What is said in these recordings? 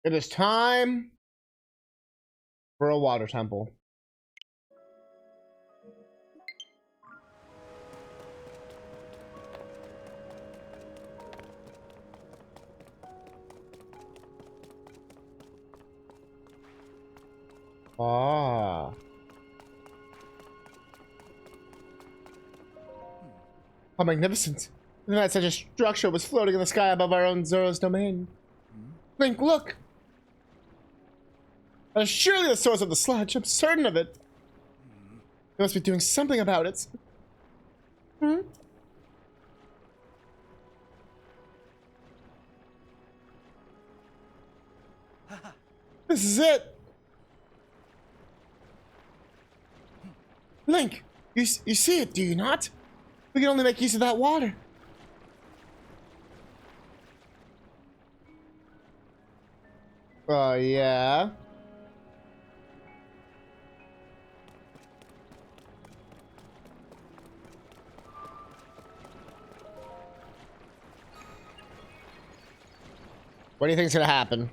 It is time for a water temple. Ah. How magnificent. And that such a structure was floating in the sky above our own Zoro's domain. Link, look! That is surely the source of the sludge. I'm certain of it. They must be doing something about it. Hmm? This is it! Link, you see it, do you not? We can only make use of that water. Yeah. What do you think's gonna happen?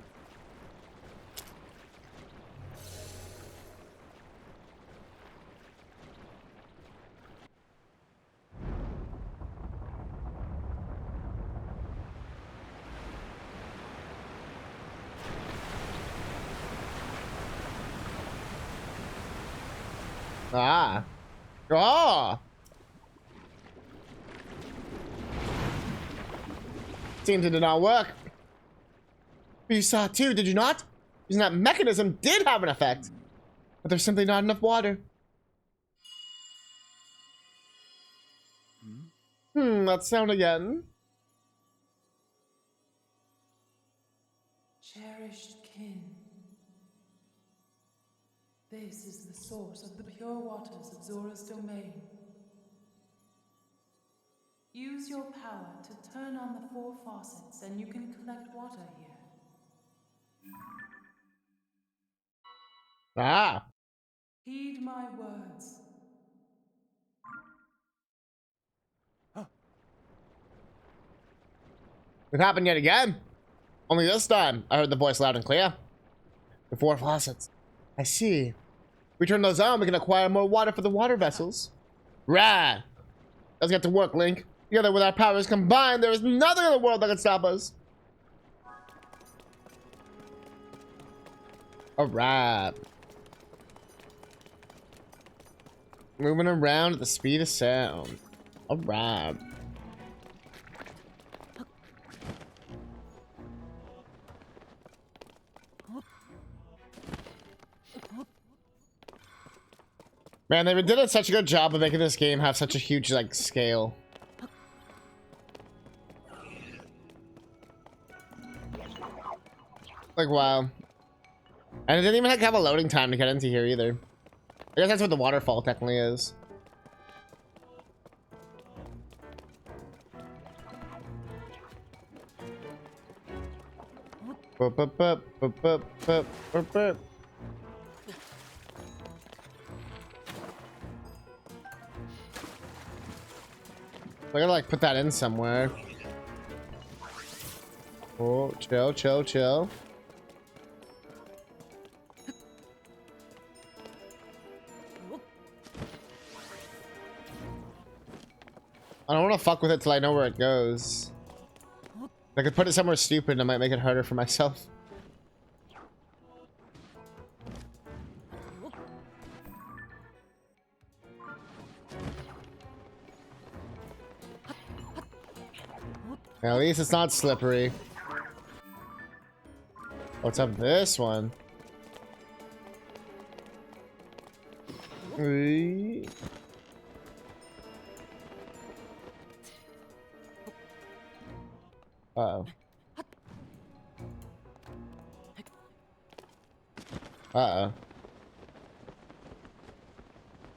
Ah. Oh! Seems it did not work. But you saw it too, did you not? Using that mechanism did have an effect. But there's simply not enough water. That sound again. Cherished kin. This is the source of the pure waters of Zora's domain. Use your power to turn on the 4 faucets and you can collect water here. Ah. Heed my words. It happened yet again. Only this time, I heard the voice loud and clear. The 4 faucets. I see. We turn those on, we can acquire more water for the water vessels. Right. Let's get to work, Link. Together with our powers combined, there is nothing in the world that can stop us. Alright. Moving around at the speed of sound. Alright. Man, they did such a good job of making this game have such a huge, like, scale. Like, wow. And it didn't even like, have a loading time to get into here either. I guess that's what the waterfall technically is. Bup, bup, bup, bup, bup, bup, bup, bup. I gotta like put that in somewhere. Oh, chill, chill, chill. I don't want to fuck with it till I know where it goes. I could put it somewhere stupid and it might make it harder for myself. At least it's not slippery. What's up this one? Uh-oh. Uh-oh.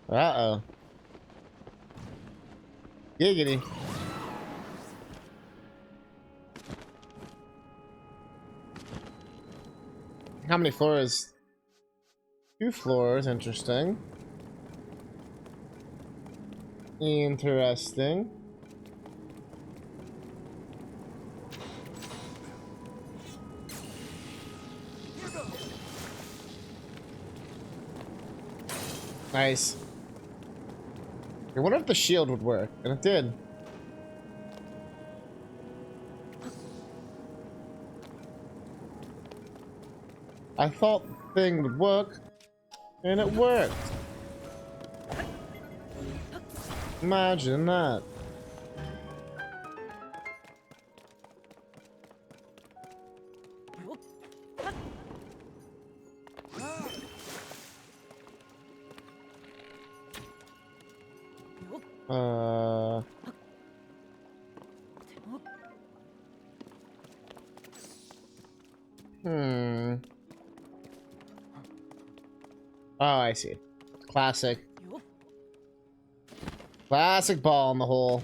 Uh-oh. Giggity. How many floors? 2 floors, interesting. Interesting. Nice. I wonder if the shield would work, and it did. I thought the thing would work, and it worked. Imagine that. Hmm. Oh, I see. Classic. Classic ball in the hole.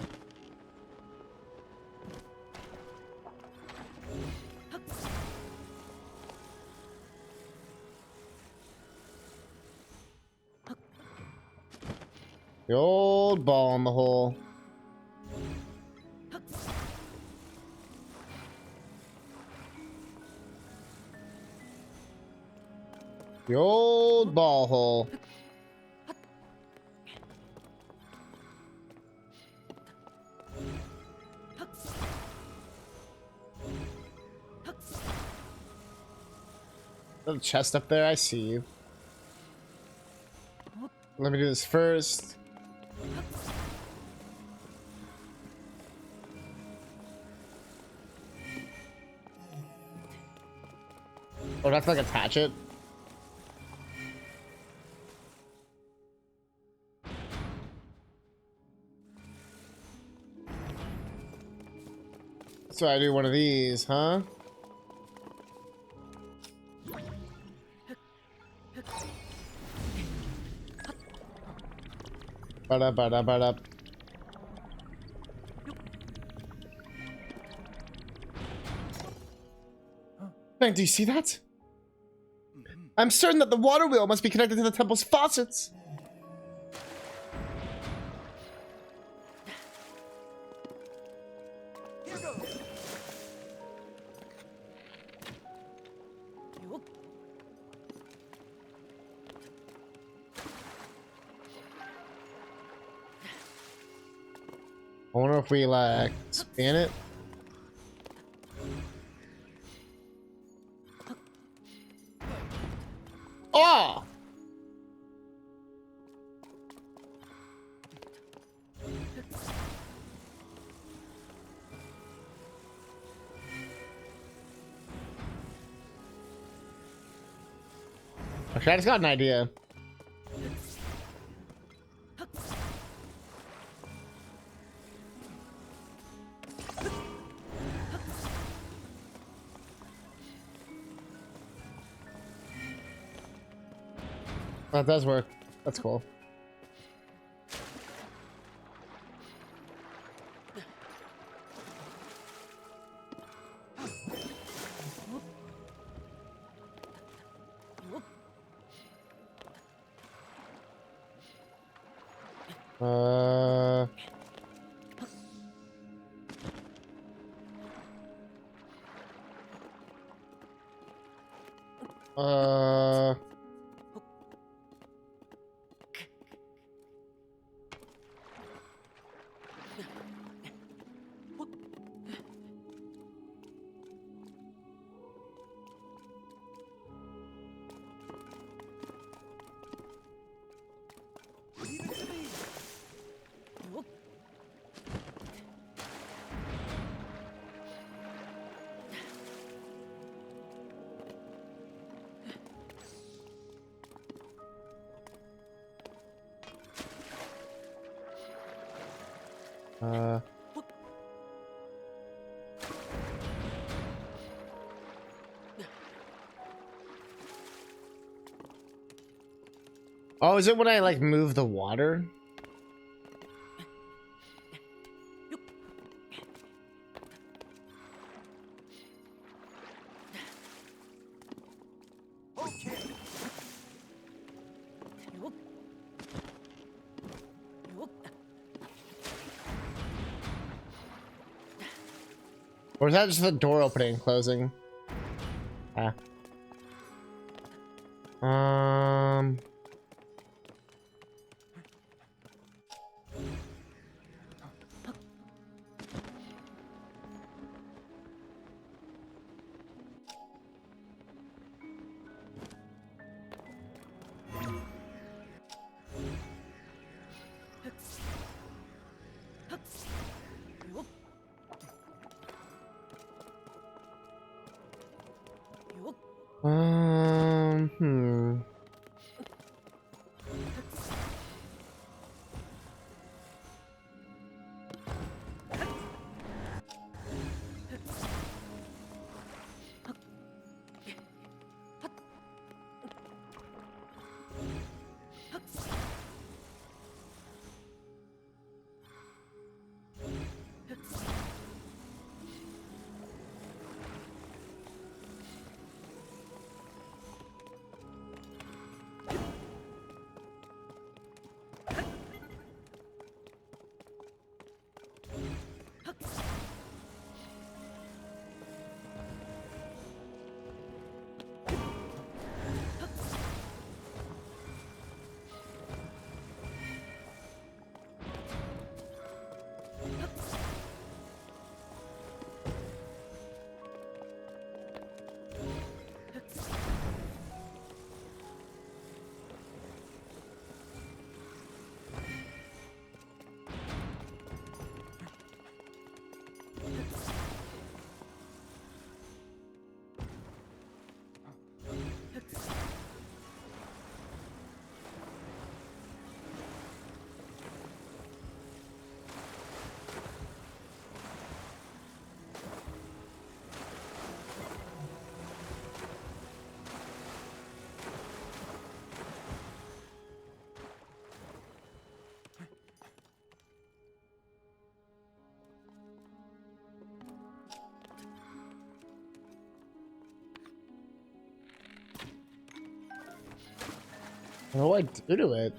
The old ball in the hole. The old ball hole. Little chest up there, I see you. Let me do this first. Oh, that's like attach it. So I do one of these, huh? Ba-da, ba-da, ba-da. Frank, do you see that? I'm certain that the water wheel must be connected to the temple's faucets. I wonder if we like spin it. Oh! Actually, I just got an idea. That does work. That's cool. Uh... Uh... Oh, is it when I like move the water? Or is that just the door opening and closing? Ah. What do I do to it?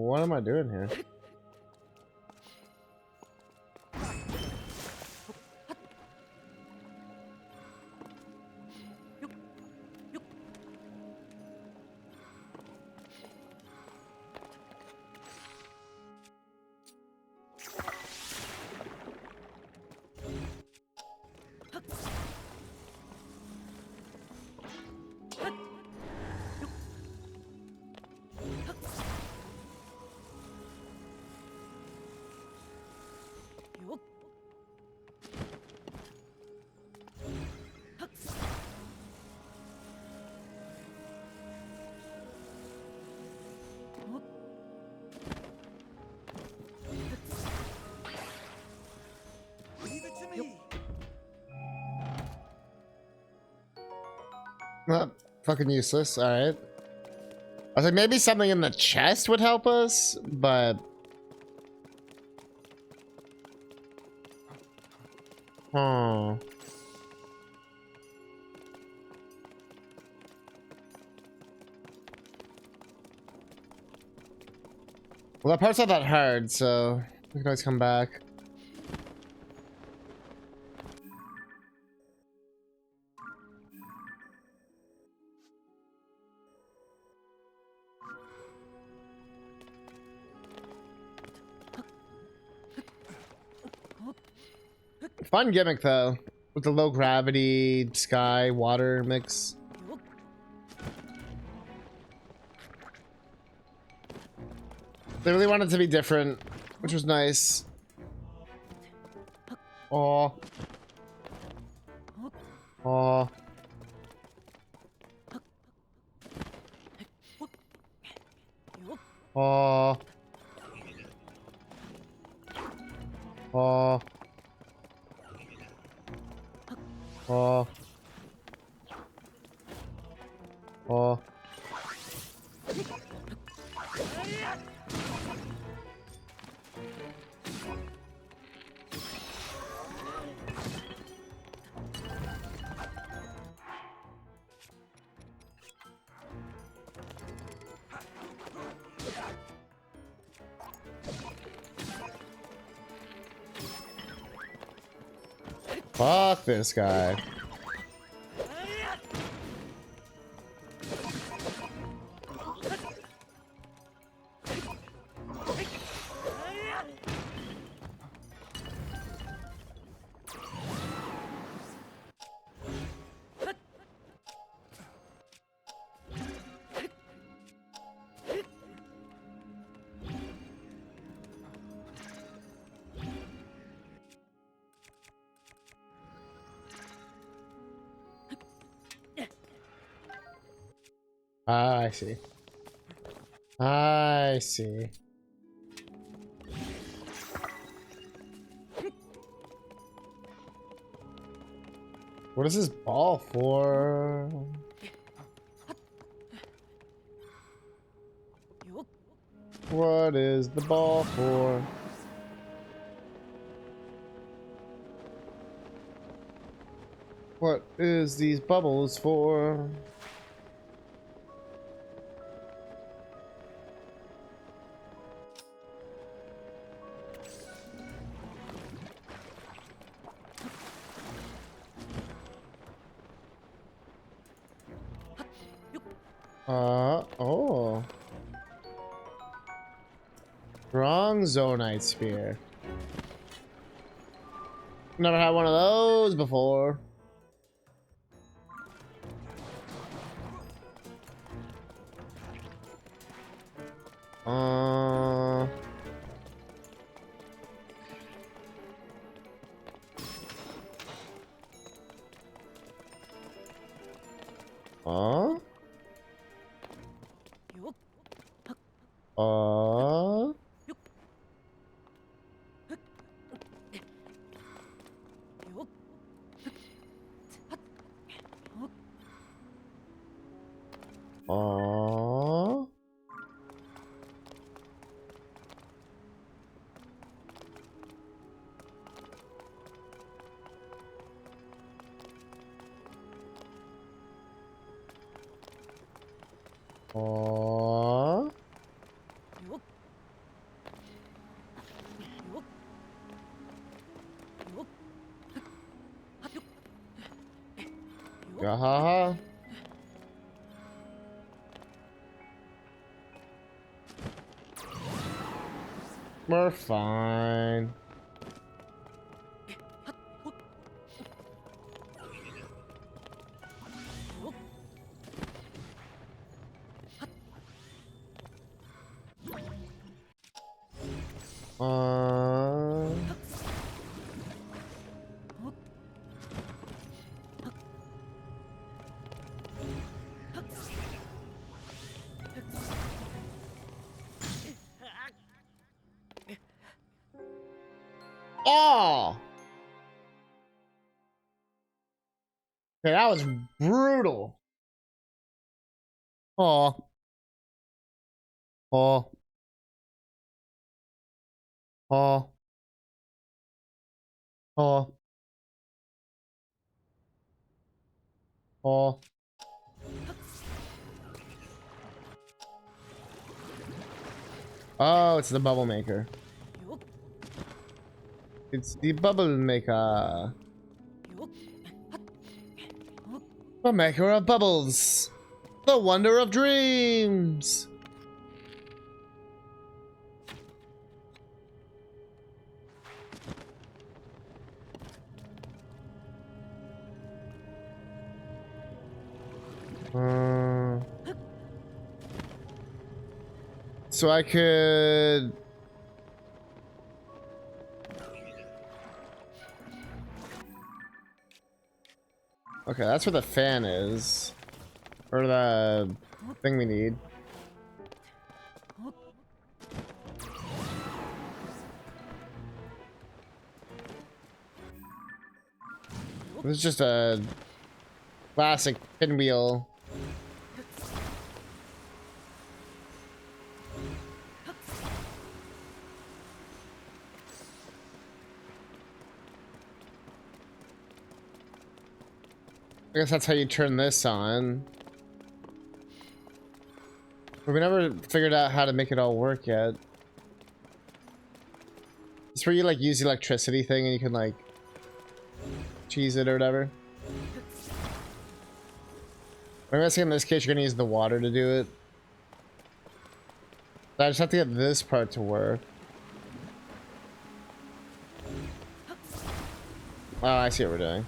What am I doing here? Well, fucking useless. All right. I was like, maybe something in the chest would help us, but oh. Well, that part's not that hard, so we can always come back. Fun gimmick though, with the low gravity sky water mix. They really wanted to be different, which was nice. Oh, oh, oh, oh, oh, oh. Fuck this guy. Ah, I see. I see. What is this ball for? What is the ball for? What is these bubbles for? Oh. Strong Zonite Spear. Never had one of those before. Uh. Huh? Uh. Uh. ha ha. We're fine. Uh... Oh! Okay, that was brutal. Oh. Oh. Oh. Oh. Oh. Oh, it's the bubble maker. It's the bubble maker. The maker of bubbles. The wonder of dreams. So I could... Okay, that's where the fan is. Or the thing we need. This is just a classic pinwheel. I guess that's how you turn this on. But we never figured out how to make it all work yet. It's where you like use the electricity thing and you can like cheese it or whatever. I'm guessing in this case you're gonna use the water to do it. So I just have to get this part to work. Oh, I see what we're doing.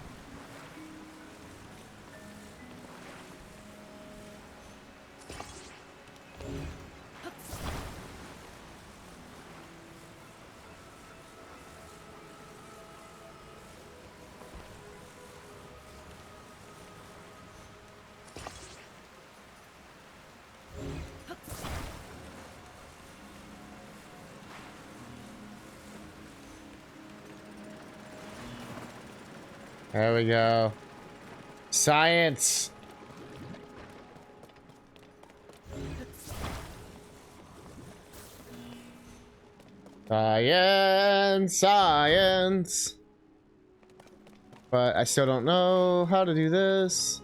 There we go. Science. Science, science. But I still don't know how to do this.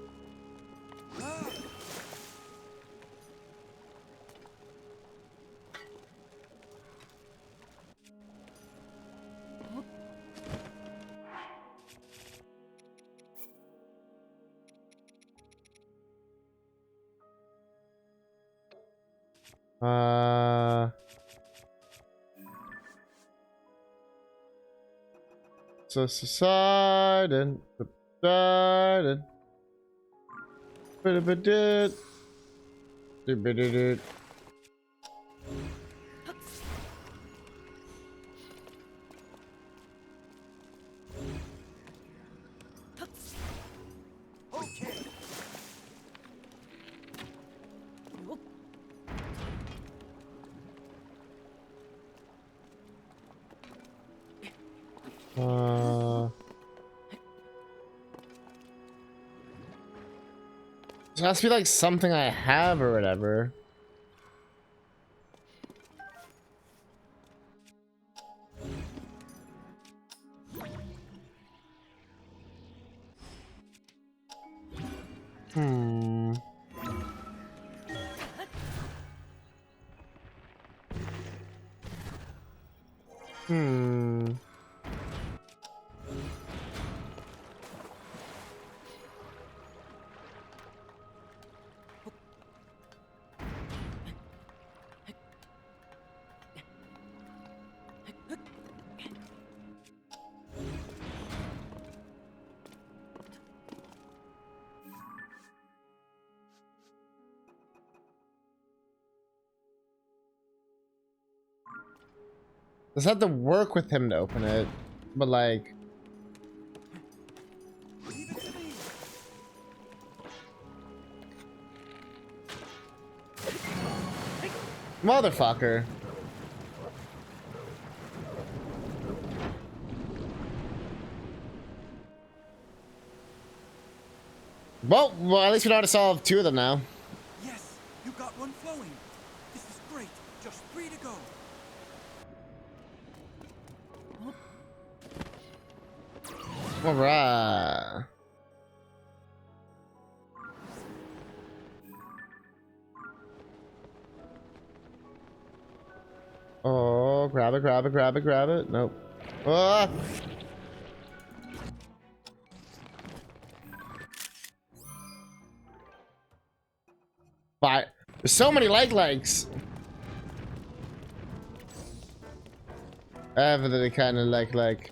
So subsided, subsided. It has to be like something I have or whatever. Hmm. Hmm. Just have to work with him to open it, but like. Motherfucker. Well, at least we know how to solve 2 of them now. Yes, you got one flowing. This is great. Just 3 to go. Alright. Oh, grab it, grab it, grab it, grab it. Nope. Ah! But there's so many legs. Everything kind of like.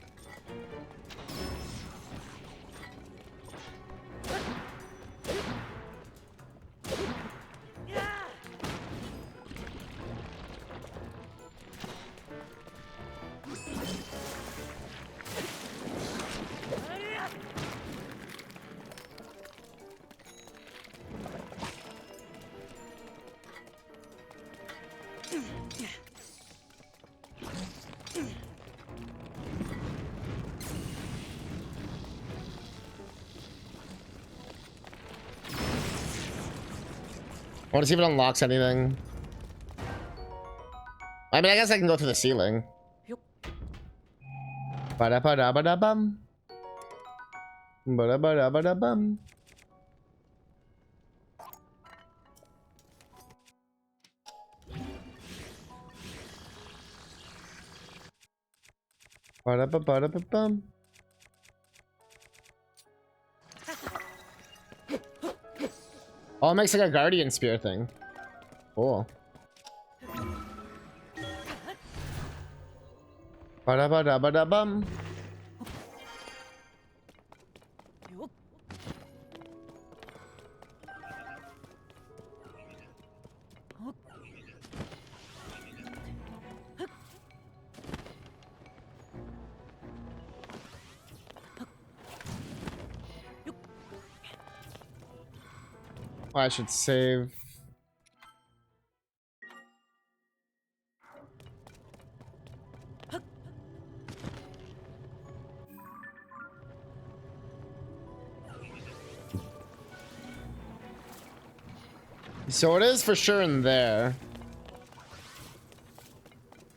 I want to see if it unlocks anything. I mean, I guess I can go through the ceiling. Ba-da-ba-da-ba-da-bum. Ba-da-ba-da-ba-da-bum. Ba-da-ba-ba-da-ba-bum. Oh, it makes like a guardian spear thing. Cool. Ba-da-ba-da-ba-da-bum. I should save. So it is for sure in there.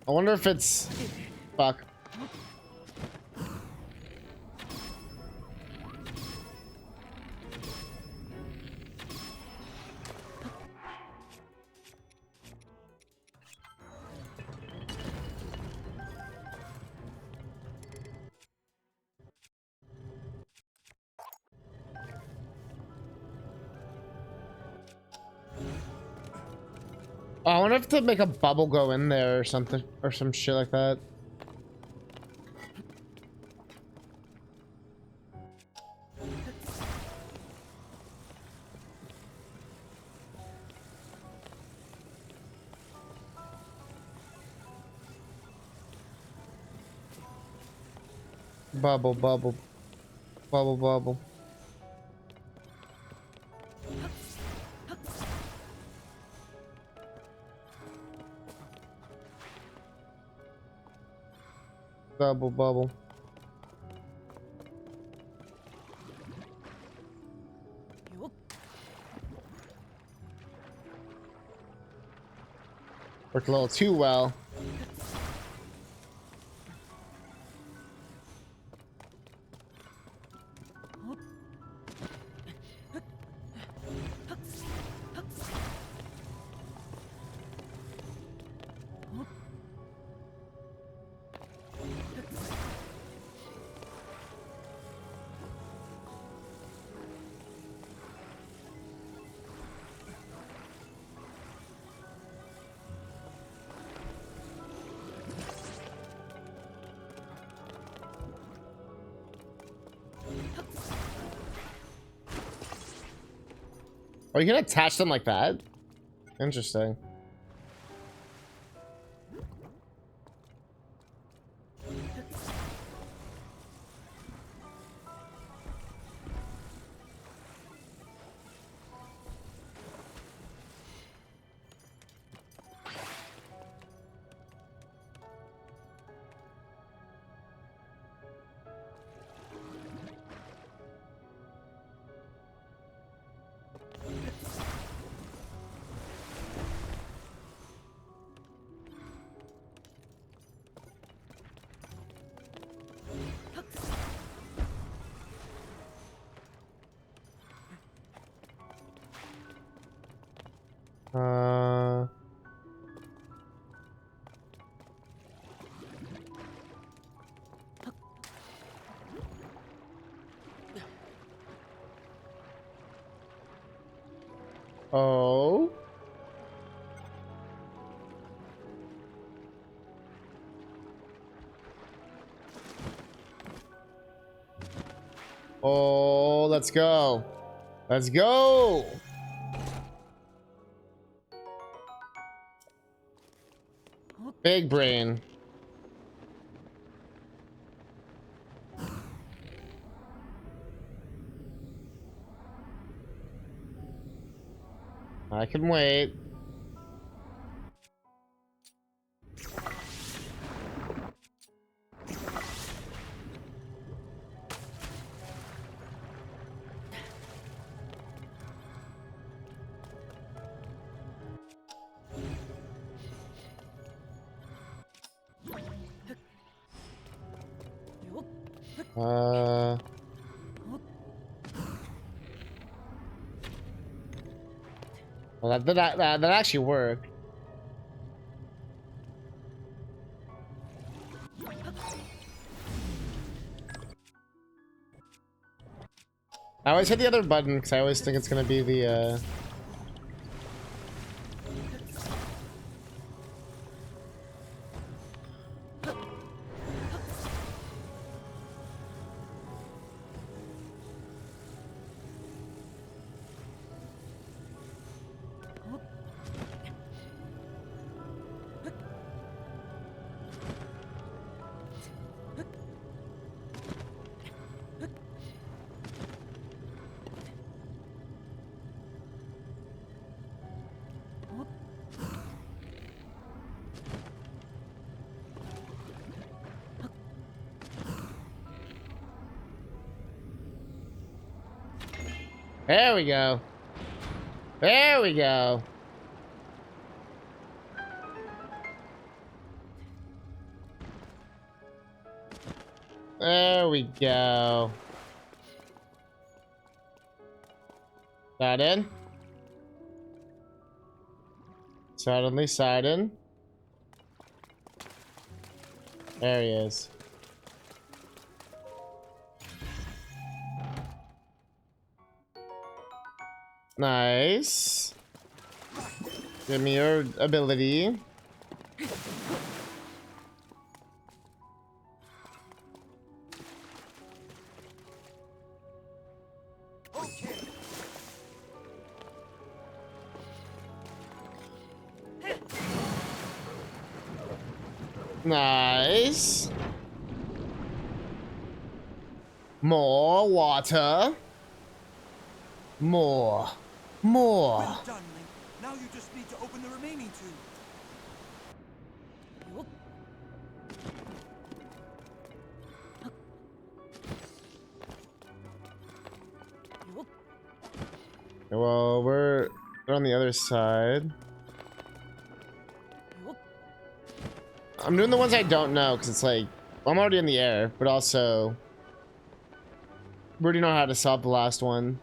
I wonder if it's... Fuck. Oh, I wonder if to make a bubble go in there or something, or some shit like that. Bubble, bubble, bubble, bubble. Bubble, bubble. Worked a little too well. Are you gonna attach them like that? Interesting. Oh. Oh, let's go. Let's go. Big brain. I can wait. Uh, well, that actually worked. I always hit the other button because I always think it's gonna be the There we go. There we go. There we go. That in? Suddenly Sidon. There he is. Nice. Give me your ability. Okay. Nice. More water. More. More. Well done, Link. Now you just need to open the remaining two. Well, we're on the other side. I'm doing the ones I don't know because it's like I'm already in the air, but also we already know how to solve the last one.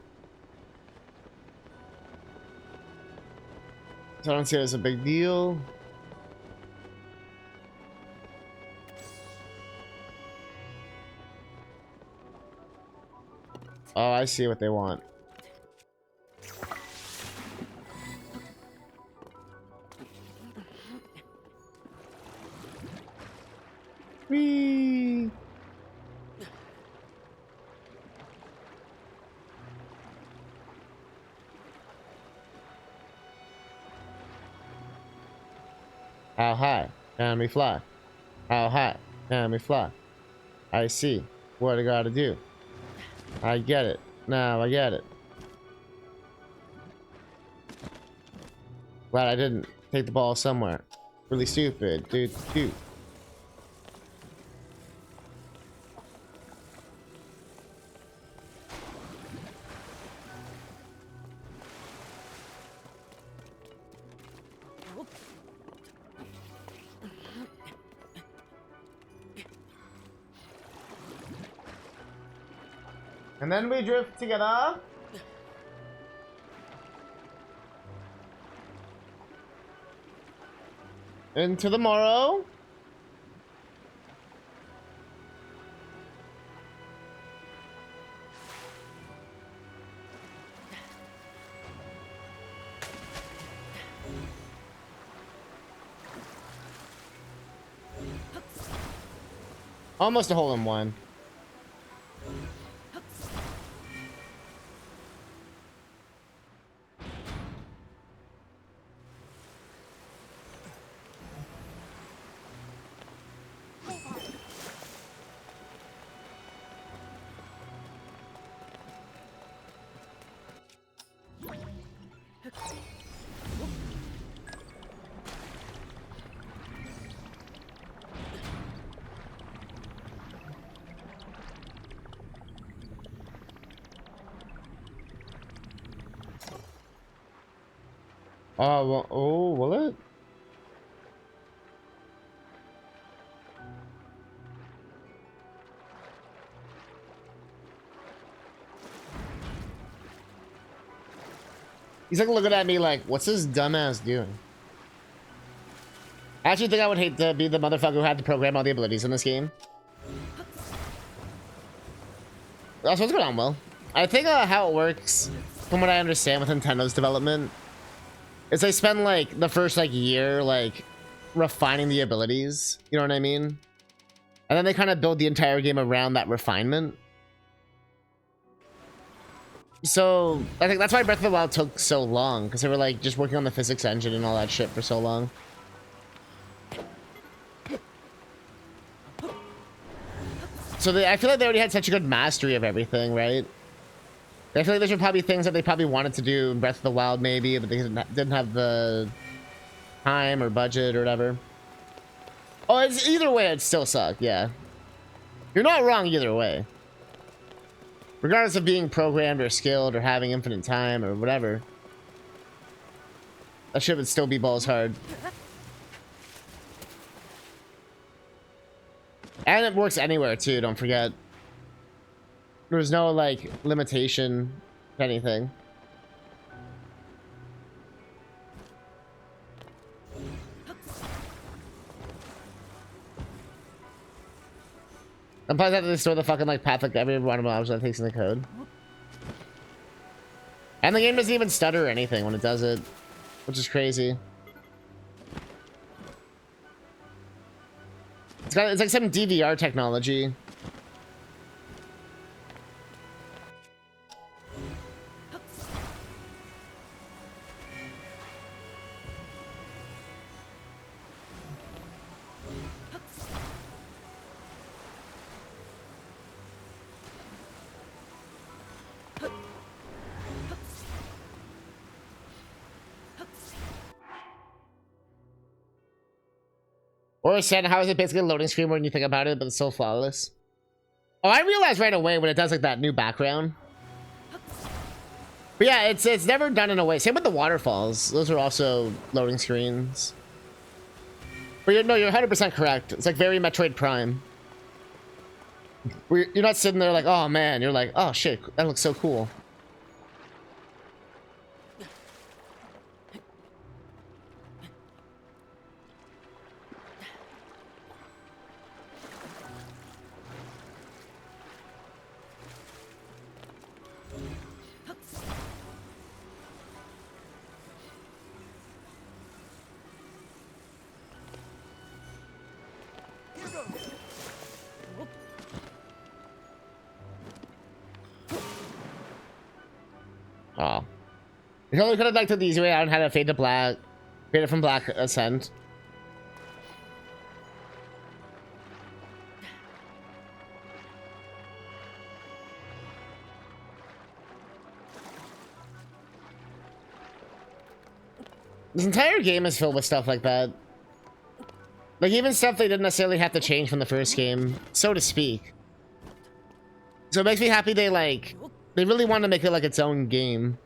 So I don't see it as a big deal. Oh, I see what they want. Whee! How high can we fly? How high can we fly? I see what I gotta do. I get it. Now I get it. Glad I didn't take the ball somewhere. Really stupid, dude. And then we drift together. Into the morrow. Almost a hole in one. Oh, well, oh, will it? He's like looking at me like, what's this dumbass doing? I actually think I would hate to be the motherfucker who had to program all the abilities in this game. Also, what's going on, Will? I think how it works, from what I understand with Nintendo's development, is they spend like the first like year like refining the abilities. You know what I mean? And then they kind of build the entire game around that refinement. So I think that's why Breath of the Wild took so long, because they were like just working on the physics engine and all that shit for so long. So I feel like they already had such a good mastery of everything, right? I feel like there's probably things that they probably wanted to do in Breath of the Wild maybe, but they didn't have the time or budget or whatever. Oh, it's either way, it still sucked, yeah. You're not wrong either way. Regardless of being programmed or skilled or having infinite time or whatever. That shit would still be balls hard. And it works anywhere too, don't forget. There's no like limitation to anything. I'm probably have to store the fucking like path like every one of them that takes in the code. And the game doesn't even stutter or anything when it does it, which is crazy. It's like some DVR technology. Or said, how is it basically a loading screen when you think about it, but it's so flawless? Oh, I realized right away when it does like that new background. But yeah, it's never done in a way. Same with the waterfalls. Those are also loading screens. But you're 100% correct. It's like very Metroid Prime. Where you're not sitting there like, oh man. You're like, oh shit, that looks so cool. Oh. You totally could have liked it the easy way out and had a fade to black. Fade it from black ascent. This entire game is filled with stuff like that. Like even stuff they didn't necessarily have to change from the first game, so to speak. So it makes me happy they really want to make it like its own game.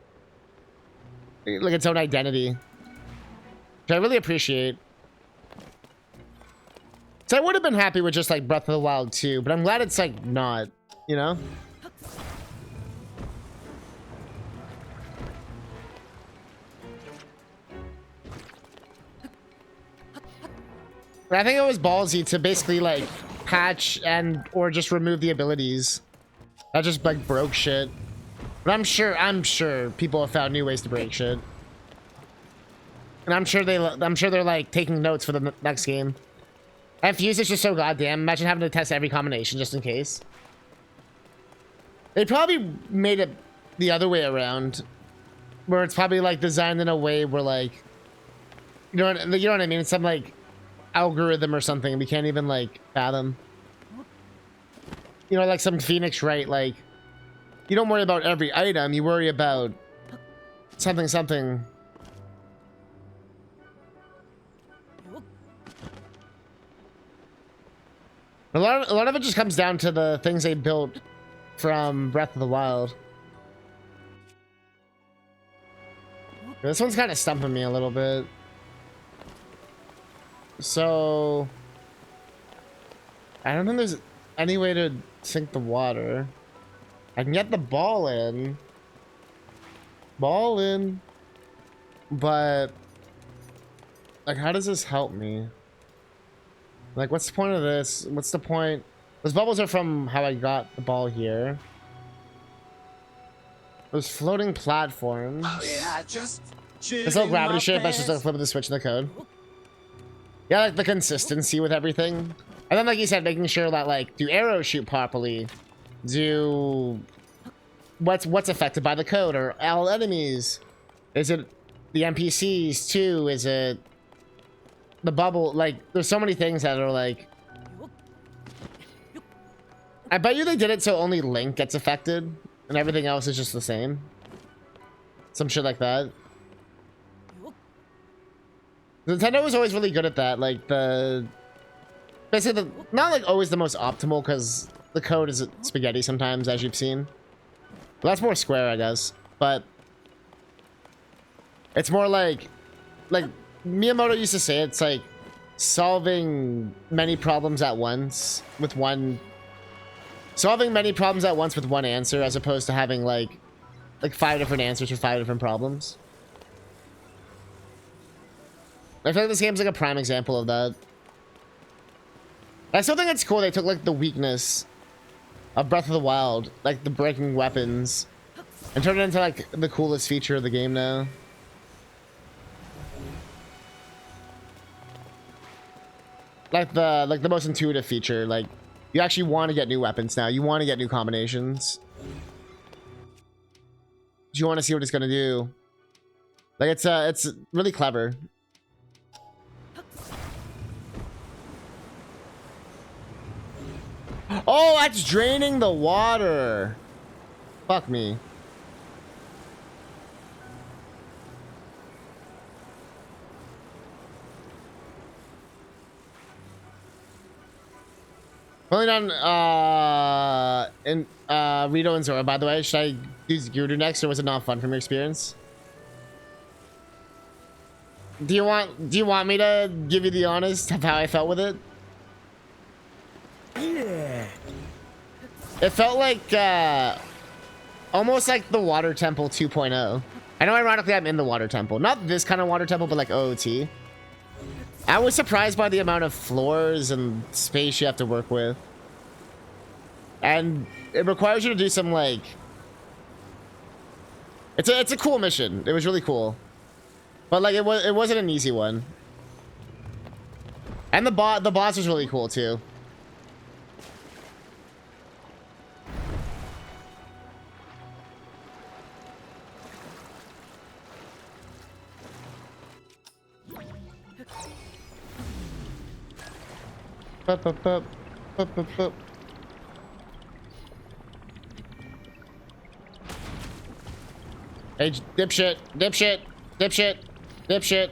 Like its own identity. Which I really appreciate. So I would have been happy with just like Breath of the Wild 2, but I'm glad it's like not, you know? But I think it was ballsy to basically like patch and or just remove the abilities. That just like broke shit. But I'm sure people have found new ways to break shit. And I'm sure they're like taking notes for the next game. And fuse is just so goddamn. Imagine having to test every combination just in case. They probably made it the other way around, where it's probably like designed in a way where like, you know what I mean? It's some like algorithm or something we can't even like fathom. You know, like some Phoenix, right? Like, you don't worry about every item. You worry about something. A lot of it just comes down to the things they built from Breath of the Wild. This one's kind of stumping me a little bit. So I don't think there's any way to sink the water. I can get the ball in. But like, how does this help me? Like, what's the point of this? What's the point? Those bubbles are from how I got the ball here. Those floating platforms. Yeah, just This little gravity shit, that's just a flip of the switch in the code. Yeah, like the consistency with everything. And then, like you said, making sure that, like, do arrows shoot properly? Do... What's affected by the code? Or all enemies? Is it the NPCs, too? Is it the bubble? Like, there's so many things that are, like... I bet you they did it so only Link gets affected, and everything else is just the same. Some shit like that. Nintendo was always really good at that, like basically not like always the most optimal, because the code is spaghetti sometimes, as you've seen. Well, that's more Square, I guess, but it's more like Miyamoto used to say, it's like solving many problems at once with one answer, as opposed to having like 5 different answers for 5 different problems. I feel like this game's like a prime example of that. I still think it's cool they took like the weakness of Breath of the Wild, like the breaking weapons, and turned it into like the coolest feature of the game now. Like the most intuitive feature. Like, you actually want to get new weapons now. You want to get new combinations. You want to see what it's gonna do. Like, it's really clever. Oh, that's draining the water. Fuck me. Only done Rito and Zora, by the way. Should I use Gerudo next, or was it not fun from your experience? Do you want me to give you the honest of how I felt with it? yeah. It felt like almost like the Water Temple 2.0. I know ironically I'm in the Water Temple. Not this kind of Water Temple, but like OOT. I was surprised by the amount of floors and space you have to work with. And it requires you to do some like... It's a cool mission. It was really cool. But like it wasn't an easy one. And the boss was really cool too. Bup, bup, bup. Bup, bup, bup. Hey, dipshit, dipshit, dipshit, dipshit.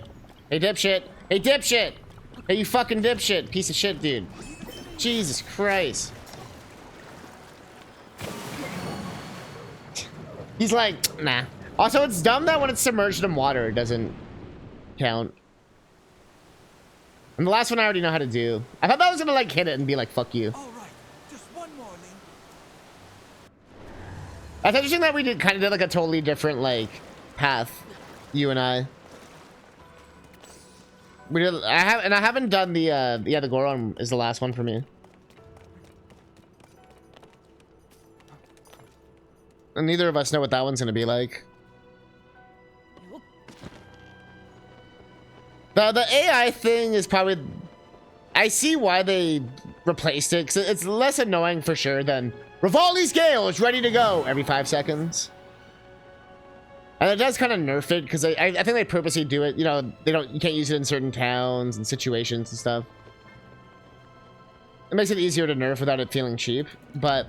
Hey, dipshit. Hey, dipshit. Hey, you fucking dipshit. Piece of shit, dude. Jesus Christ. He's like, nah. Also, it's dumb that when it's submerged in water, it doesn't count. And the last one I already know how to do. I thought that was gonna like hit it and be like, fuck you. All right, just one more, Link. That's interesting that we kind of did like a totally different like path, you and I. We did. I haven't done the Goron is the last one for me. And neither of us know what that one's gonna be like. The AI thing is probably I see why they replaced it, because it's less annoying for sure than Rivali's Gale is ready to go every 5 seconds. And it does kind of nerf it, because I think they purposely do it. You know, you can't use it in certain towns and situations and stuff. It makes it easier to nerf without it feeling cheap, but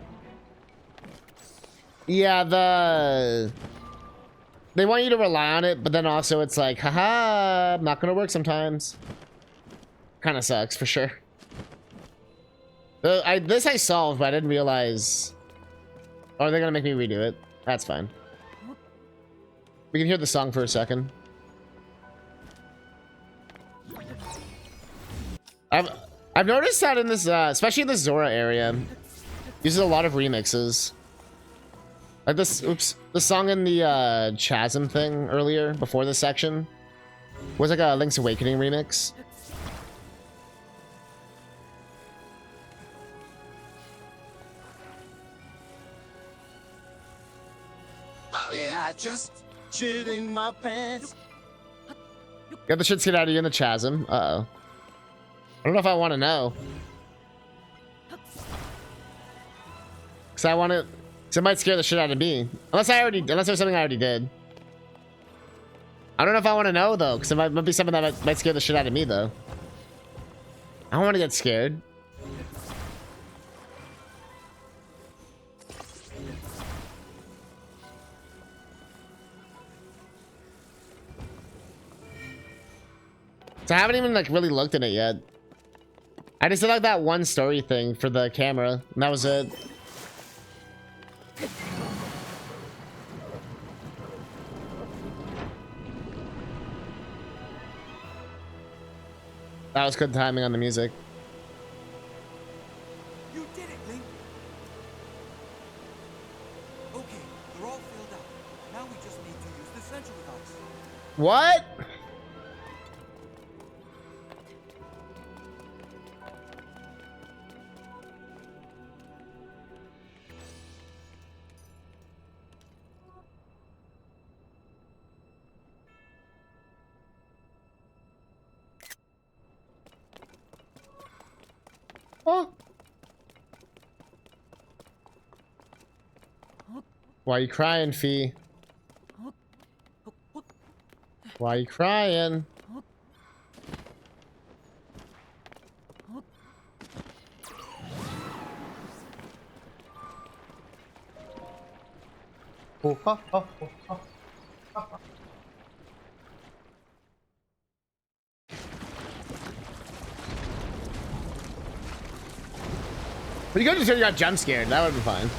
yeah, they want you to rely on it, but then also it's like, haha, not gonna work sometimes. Kind of sucks for sure. This I solved, but I didn't realize. Oh, are they gonna make me redo it? That's fine. We can hear the song for a second. I've noticed that in this, especially in the Zora area, uses a lot of remixes. Like this, oops, the song in the Chasm thing earlier, before this section, was like a Link's Awakening remix. Yeah, just shitting my pants. Got the shit scared out of you in the Chasm. Uh-oh. I don't know if I want to know. Because I want to... Because it might scare the shit out of me. Unless there's something I already did. I don't know if I want to know, though. Because it might be something that might scare the shit out of me, though. I don't want to get scared. So I haven't even like really looked at it yet. I just did like that one story thing for the camera, and that was it. That was good timing on the music. You did it, Link. Okay, they're all filled up. Now we just need to use the central device. What? Oh. Why are you crying, Fee? Why are you crying? But you could just say you got jump scared. That would be fine.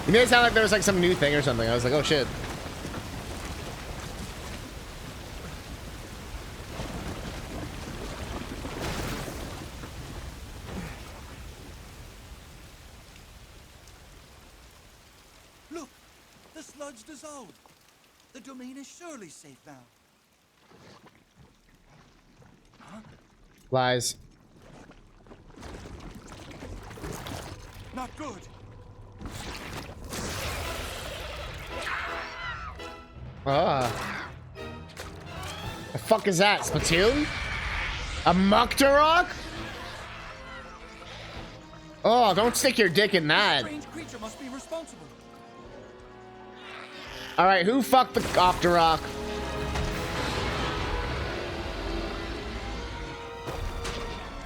You made it sound like there was like some new thing or something. I was like, oh shit. Look, the sludge dissolved. The domain is surely safe now. Lies. Not good. Ah. The fuck is that? Splatoon? A Muktarok? Oh, don't stick your dick in that. Strange creature must be responsible. Alright, who fucked the Octorok?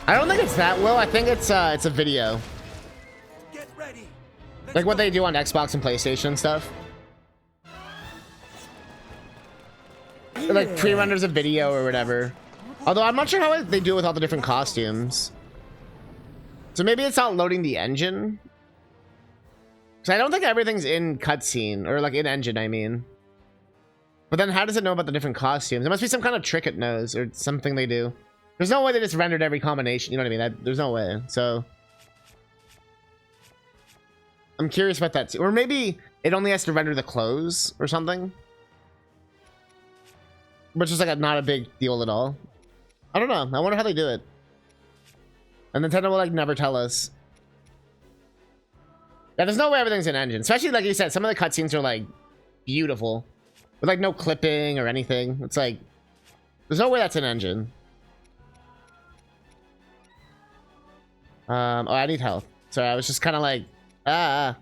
I don't think it's that, Will. I think it's a video. Get ready. Let's Like what go. they do on Xbox and PlayStation and stuff. Or like pre-renders a video or whatever. Although I'm not sure how they do it with all the different costumes. So maybe it's not loading the engine. Because I don't think everything's in cutscene. Or like in engine, I mean. But then how does it know about the different costumes? There must be some kind of trick it knows. Or something they do. There's no way they just rendered every combination. You know what I mean? There's no way. So I'm curious about that too. Or maybe it only has to render the clothes or something. Which is like not a big deal at all. I don't know. I wonder how they do it. And Nintendo will like never tell us. Yeah, there's no way everything's in engine. Especially like you said, some of the cutscenes are like beautiful. With like no clipping or anything. It's like there's no way that's an engine. Oh, I need health. Sorry, I was just kind of like, ah.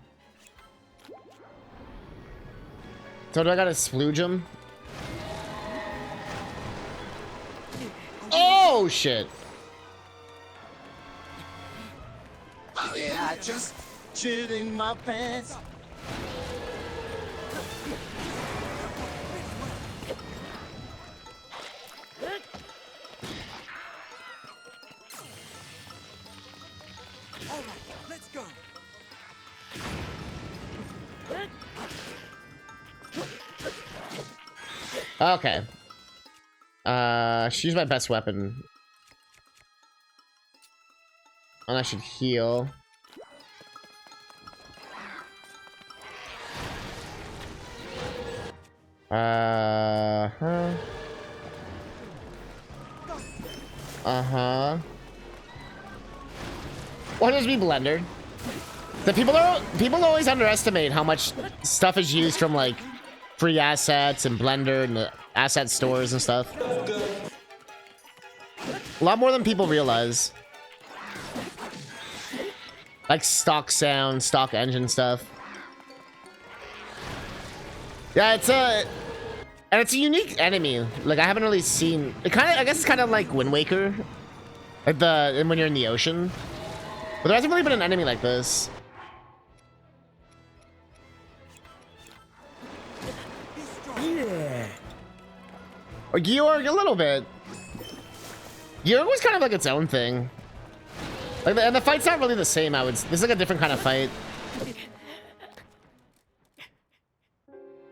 So do I gotta splooge him? Oh shit! Yeah, I just shit in my pants. All right, let's go. Okay. She's my best weapon. And I should heal. Uh-huh. Uh-huh. What does be blendered? The people always underestimate how much stuff is used from like free assets and Blender and the asset stores and stuff. A lot more than people realize. Like stock sound, stock engine stuff. Yeah, it's a unique enemy. Like I haven't really seen it. I guess it's kind of like Wind Waker, like when you're in the ocean. But there hasn't really been an enemy like this. Yeah. Or Georg a little bit. Georg was kind of like its own thing. Like and the fight's not really the same. This is like a different kind of fight.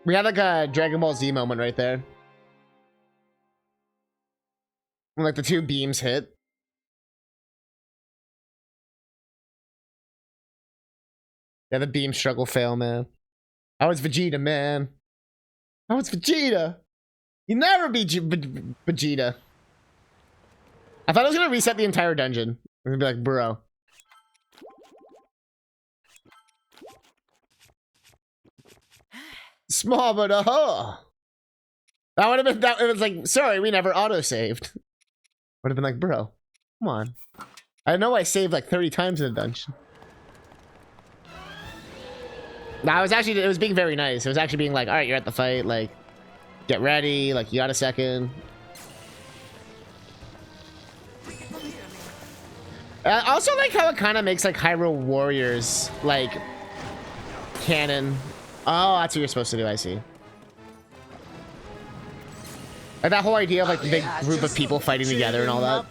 We had like a Dragon Ball Z moment right there. When like the two beams hit. Yeah, the beam struggle fail, man. I was Vegeta, man. I was Vegeta. You never beat Vegeta. I thought I was gonna reset the entire dungeon. I'm gonna be like, bro. Small but that would have been that. It was like, sorry, we never auto-saved. Would have been like, bro, come on. I know I saved like 30 times in the dungeon. No, it was being very nice. It was actually being like, all right, you're at the fight, like, get ready, like, you got a second. I also like how it kind of makes like Hyrule Warriors like canon. Oh, that's what you're supposed to do. I see. Like that whole idea of like the big group of people fighting together and all that.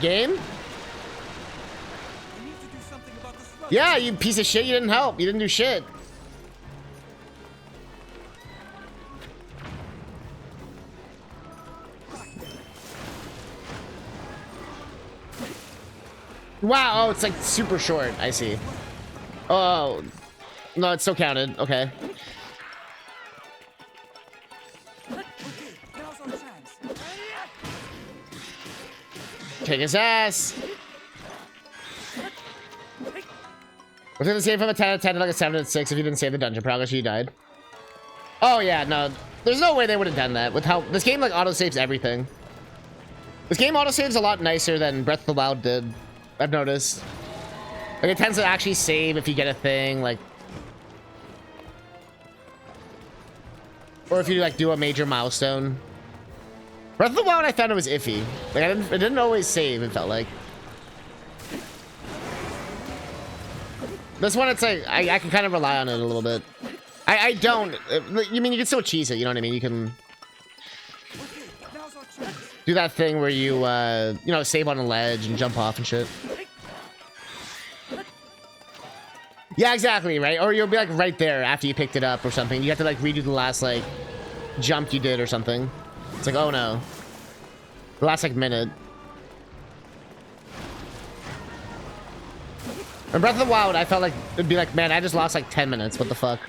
Game? Yeah, you piece of shit. You didn't help. You didn't do shit. Wow, oh, it's like super short. I see. Oh, no, it's still counted. Okay. Kick his ass. Was it the same from a 10 out of 10 to like a 7 out of 6 if you didn't save the dungeon progress? You died. Oh yeah, no, there's no way they would have done that with how this game like auto saves everything. This game auto saves a lot nicer than Breath of the Wild did. I've noticed. Like it tends to actually save if you get a thing, like, or if you like do a major milestone. Breath of the Wild, I found it was iffy. Like it didn't always save. It felt like. This one, it's like I can kind of rely on it a little bit. I don't. You mean you can still cheese it? You know what I mean? You can do that thing where you you know, save on a ledge and jump off and shit. Yeah, exactly, right? Or you'll be like right there after you picked it up or something. You have to like redo the last like jump you did or something. It's like, oh no. The last like minute. In Breath of the Wild, I felt like it'd be like, man, I just lost like 10 minutes. What the fuck?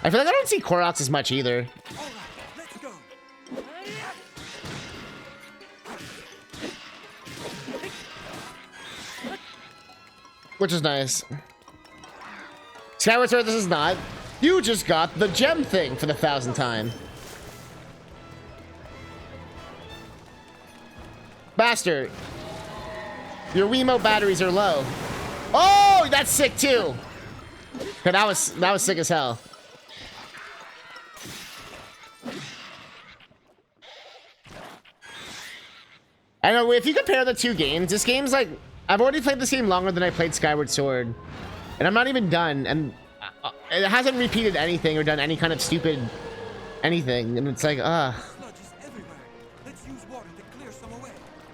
I feel like I don't see Koroks as much either. Which is nice. Skyward Sword, this is not. You just got the gem thing for the 1000th time. Bastard. Your Wiimote batteries are low. Oh, that's sick too. Okay, that was sick as hell. I know, if you compare the two games, this game's like, I've already played this game longer than I played Skyward Sword. And I'm not even done, and it hasn't repeated anything or done any kind of stupid anything. And it's like,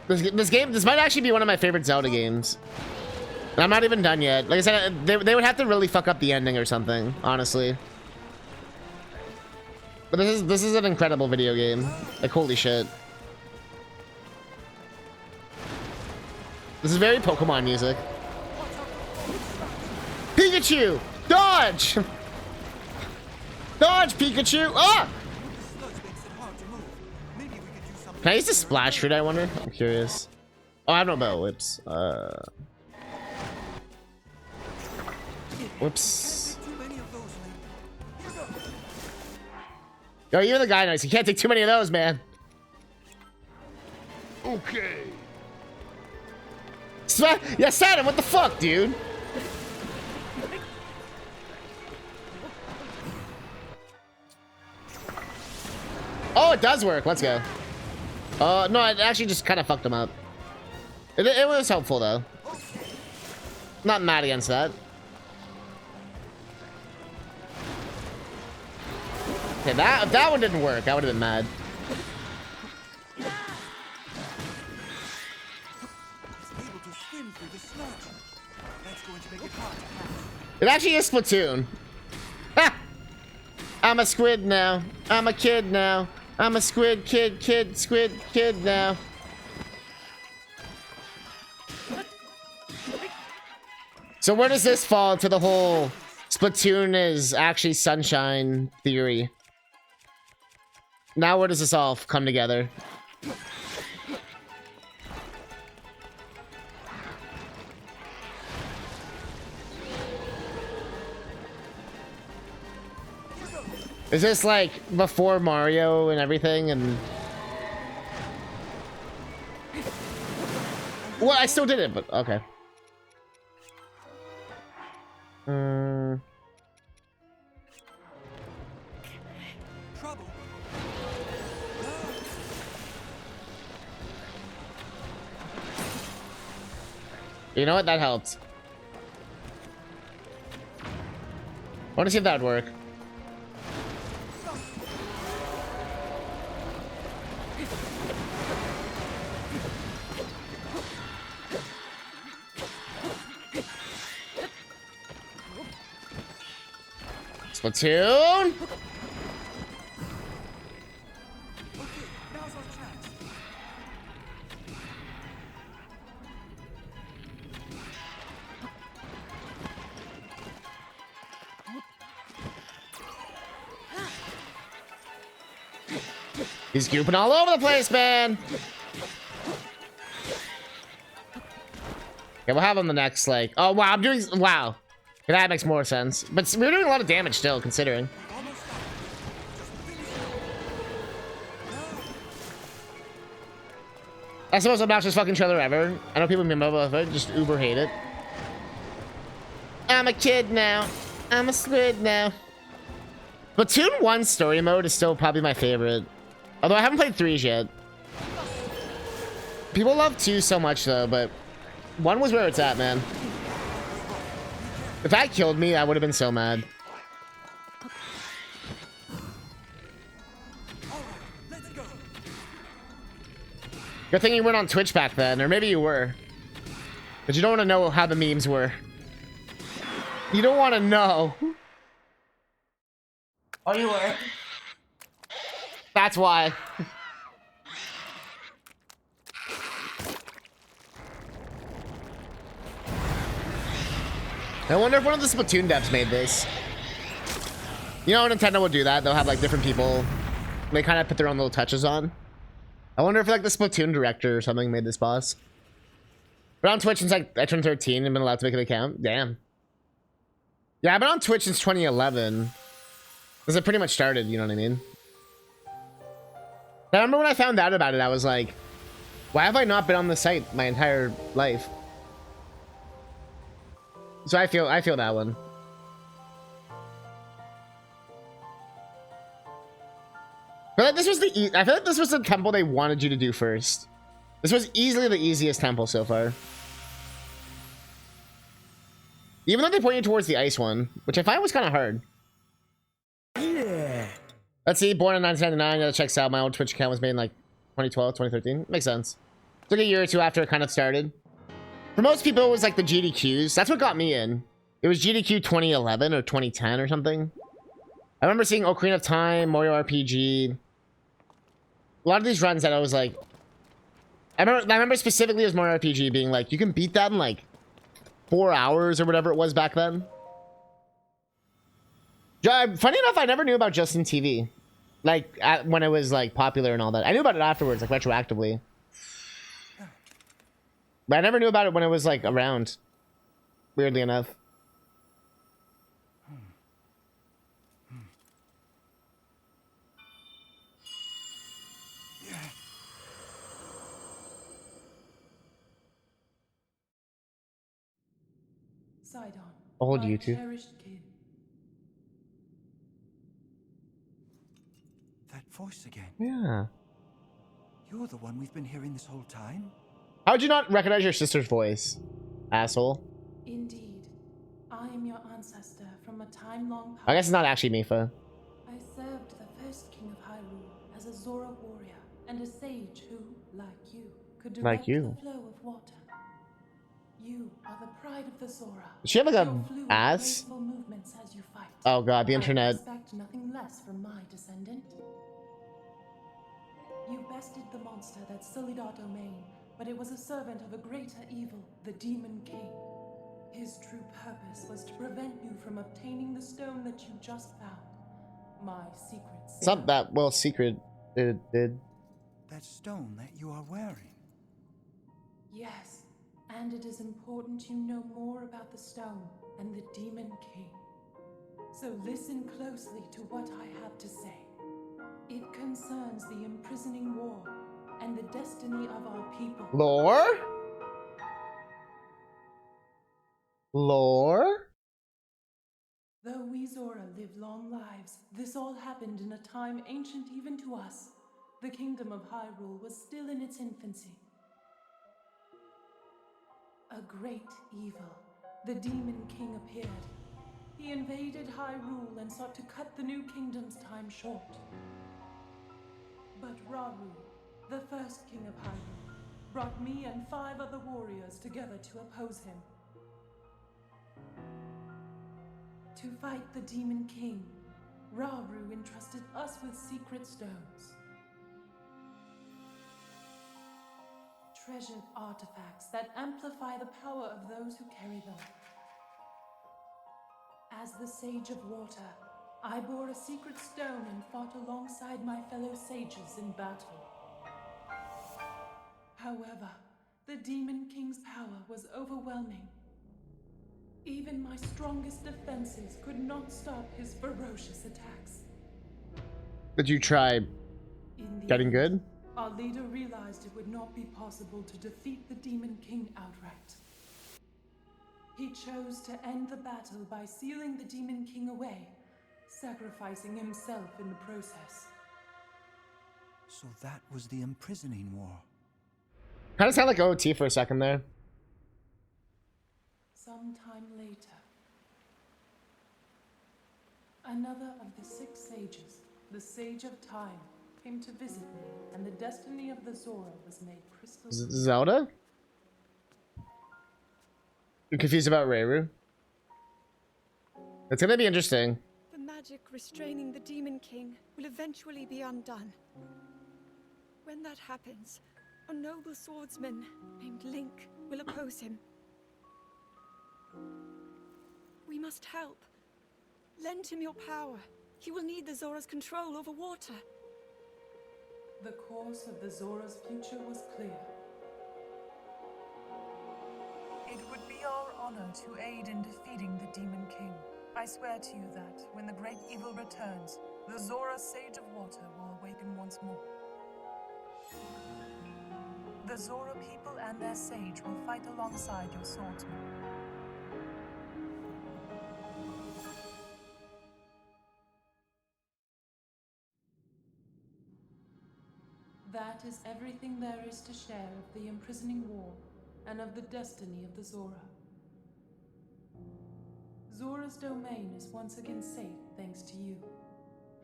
This might actually be one of my favorite Zelda games. And I'm not even done yet. Like I said, they would have to really fuck up the ending or something, honestly. But this is an incredible video game. Like, holy shit. This is very Pokemon music. Pikachu! Dodge! Dodge, Pikachu! Ah! Can I use the splash fruit, I wonder? I'm curious. Oh, I have no bell whips. Whoops. Yo, you're the guy nice. You can't take too many of those, man. Okay. Yeah, Saturn, what the fuck, dude? Oh, it does work. Let's go. No, it actually just kind of fucked him up. It was helpful, though. Not mad against that. Okay, if that one didn't work, I would have been mad. It actually is Splatoon. Ha! I'm a squid now. I'm a kid now. I'm a squid squid kid now. So where does this fall into the whole Splatoon is actually sunshine theory? Now where does this all come together? Is this like before Mario and everything and... Well, I still did it, but okay. You know what? That helped. I want to see if that would work. Splatoon! He's gooping all over the place, man. Okay, we'll have him the next, like... Oh, wow, I'm doing... Wow. Okay, that makes more sense. But we're doing a lot of damage still, considering. That's the most obnoxious fucking trailer ever. I know people mean mobile, but just uber hate it. I'm a kid now. I'm a squid now. Splatoon 1 story mode is still probably my favorite. Although I haven't played 3s yet. People love 2 so much though, but 1 was where it's at, man. If that killed me, I would have been so mad. Good thing you weren't on Twitch back then, or maybe you were. But you don't want to know how the memes were. You don't want to know. Oh, you were. That's why. I wonder if one of the Splatoon devs made this. You know, Nintendo will do that. They'll have like different people. They kind of put their own little touches on. I wonder if like the Splatoon director or something made this boss. But on Twitch since like I turned 13 and been allowed to make an account. Damn. Yeah, I've been on Twitch since 2011. Because it pretty much started, you know what I mean? I remember when I found out about it, I was like, Why have I not been on the site my entire life? So I feel that one. I feel like this was I feel like this was the temple they wanted you to do first. This was easily the easiest temple so far. Even though they point you towards the ice one, which I find was kind of hard. Yeah. Let's see, born in 1999, that checks out. My old Twitch account was made in like 2012, 2013. Makes sense. Took a year or two after it kind of started. For most people, it was like the GDQs. That's what got me in. It was GDQ 2011 or 2010 or something. I remember seeing Ocarina of Time, Mario RPG. A lot of these runs that I was like... I remember specifically as Mario RPG being like, you can beat that in like 4 hours or whatever it was back then. Funny enough, I never knew about Justin TV. Like, when it was like popular and all that. I knew about it afterwards, like retroactively. But I never knew about it when it was like around. Weirdly enough. Sidon, Old my YouTube. cherished kid. That voice again. Yeah. You're the one we've been hearing this whole time? How'd you not recognize your sister's voice, asshole? Indeed, I am your ancestor from a time long past. I guess it's not actually Mifa. I served the first king of Hyrule as a Zora warrior and a sage who, like you, could direct Like you. the flow of water. You are the pride of the Zora. Does she have like a Your fluid, ass? graceful movements as you fight. Oh god, the I internet. expect nothing less from my descendant. You bested the monster that sullied our domain, but it was a servant of a greater evil, the Demon King. His true purpose was to prevent you from obtaining the stone that you just found. My secret stone. It's not that well secret. It did. That stone that you are wearing. Yes, and it is important you know more about the stone and the Demon King. So listen closely to what I have to say. It concerns the imprisoning war and the destiny of our people. Lore? Lore? Though we Zora live long lives, this all happened in a time ancient even to us. The kingdom of Hyrule was still in its infancy. A great evil, the Demon King, appeared. He invaded Hyrule and sought to cut the new kingdom's time short. But Rauru, the first king of Hyrule, brought me and 5 other warriors together to oppose him. To fight the Demon King, Rauru entrusted us with secret stones. Treasured artifacts that amplify the power of those who carry them. As the Sage of Water, I bore a secret stone and fought alongside my fellow sages in battle. However, the Demon King's power was overwhelming. Even my strongest defenses could not stop his ferocious attacks. Did you try In the getting end, good? our leader realized it would not be possible to defeat the Demon King outright. He chose to end the battle by sealing the Demon King away, sacrificing himself in the process. So that was the imprisoning war. Kind of sound like OT for a second there. Sometime later, another of the 6 sages, the Sage of Time, came to visit me, and the destiny of the Zora was made crystal clear. Zelda? You're confused about Reiru? It's gonna be interesting. The magic restraining the Demon King will eventually be undone. When that happens, a noble swordsman named Link will oppose him. We must help. Lend him your power. He will need the Zora's control over water. The course of the Zora's future was clear. It would be our honor to aid in defeating the Demon King. I swear to you that, when the great evil returns, the Zora Sage of Water will awaken once more. The The Zora people and their sage will fight alongside your swordsman. That is everything there is to share of the imprisoning war and of the destiny of the Zora. Zora's domain is once again safe thanks to you.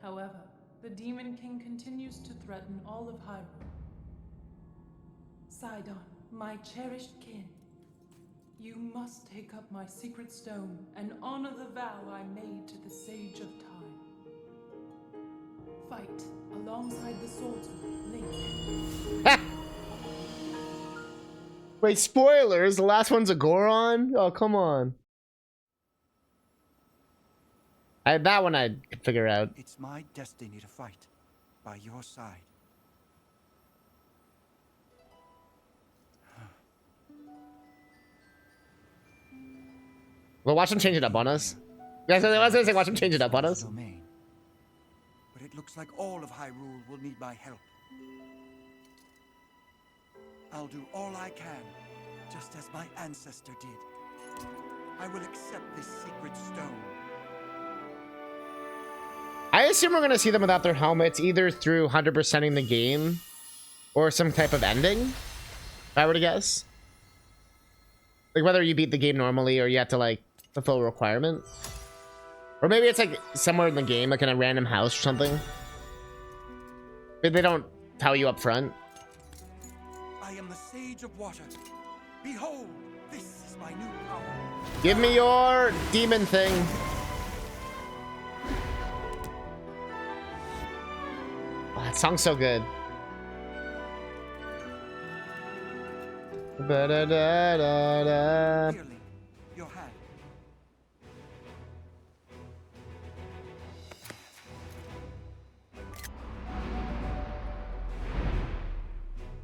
However, the Demon King continues to threaten all of Hyrule. Sidon, my cherished kin, you must take up my secret stone and honor the vow I made to the Sage of Time. Fight alongside the swordsman, Link. Wait, spoilers? The last one's a Goron? Oh, come on. That one I could figure out. It's my destiny to fight by your side. Well, watch them change it up on us. Guys, I was gonna say, watch them change it up on us. Domain. But it looks like all of Hyrule will need my help. I'll do all I can, just as my ancestor did. I will accept this secret stone. I assume we're gonna see them without their helmets, either through 100%ing the game or some type of ending, if I were to guess. Like whether you beat the game normally or you have to like fulfill a requirement. Or maybe it's like somewhere in the game, like in a random house or something. But they don't tell you up front. I am the Sage of Water. Behold, this is my new power. Give me your demon thing. Oh, that song's so good. Ba-da-da-da-da. Here, Link, your hand.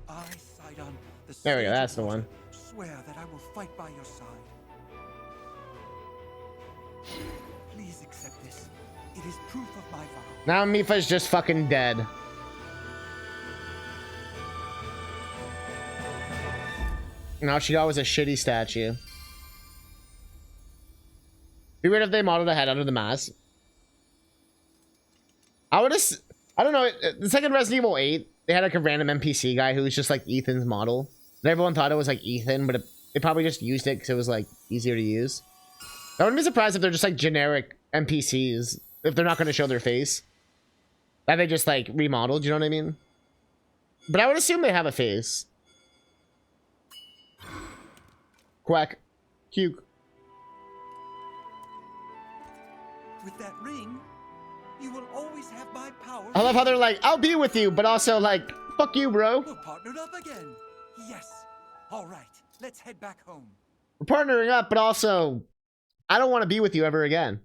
I, Sidon, the There we go, Sage that's of the Water, one. swear that I will fight by your side. Please accept this. It is proof of my vow. Now Mifa's just fucking dead. Now she always a shitty statue. Be weird if they modeled a head under the mask. I would just, I don't know. The second Resident Evil 8, they had like a random NPC guy who was just like Ethan's model. And everyone thought it was like Ethan, but they probably just used it because it was like easier to use. I wouldn't be surprised if they're just like generic NPCs if they're not going to show their face. That they just like remodeled, you know what I mean? But I would assume they have a face. Quack. Puke. With that ring, you will always have my power. I love how they're like, I'll be with you, but also like, fuck you, bro. We're partnered up again. Yes. All right. Let's head back home. We're partnering up, but also, I don't want to be with you ever again.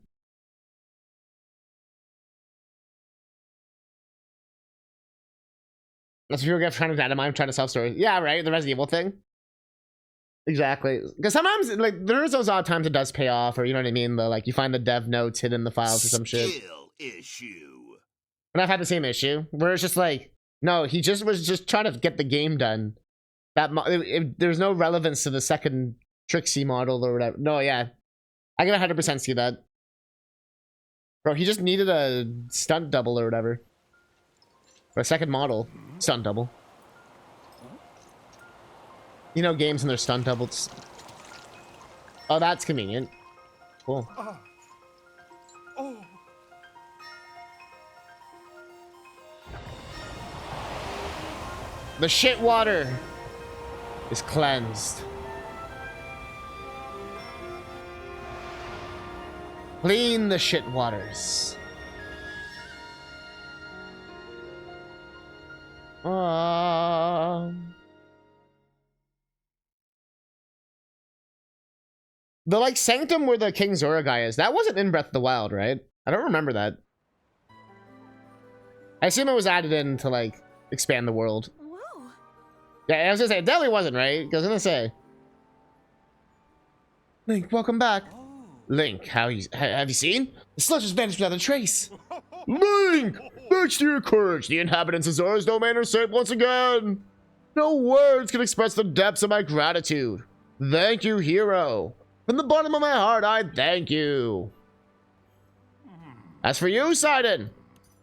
That's what people get trying to dynamite, trying to self-story. Yeah, right. The Resident Evil thing. Exactly. Because sometimes, like, there's those odd times it does pay off, or you know what I mean? Like, you find the dev notes hidden in the files or some shit. Skill issue. And I've had the same issue where it's just like, no, he just was just trying to get the game done. There's no relevance to the second Trixie model or whatever. No, yeah, I can 100% see that, bro. He just needed a stunt double or whatever, or a second model stunt double. You know, games and their stunt doubles. Oh, that's convenient. Cool. Oh. The shit water is cleansed. Clean the shit waters. The like sanctum where the King Zora guy is, that wasn't in Breath of the Wild, right? I don't remember that. I assume it was added in to like expand the world. Whoa. Yeah, I was gonna say it definitely wasn't, right? I was gonna say. Link, welcome back. Oh. Link, have you seen? The sludge has vanished without a trace. Link, thanks to your courage, the inhabitants of Zora's domain are safe once again. No words can express the depths of my gratitude. Thank you, hero. From the bottom of my heart, I thank you. As for you, Sidon,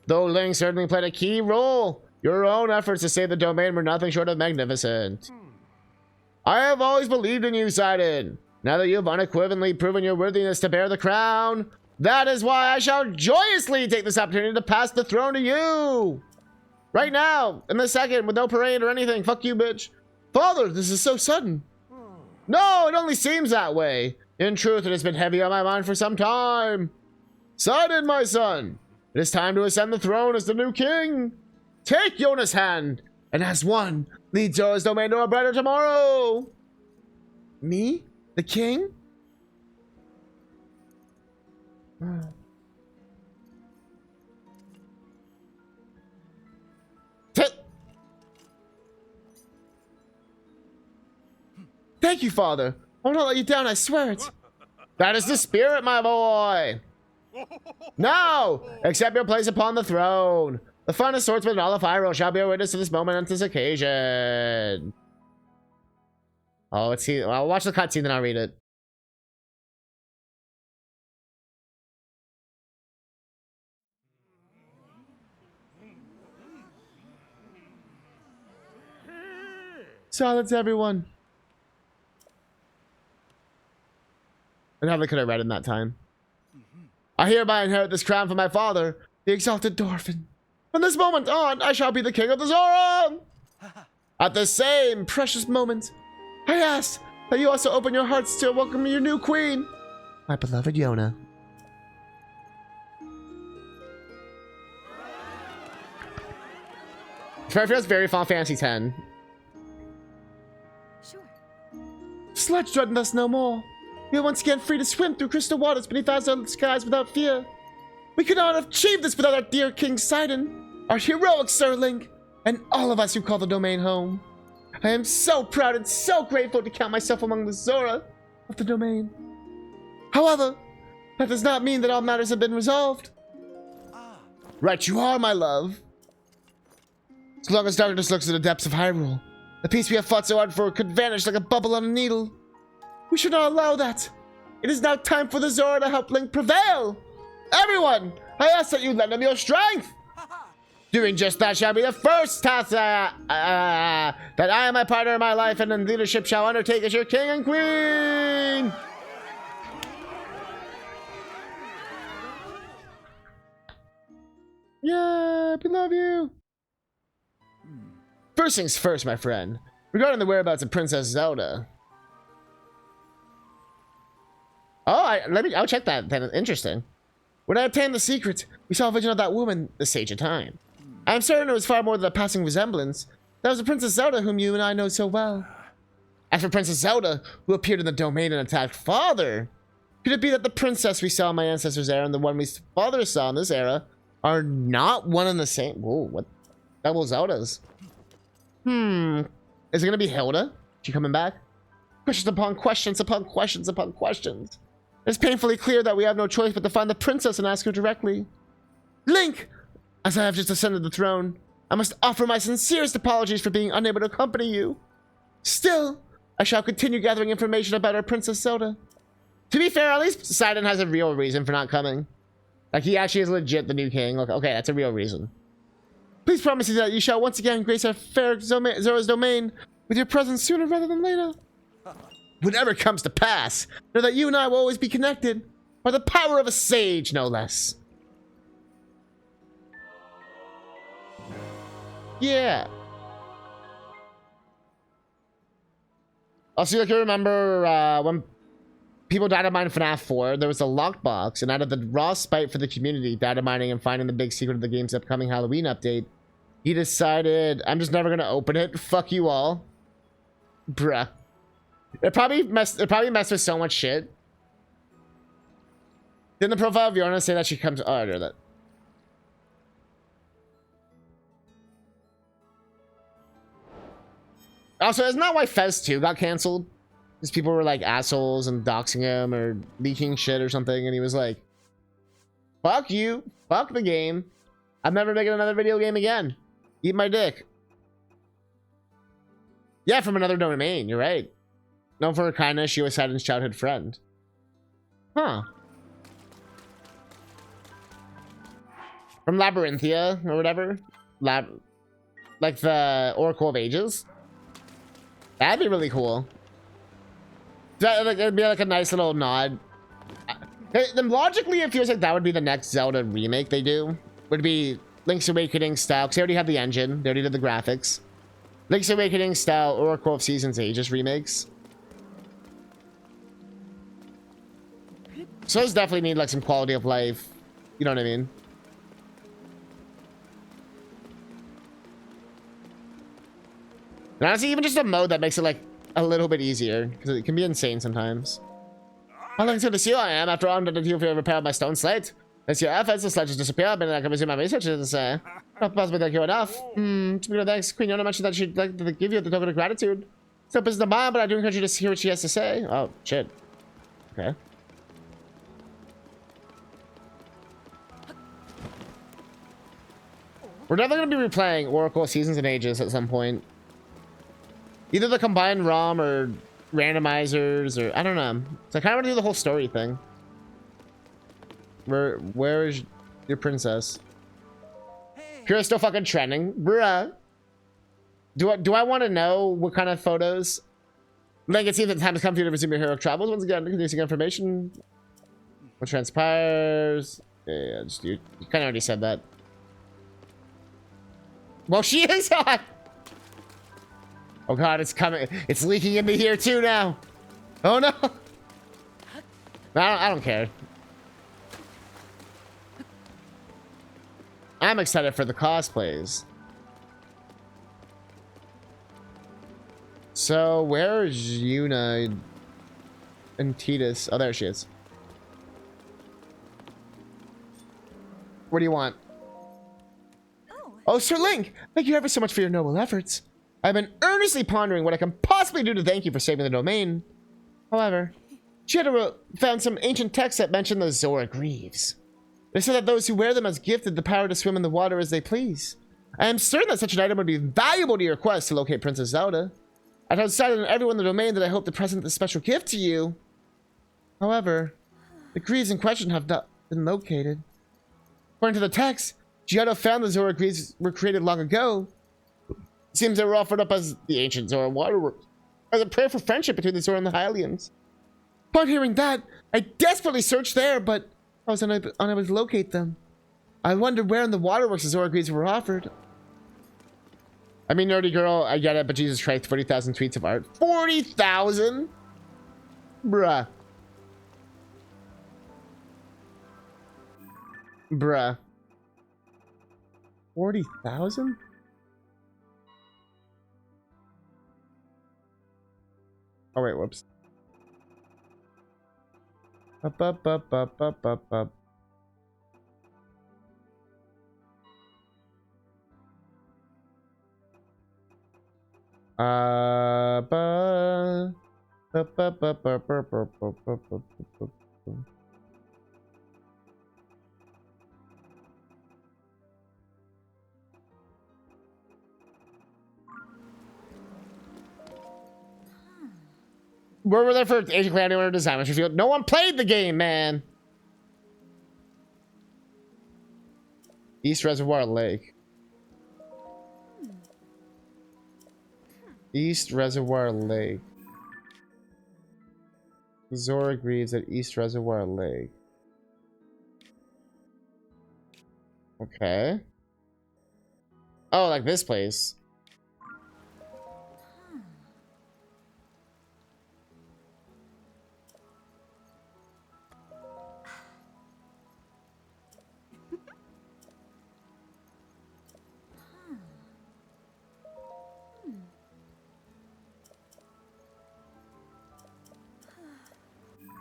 though Link certainly played a key role, your own efforts to save the domain were nothing short of magnificent. I have always believed in you, Sidon. Now that you have unequivocally proven your worthiness to bear the crown, that is why I shall joyously take this opportunity to pass the throne to you. Right now, in this second, with no parade or anything. Fuck you, bitch. Father, this is so sudden. No, it only seems that way. In truth, it has been heavy on my mind for some time. Sidon, my son, it is time to ascend the throne as the new king. Take Yona's hand, and as one, lead Zora's domain to a brighter tomorrow. Me? The king? Thank you, Father. I will not let you down, I swear it. That is the spirit, my boy. Now, accept your place upon the throne. The finest swordsman in all of Hyrule shall be a witness to this moment and this occasion. Oh, let's see. I'll watch the cutscene, then I'll read it. Silence, everyone. And how they could have read in that time. I hereby inherit this crown from my father, the exalted Dorphin. From this moment on, I shall be the king of the Zora! At the same precious moment, I ask that you also open your hearts to welcome your new queen, my beloved Yona. Feels very Final Fantasy X. Sure. Sledge threatened us no more. We are once again free to swim through crystal waters beneath azure skies without fear. We could not have achieved this without our dear King Sidon, our heroic Sir Link, and all of us who call the domain home. I am so proud and so grateful to count myself among the Zora of the domain. However, that does not mean that all matters have been resolved. Right you are, my love. As long as darkness lurks in the depths of Hyrule, the peace we have fought so hard for could vanish like a bubble on a needle. We should not allow that. It is now time for the Zora to help Link prevail. Everyone, I ask that you lend him your strength. Doing just that shall be the first task that I and my partner in my life and in leadership shall undertake as your king and queen. Yeah, we love you. First things first, my friend. Regarding the whereabouts of Princess Zelda. Oh, I'll check that. Then interesting. When I obtained the secret, we saw a vision of that woman, the Sage of Time. I am certain it was far more than a passing resemblance. That was the Princess Zelda whom you and I know so well. As for Princess Zelda, who appeared in the domain and attacked Father, could it be that the princess we saw in my ancestors' era and the one we Father saw in this era are not one and the same? Whoa, what? Double Zeldas. Is it gonna be Hilda? She coming back? Questions upon questions upon questions upon questions. It's painfully clear that we have no choice but to find the princess and ask her directly. Link! As I have just ascended the throne, I must offer my sincerest apologies for being unable to accompany you. Still, I shall continue gathering information about our Princess Zelda. To be fair, at least Sidon has a real reason for not coming. Like, he actually is legit the new king. Like, okay, that's a real reason. Please promise me that you shall once again grace our fair Zora's domain with your presence sooner rather than later. Whatever comes to pass, know that you and I will always be connected by the power of a sage, no less. Yeah. Also, like, you remember when people data mined FNAF 4, there was a lockbox, and out of the raw spite for the community, data mining and finding the big secret of the game's upcoming Halloween update, he decided, I'm just never gonna open it. Fuck you all. Bruh. It probably messed with so much shit. Didn't the profile of Yorna say that she comes? Oh, I know that. Also, isn't that why Fez 2 got canceled? Because people were like assholes and doxing him or leaking shit or something, and he was like, fuck you, fuck the game. I'm never making another video game again. Eat my dick. Yeah, from another domain. You're right. Known for her kindness, she was Saturn's childhood friend. Huh. From Labyrinthia or whatever. Like the Oracle of Ages. That'd be really cool. It'd be like a nice little nod. Then logically, it feels like that would be the next Zelda remake they do. Would be Link's Awakening style, because they already had the engine. They already did the graphics. Link's Awakening style Oracle of Seasons Ages remakes. So those definitely need like some quality of life. You know what I mean? And honestly, even just a mode that makes it like a little bit easier, because it can be insane sometimes. How long until the seal I am after all to you for repair my stone slate? As your efforts, the slate has disappeared, but I can resume my research, not possibly thank you enough. To be thanks, Queen Yona mentioned that she'd like to give you the token of gratitude. So business of mine, but I do encourage you to hear what she has to say. Oh, shit. Okay. We're definitely going to be replaying Oracle Seasons and Ages at some point. Either the combined ROM or randomizers or I don't know. So I kind of want to do the whole story thing. Where is your princess? Pure still fucking trending, bruh. Do I want to know what kind of photos? Like it seems that the time has come for you to resume your heroic travels once again. Introducing information. What transpires? Yeah, just you kind of already said that. Well, she is hot. Oh god, it's coming. It's leaking into here too now. Oh no. I don't care. I'm excited for the cosplays. So where is Yuna and Titus? Oh, there she is. What do you want? Oh, Sir Link! Thank you ever so much for your noble efforts. I've been earnestly pondering what I can possibly do to thank you for saving the domain. However, she had found some ancient texts that mention the Zora Greaves. They say that those who wear them as gifted the power to swim in the water as they please. I am certain that such an item would be valuable to your quest to locate Princess Zelda. I have decided on everyone in the domain that I hope to present this special gift to you. However, the Greaves in question have not been located. According to the text, Giotto found the Zora Greaves were created long ago. It seems they were offered up as the ancient Zora waterworks, as a prayer for friendship between the Zora and the Hylians. Upon hearing that, I desperately searched there, but I was unable to locate them. I wondered where in the waterworks the Zora Greaves were offered. I mean, nerdy girl, I get it, but Jesus Christ, 40,000 tweets of art. 40,000? Bruh. Bruh. 40,000? Oh wait, whoops. Up. Where were there for Asian Clan or Design? Which field? No one played the game, man. East Reservoir Lake. East Reservoir Lake. Zora Greaves at East Reservoir Lake. Okay. Oh, like this place.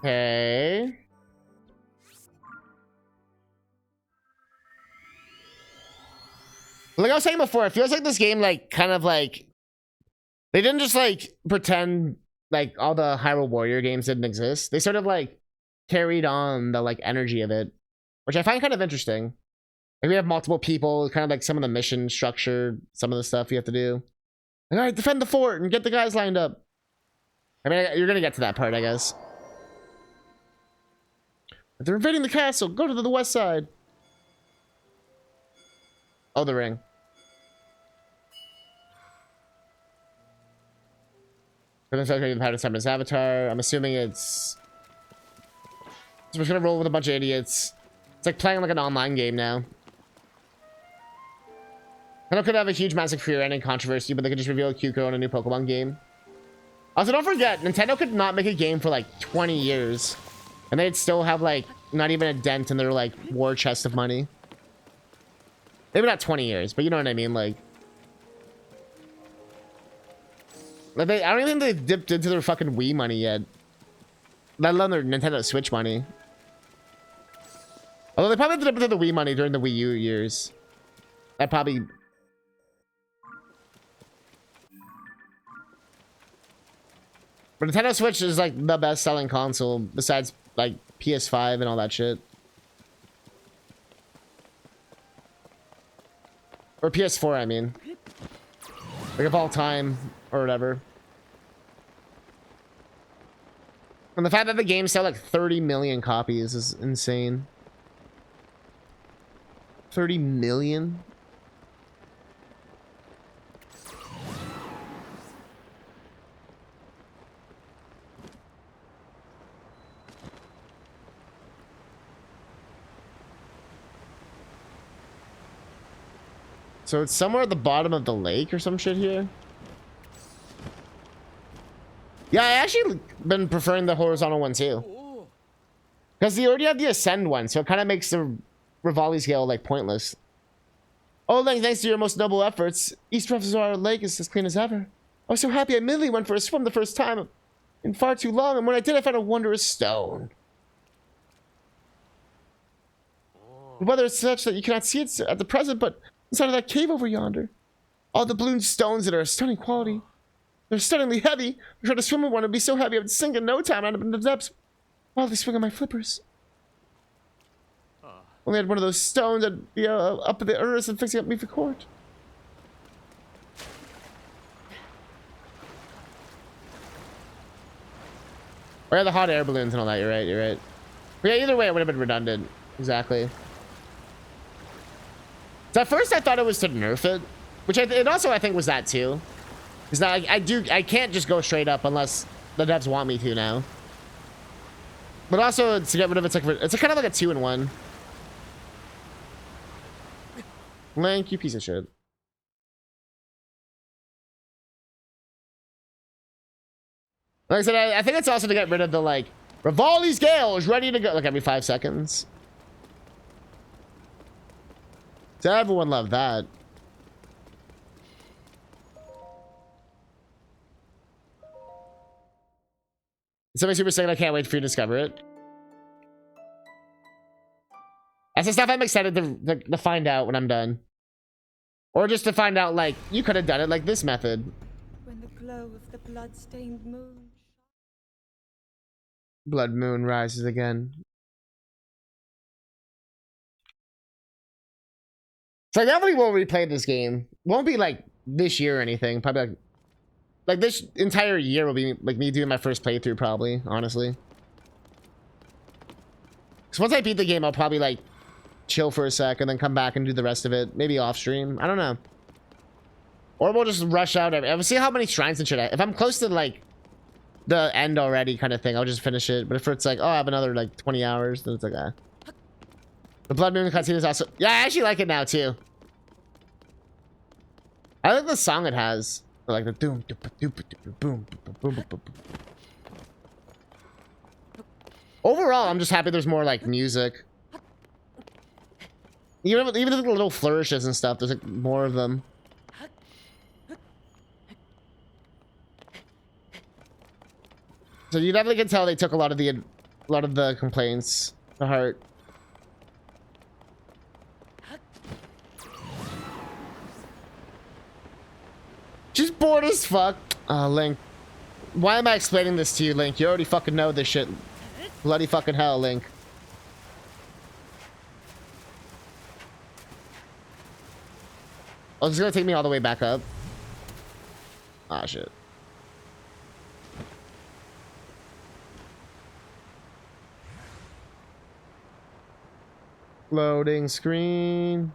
Okay. Like I was saying before, it feels like this game, like, kind of like... They didn't just, like, pretend, like, all the Hyrule Warrior games didn't exist. They sort of, like, carried on the, like, energy of it. Which I find kind of interesting. Like, we have multiple people, kind of like some of the mission structure, some of the stuff you have to do. All right, defend the fort and get the guys lined up. I mean, you're gonna get to that part, I guess. If they're invading the castle, go to the west side. Oh, the ring. The power to summon his avatar. I'm assuming it's... So we're gonna roll with a bunch of idiots. It's like playing like an online game now. I know it could have a huge, massive career-ending controversy, but they could just reveal Kyuko in a new Pokemon game. Also, don't forget, Nintendo could not make a game for like 20 years. And they'd still have like, not even a dent in their like war chest of money. Maybe not 20 years, but you know what I mean, like... I don't even think they've dipped into their fucking Wii money yet. Let alone their Nintendo Switch money. Although they probably dipped into the Wii money during the Wii U years. That probably... But Nintendo Switch is like the best selling console besides like PS5 and all that shit. Or PS4, I mean. Like of all time or whatever. And the fact that the game sell like 30 million copies is insane. 30 million? So it's somewhere at the bottom of the lake or some shit here. Yeah, I actually been preferring the horizontal one too. Because they already have the ascend one, so it kind of makes the Rivali scale like pointless. Oh, Link, thanks to your most noble efforts, East Reservoir Lake is as clean as ever. I was so happy I immediately went for a swim the first time in far too long, and when I did, I found a wondrous stone. The weather is such that you cannot see it at the present, but inside of that cave over yonder, all the balloon stones that are of stunning quality. They're stunningly heavy. I tried to swim in one and be so happy I would sink in no time out of the depths while they swing on my flippers. Only had one of those stones that'd be up at the earth and fixing up me for court. Oh yeah, the hot air balloons and all that. You're right. You're right. But yeah, either way, it would have been redundant. Exactly. So at first I thought it was to nerf it, which it also I think was that too. Because now I can't just go straight up unless the devs want me to now. But also to get rid of it's kind of like a 2-in-1. Link, you piece of shit. Like I said, I think it's also to get rid of the like Rivali's Gale is ready to go like every 5 seconds. So everyone loved that. Somebody super saying I can't wait for you to discover it. That's the stuff I'm excited to find out when I'm done. Or just to find out, like, you could have done it like this method. When the glow of the blood-stained moon... Blood moon rises again. So I definitely will replay this game. Won't be like this year or anything. Probably like this entire year will be like me doing my first playthrough probably, honestly. So once I beat the game, I'll probably like chill for a sec and then come back and do the rest of it. Maybe off stream. I don't know. Or we'll just rush out. I'll see how many shrines and shit. If I'm close to like the end already kind of thing, I'll just finish it. But if it's like, oh, I have another like 20 hours, then it's like, ah. The Blood Moon cutscene is also... Yeah, I actually like it now, too. I like the song it has. Like the doom, boom, boom, boom, boom. Overall, I'm just happy there's more, like, music. Even the little flourishes and stuff, there's, like, more of them. So you definitely can tell they took a lot of the complaints to heart. Just bored as fuck. Link. Why am I explaining this to you, Link? You already fucking know this shit. Bloody fucking hell, Link. Oh, it's gonna take me all the way back up. Ah, shit. Loading screen.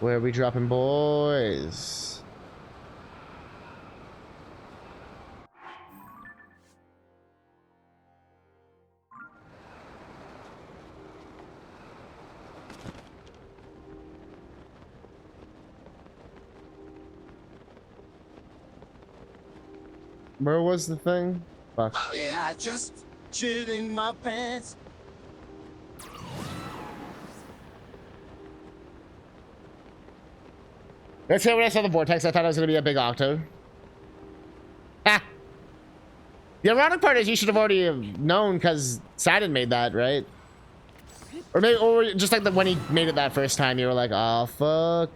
Where are we dropping, boys? Where was the thing? Fuck. Yeah, I just shit in my pants. Let's say when I saw the vortex, I thought it was gonna be a big octo. Ha! The ironic part is you should have already known because Sidon made that, right? Or maybe, or just like when he made it that first time, you were like, oh fuck.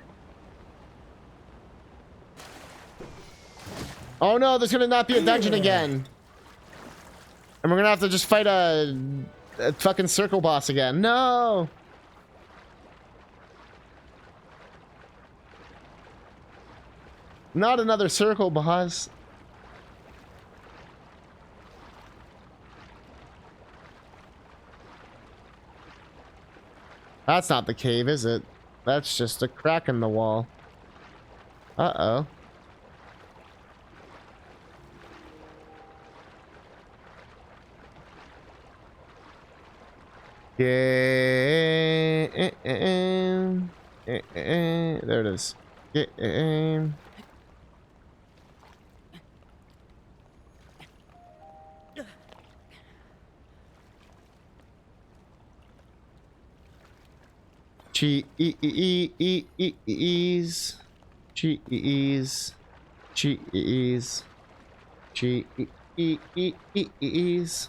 Oh no, there's gonna not be a dungeon again. And we're gonna have to just fight a fucking circle boss again. No! Not another circle boss. That's not the cave, is it? That's just a crack in the wall. Uh-oh. Yeah. There it is. Yeah. Cheese. Cheese. Cheese. Cheese.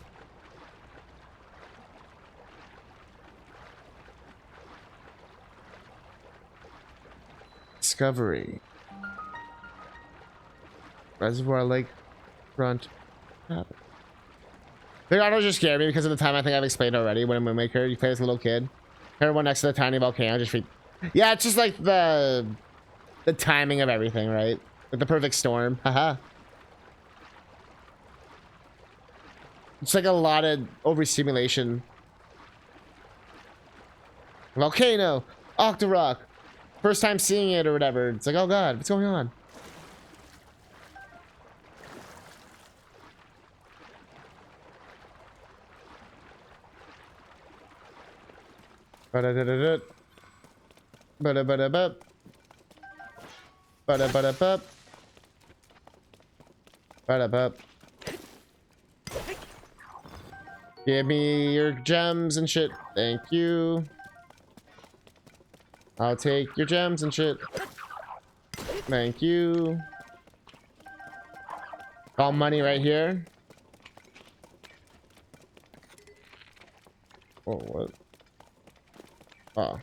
Discovery. Reservoir Lake front. The auto just scared me because of the time I think I've explained already. When in Moonmaker, you play as a little kid. Everyone next to the tiny volcano just yeah, it's just like the timing of everything, right? Like the perfect storm. Haha. It's like a lot of overstimulation. Volcano, Octorok. First time seeing it or whatever. It's like, oh god, what's going on? Ba-da-da-da-da. Ba-da-ba-da-ba. Ba-da-ba-da-ba. Ba-da-ba. Give me your gems and shit. Thank you. I'll take your gems and shit. Thank you. All money right here. Oh, what? Oh.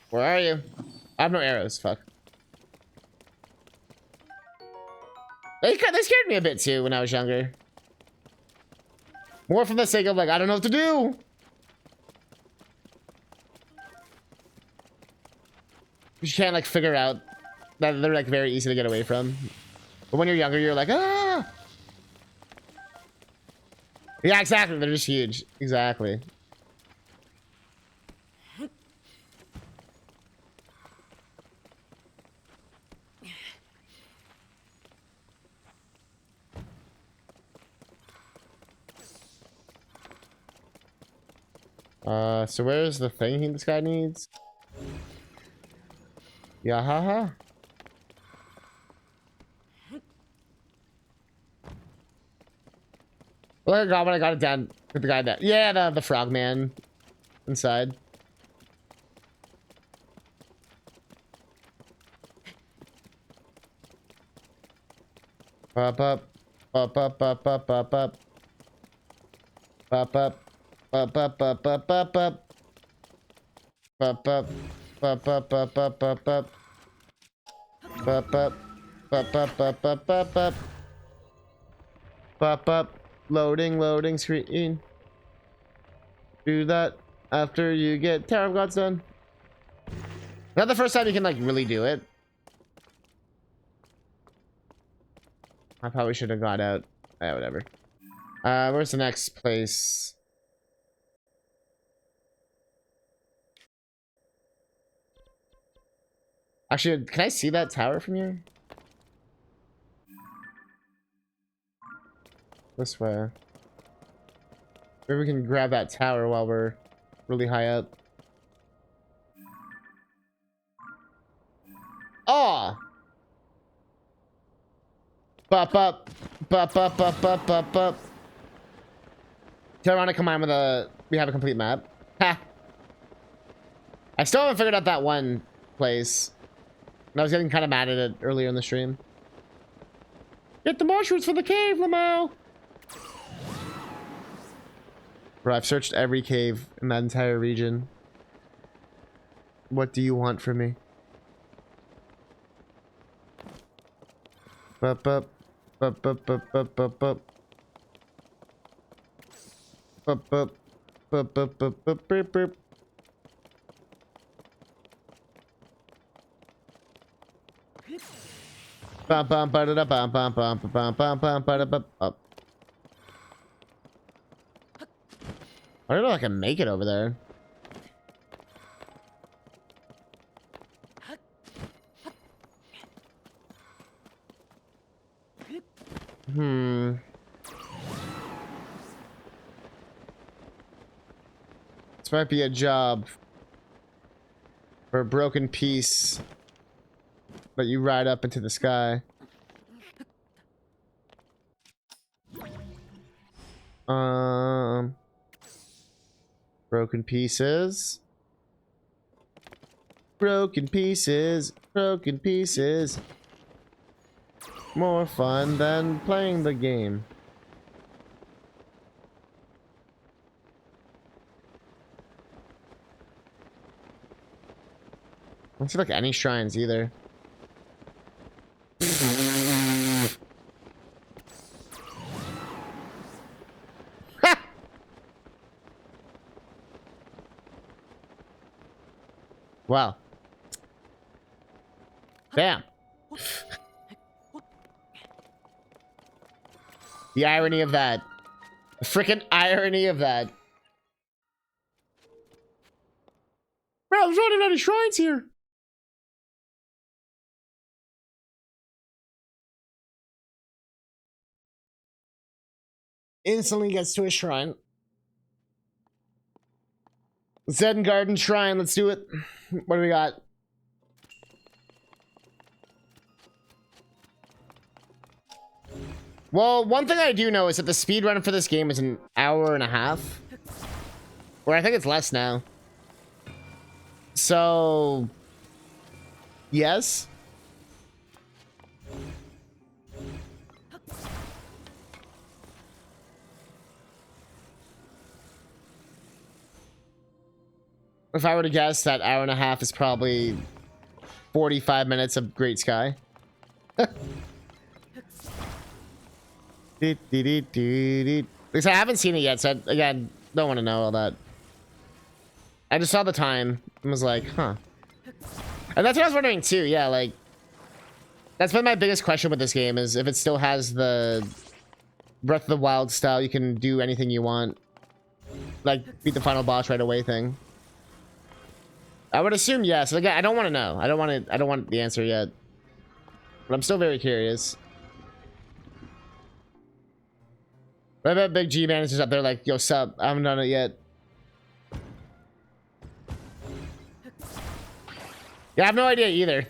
Where are you? I have no arrows. Fuck. They scared me a bit too when I was younger. More from the sake of like, I don't know what to do. You can't like figure out that they're like very easy to get away from. But when you're younger, you're like, ah. Yeah, exactly. They're just huge. Exactly. So where's the thing this guy needs? Yeah, haha. Look, I got when I got it down with the guy that. Yeah, the frog man inside. Pop up, pop up, pop up, pop up, pop up, pop up, pop up, pop up, pop up, pop up, pop up, pop up, pop up, pop up, pop up, pop up, pop up, loading screen. Do that. after you get Tower of Gods done. Not the first time you can like really do it. I probably should have got out. Yeah, whatever. Where's the next place? Actually, can I see that tower from here? This way. Maybe we can grab that tower while we're really high up. Oh! Bup up. Bup up up up up up. Turn around and combine with a... We have a complete map. Ha! I still haven't figured out that one place. And I was getting kind of mad at it earlier in the stream. Get the mushrooms for the cave, Lamau! Bro, I've searched every cave in that entire region. What do you want from me? Bup bup. Bup bup bup bup bup bup. Bup bup. Bup bup bup bup bup bup. Bum bum ba da bum bum bum bum bum bum ba da bum up. I don't know if I can make it over there. This might be a job for a broken piece, but you ride up into the sky. Broken pieces. Broken pieces. Broken pieces. More fun than playing the game. I don't see like any shrines either. Wow. Damn. The irony of that. The freaking irony of that. Bro, there's not even any shrines here. Instantly gets to a shrine. Zen Garden Shrine, let's do it. What do we got? Well, one thing I do know is that the speed run for this game is an hour and a half. Or I think it's less now. So... yes. If I were to guess, that hour and a half is probably 45 minutes of Great Sky. At least I haven't seen it yet, so again, don't want to know all that. I just saw the time and was like, huh. And that's what I was wondering too, yeah, like... That's been my biggest question with this game, is if it still has the Breath of the Wild style, you can do anything you want. Like, beat the final boss right away thing. I would assume yes. Again, I don't want to know. I don't want the answer yet. But I'm still very curious. What about Big G Man is just up there like, yo, sup? I haven't done it yet. Yeah, I have no idea either.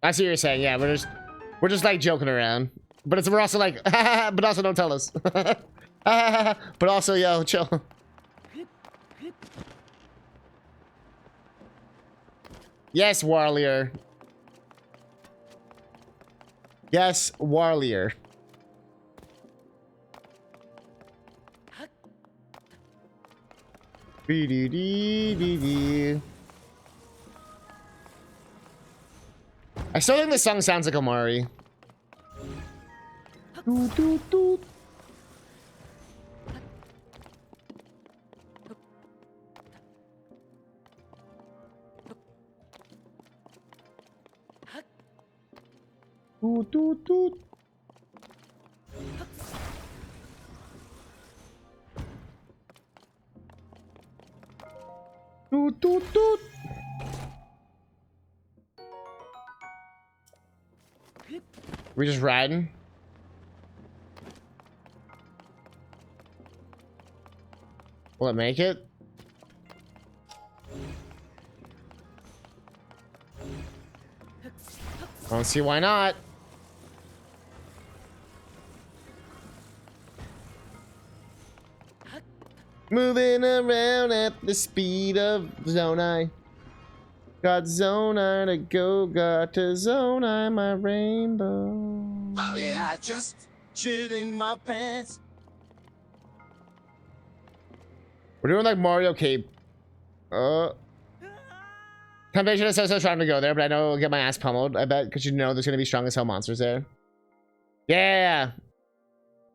I see what you're saying. Yeah, we're just like joking around. But we're also like, but also don't tell us. But also, yo, chill. Yes, Warlier. Yes, Warlier. I still think this song sounds like Omari. Doot, doot, doot. Doot, doot, doot. We just riding? Will it make it? I don't see why not. Moving around at the speed of Zonai. Got Zonai to go, got to Zonai my rainbow. Yeah, I just shit in my pants. We're doing like Mario Cape. Temptation is so trying to go there, but I know I'll get my ass pummeled, I bet, because you know there's gonna be strong as hell monsters there. Yeah.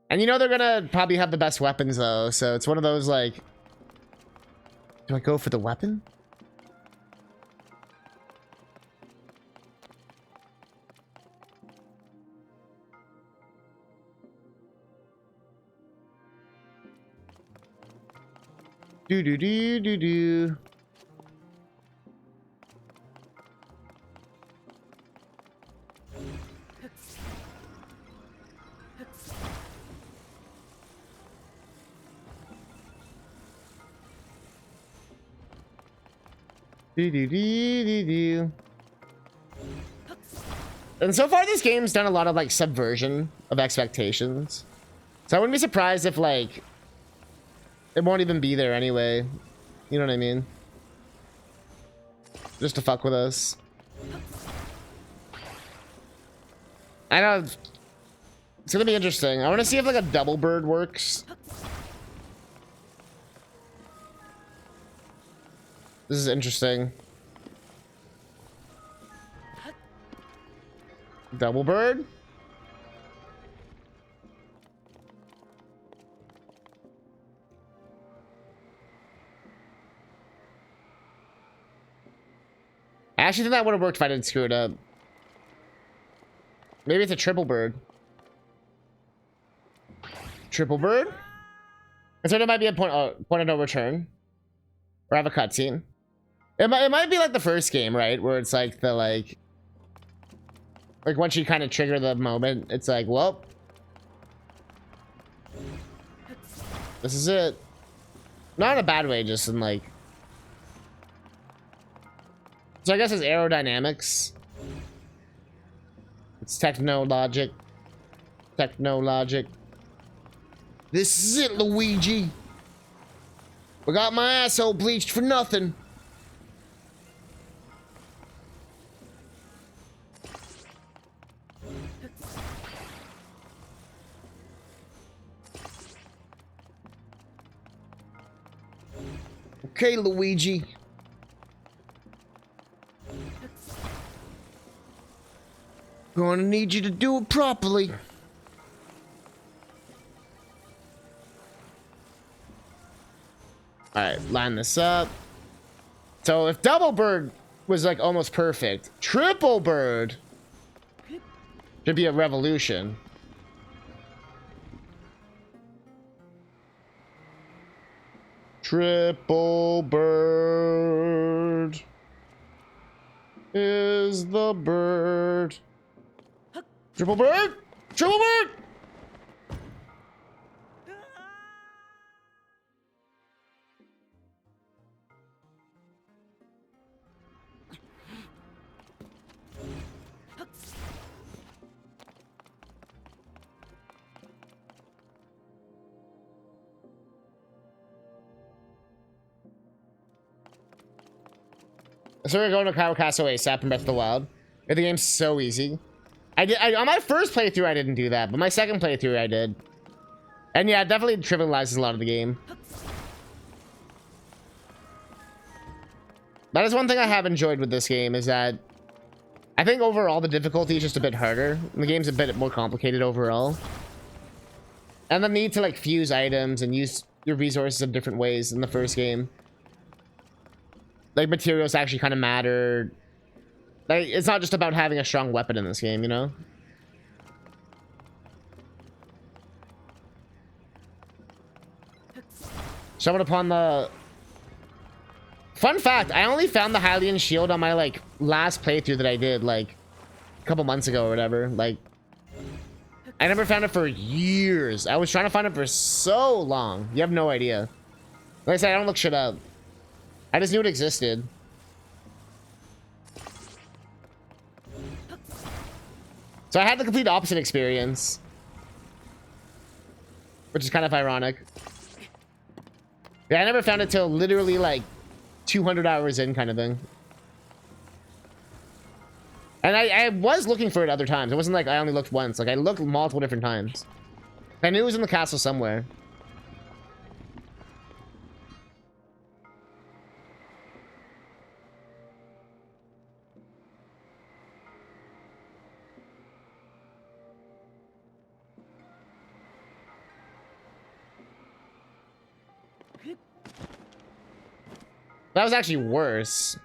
And you know they're gonna probably have the best weapons though, so it's one of those like, do I go for the weapon? Do do do do do. Do do do do do. And so far this game's done a lot of like subversion of expectations. So I wouldn't be surprised if like it won't even be there anyway. You know what I mean? Just to fuck with us. I know it's gonna be interesting. I want to see if like a double bird works. This is interesting. Double bird? I actually think that would have worked if I didn't screw it up. Maybe it's a triple bird. Triple bird? And so there might be a point of no return. Or have a cutscene. It might be like the first game, right? Where it's like the like once you kind of trigger the moment, it's like, well, this is it. Not in a bad way, just in like. So I guess it's aerodynamics. It's technologic. Technologic. This is it, Luigi. I got my asshole bleached for nothing. Okay, Luigi. Gonna need you to do it properly. Alright, line this up. So if double bird was like almost perfect, triple bird should be a revolution. Triple bird is the bird. Triple bird! Triple bird! So we're going to Power Castle ASAP in Breath of the Wild. The game's so easy. On my first playthrough, I didn't do that, but my second playthrough, I did. And yeah, it definitely trivializes a lot of the game. That is one thing I have enjoyed with this game, is that I think overall the difficulty is just a bit harder. The game's a bit more complicated overall. And the need to like fuse items and use your resources in different ways in the first game. Like materials actually kind of matter. Like it's not just about having a strong weapon in this game, you know? Stumbled upon the... Fun fact, I only found the Hylian shield on my, like, last playthrough that I did, like, a couple months ago or whatever. Like, I never found it for years. I was trying to find it for so long. You have no idea. Like I said, I don't look shit up. I just knew it existed. So I had the complete opposite experience. Which is kind of ironic. Yeah, I never found it till literally like 200 hours in kind of thing. And I was looking for it other times. It wasn't like I only looked once. Like I looked multiple different times. I knew it was in the castle somewhere. That was actually worse.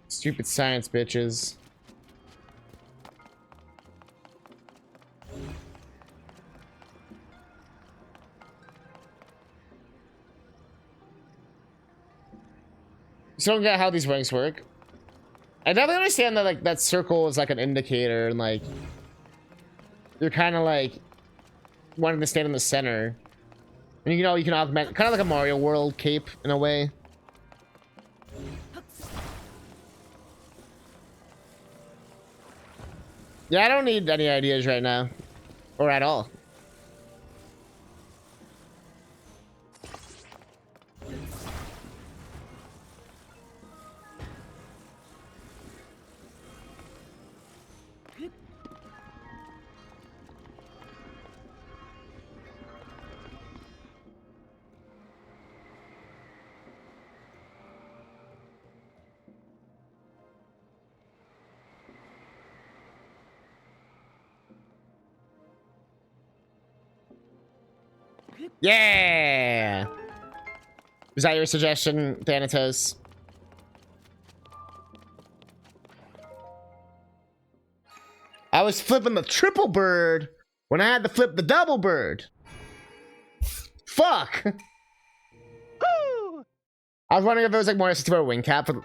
Stupid science bitches. Still don't get how these ranks work. I definitely understand that like that circle is like an indicator and like you're kind of like wanting to stand in the center. And you know you can augment kind of like a Mario World cape in a way. Yeah, I don't need any ideas right now. Or at all. Yeah! Was that your suggestion, Thanatos? I was flipping the triple bird when I had to flip the double bird. Fuck! I was wondering if it was like more 64 wing cap. For...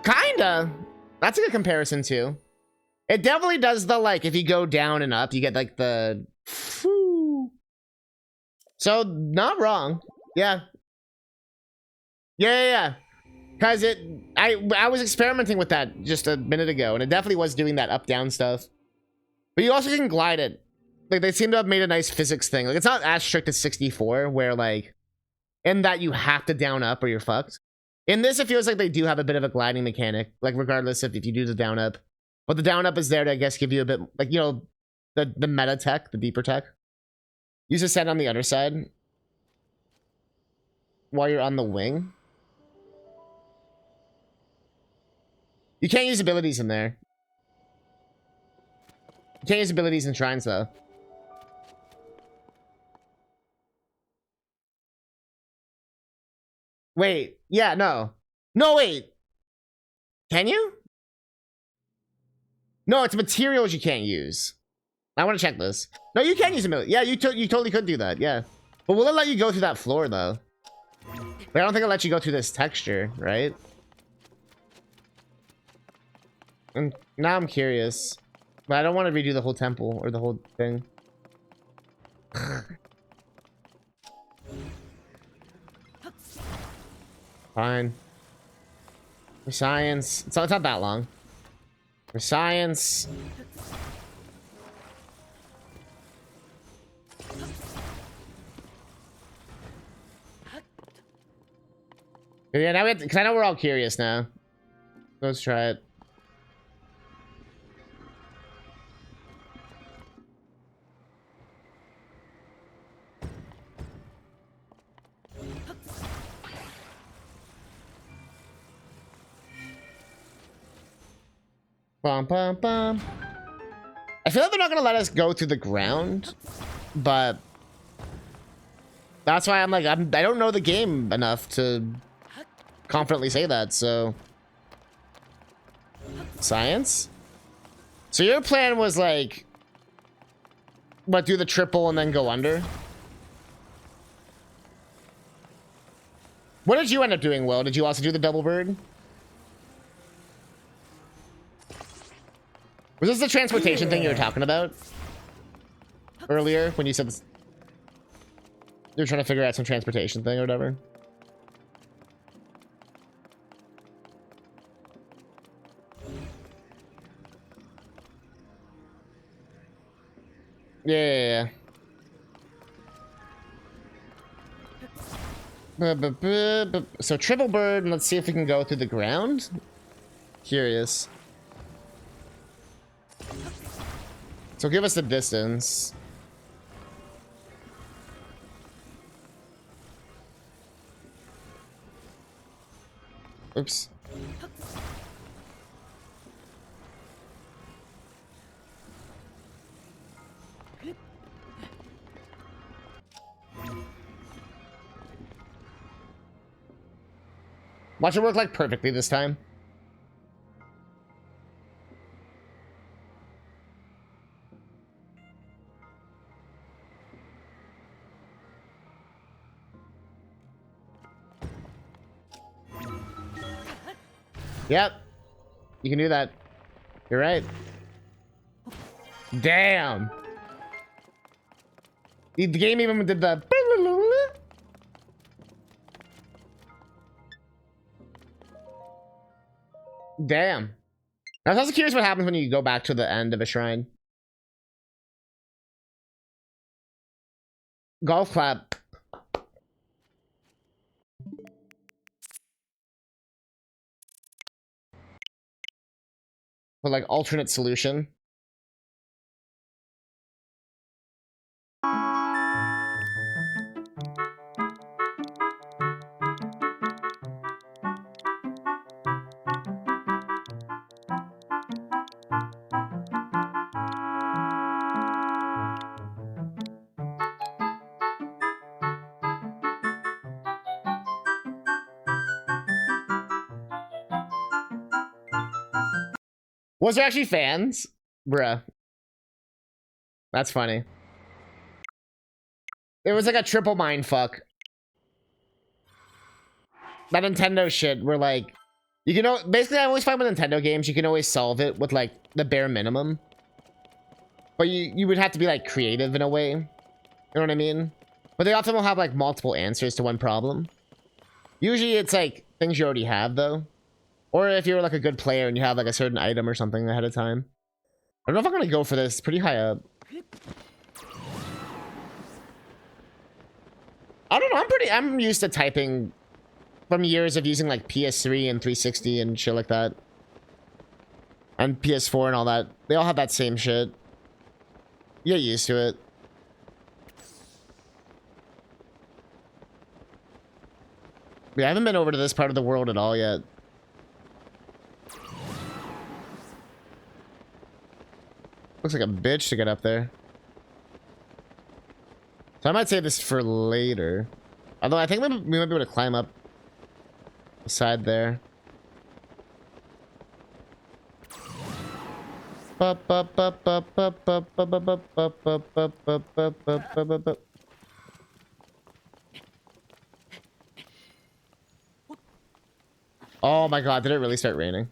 Kinda! That's a good comparison too. It definitely does the like, if you go down and up, you get like the... So, not wrong. Yeah. Yeah. Because I was experimenting with that just a minute ago, and it definitely was doing that up-down stuff. But you also can glide it. Like, they seem to have made a nice physics thing. Like, it's not as strict as 64, where, like, in that you have to down up or you're fucked. In this, it feels like they do have a bit of a gliding mechanic, like, regardless if you do the down up. But the down up is there to, I guess, give you a bit, like, you know, the meta tech, the deeper tech. Use ascend on the underside while you're on the wing. You can't use abilities in there. You can't use abilities in shrines, though. Wait. Yeah, no. No, wait. Can you? No, it's materials you can't use. I want to check this. No, you can use ability. Yeah, you totally could do that. Yeah. But will it let you go through that floor, though? Like, I don't think it'll let you go through this texture, right? And now I'm curious. But I don't want to redo the whole temple or the whole thing. Fine. For science. It's not that long. For science. Yeah, now we have to, because I know we're all curious now. Let's try it. Bum, bum, bum. I feel like they're not gonna let us go through the ground, but that's why I'm like, I don't know the game enough to confidently say that, so. Science? So your plan was like What, do the triple and then go under? What did you end up doing, Will? Did you also do the double bird? Was this the transportation thing you were talking about? Earlier, when you said this, you were trying to figure out some transportation thing or whatever? Yeah. So triple bird, and let's see if we can go through the ground. Curious. So give us the distance. Oops. Watch it work like perfectly this time. Yep. You can do that. You're right. Damn. The game even did the... Damn. I was also curious what happens when you go back to the end of a shrine. Golf clap. But like alternate solution. Was there actually fans? Bruh. That's funny. It was like a triple mind fuck. That Nintendo shit where like you can know basically I always find with Nintendo games you can always solve it with like the bare minimum. But you would have to be like creative in a way. You know what I mean? But they often will have like multiple answers to one problem. Usually it's like things you already have though. Or if you're like a good player and you have like a certain item or something ahead of time. I don't know if I'm gonna go for this. It's pretty high up. I don't know. I'm used to typing from years of using like PS3 and 360 and shit like that. And PS4 and all that. They all have that same shit. You get used to it. Yeah, I haven't been over to this part of the world at all yet. Looks like a bitch to get up there. So I might save this for later. Although I think we might be able to climb up the side there. Oh my god, did it really start raining?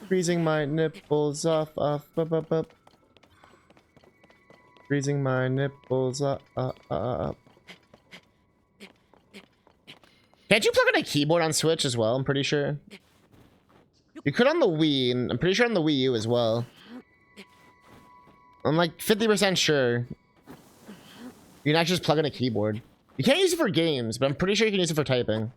Freezing my nipples off. Freezing my nipples up. Can't you plug in a keyboard on Switch as well? I'm pretty sure. You could on the Wii, and I'm pretty sure on the Wii U as well. I'm like 50% sure. You can actually just plug in a keyboard. You can't use it for games, but I'm pretty sure you can use it for typing.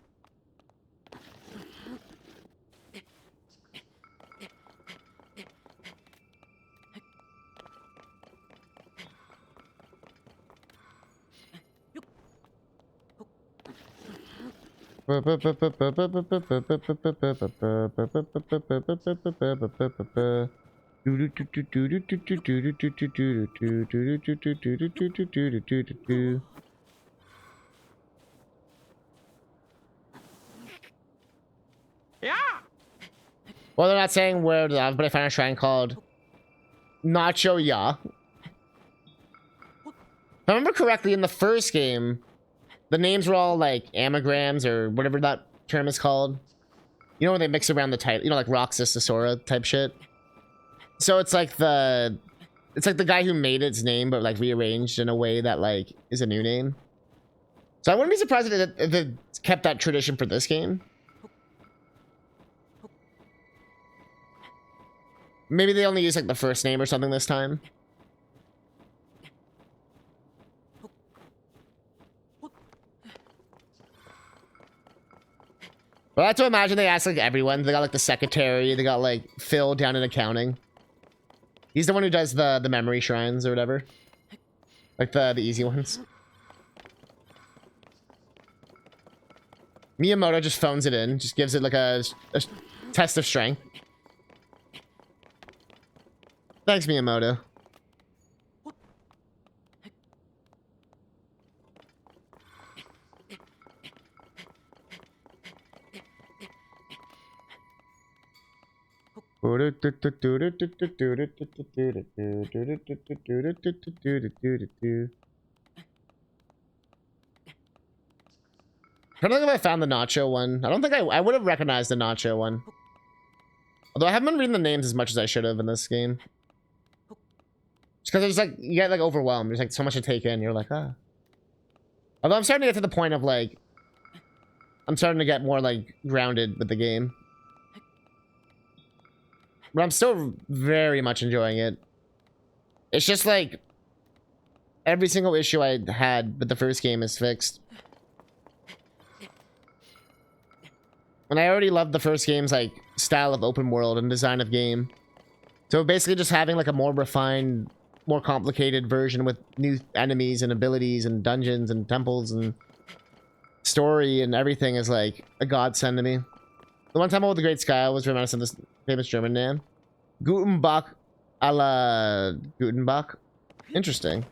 Well, they're not saying where to live, but I found a shrine called Nacho Ya. If I remember correctly, in the first game, the names were all like anagrams or whatever that term is called. You know when they mix around the title, you know, like Roxas, Sora type shit. So it's like the guy who made its name, but like rearranged in a way that like is a new name. So I wouldn't be surprised if it kept that tradition for this game. Maybe they only use like the first name or something this time. Well, I have to imagine they asked like everyone. They got like the secretary. They got like Phil down in accounting. He's the one who does the memory shrines or whatever. Like the easy ones. Miyamoto just phones it in. Just gives it like a test of strength. Thanks, Miyamoto. I don't think if I found the Nacho one. I don't think I would have recognized the Nacho one. Although I haven't been reading the names as much as I should have in this game. Just because it's like, you get like overwhelmed. There's like so much to take in. You're like, ah. Although I'm starting to get to the point of like, I'm starting to get more like grounded with the game. But I'm still very much enjoying it. It's just like, every single issue I had with the first game is fixed. And I already loved the first game's like style of open world and design of game. So basically just having like a more refined, more complicated version with new enemies and abilities and dungeons and temples and story and everything is like a godsend to me. The one time I with the Great Sky was reminiscent of this famous German name. Gutenbach a la Gutenbach. Interesting.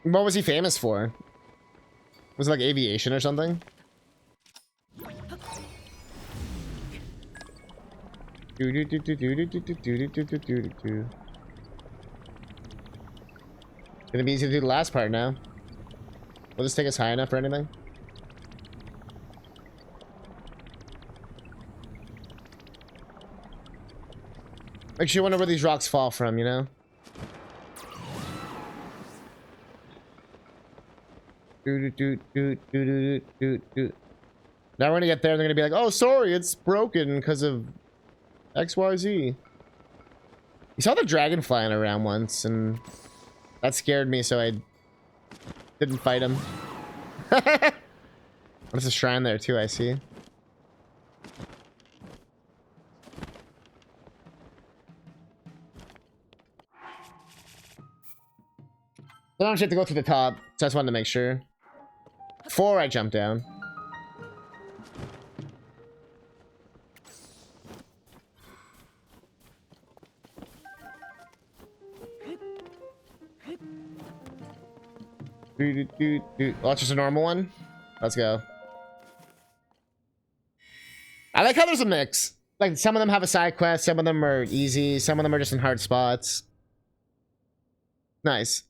What was he famous for? Was it like aviation or something? Gonna be easy to do the last part now. Will this take us high enough for anything? Makes you wonder where these rocks fall from, you know? Now we're gonna get there and they're gonna be like, oh, sorry, it's broken because of XYZ. You saw the dragon flying around once and that scared me, so I didn't fight him. There's a shrine there too, I see. I don't have to go to the top, so I just wanted to make sure. Before I jump down. Oh, it's just a normal one? Let's go. I like how there's a mix. Like, some of them have a side quest, some of them are easy, some of them are just in hard spots. Nice.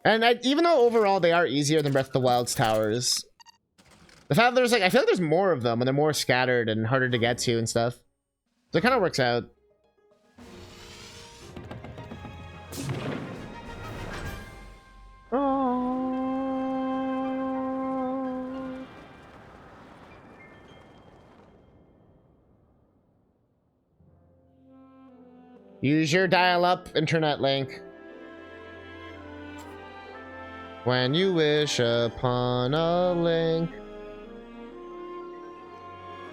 And even though overall they are easier than Breath of the Wild's towers, the fact that there's like, I feel like there's more of them and they're more scattered and harder to get to and stuff. So it kind of works out. Oh. Use your dial-up internet link. When you wish upon a link.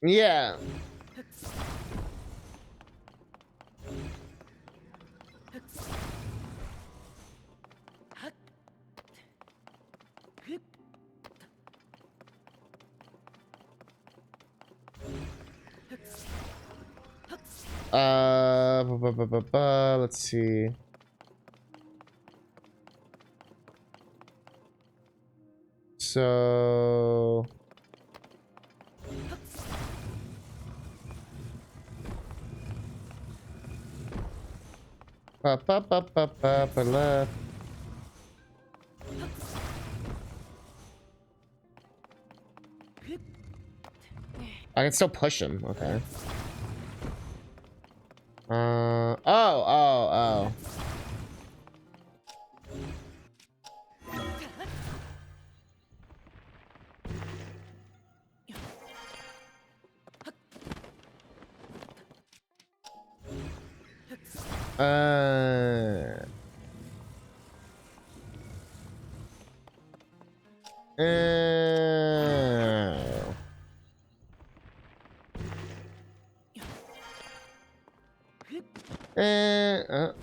Yeah. Let's see. So left. I can still push him. Okay. Oh. Uh.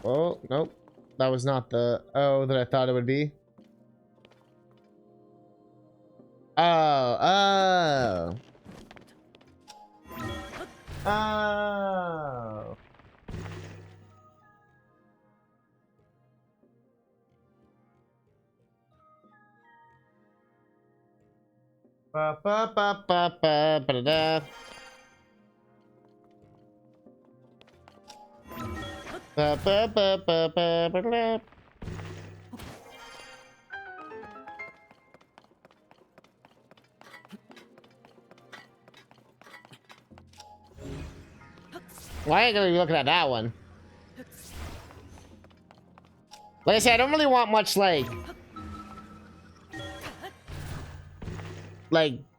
Oh, nope. That was not the O that I thought it would be. Oh. Oh. Ba-da-da. Ba-da-da. Why are you gonna be looking at that one? Like I said, I don't really want much like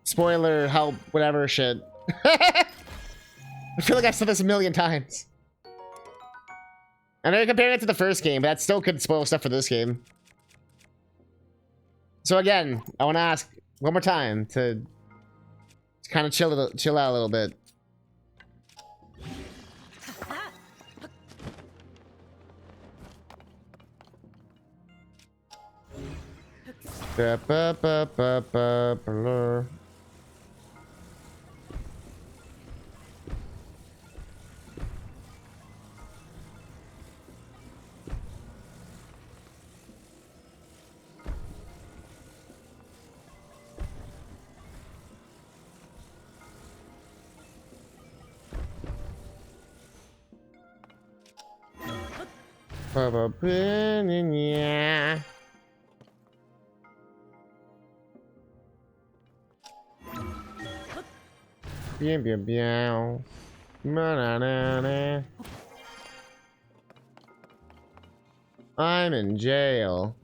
spoiler help whatever shit. I feel like I've said this a million times. I know you're comparing it to the first game, but that still could spoil stuff for this game. So again, I want to ask one more time to kind of chill out a little bit. Yeah. Meow, meow, meow. Na-na-na-na. I'm in jail.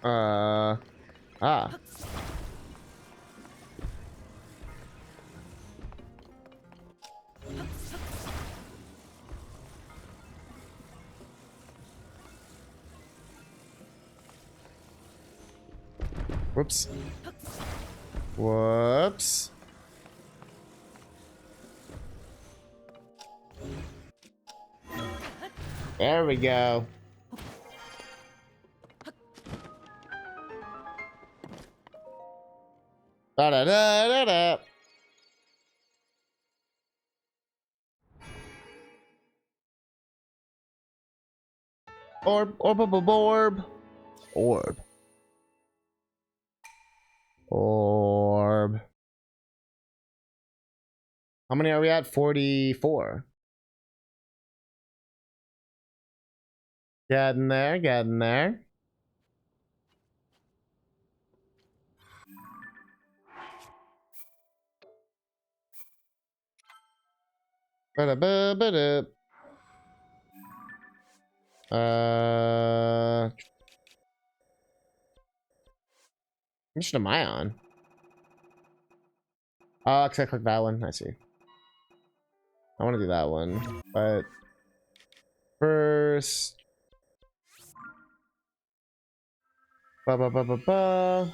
Ah. Whoops. Whoops. There we go. Da-da-da-da-da. Orb. Orb. How many are we at? 44. Getting there. Ba-da-ba-ba-da. Which mission am I on? Oh, because I clicked that one. I see. I want to do that one. But first... Ba ba ba ba ba.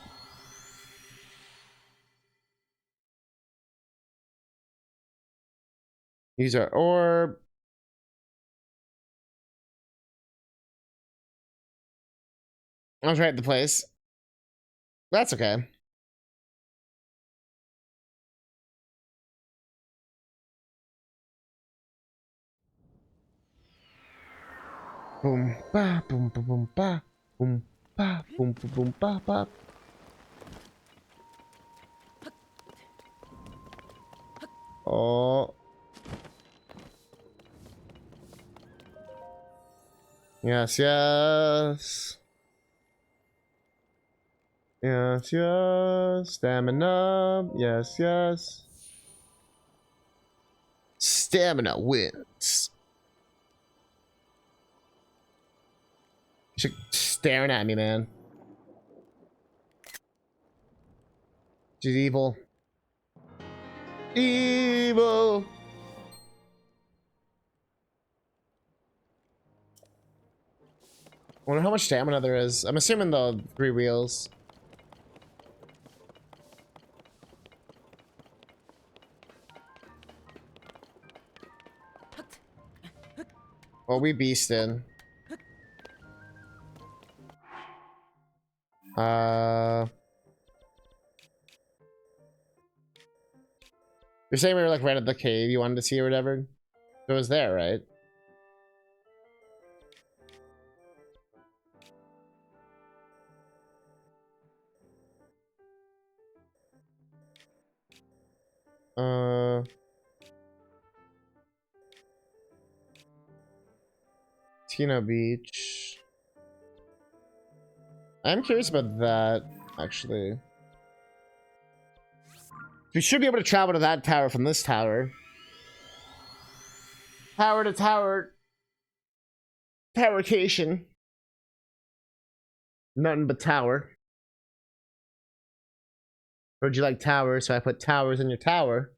Use our orb. I was right at the place. That's okay. Boom ba boom ba boom ba boom ba boom ba boom ba ba. Oh. Yes, yes. Yes, yes. Stamina. Yes, yes. Stamina wins. She's staring at me, man. She's evil. Evil. I wonder how much stamina there is. I'm assuming the 3 wheels. Well, we beasted. You're saying we were like right at the cave you wanted to see or whatever? It was there, right? Uh, Tino Beach. I'm curious about that, actually. We should be able to travel to that tower from this tower. Tower to tower. Towercation. Nothing but tower. Heard you like towers, so I put towers in your tower.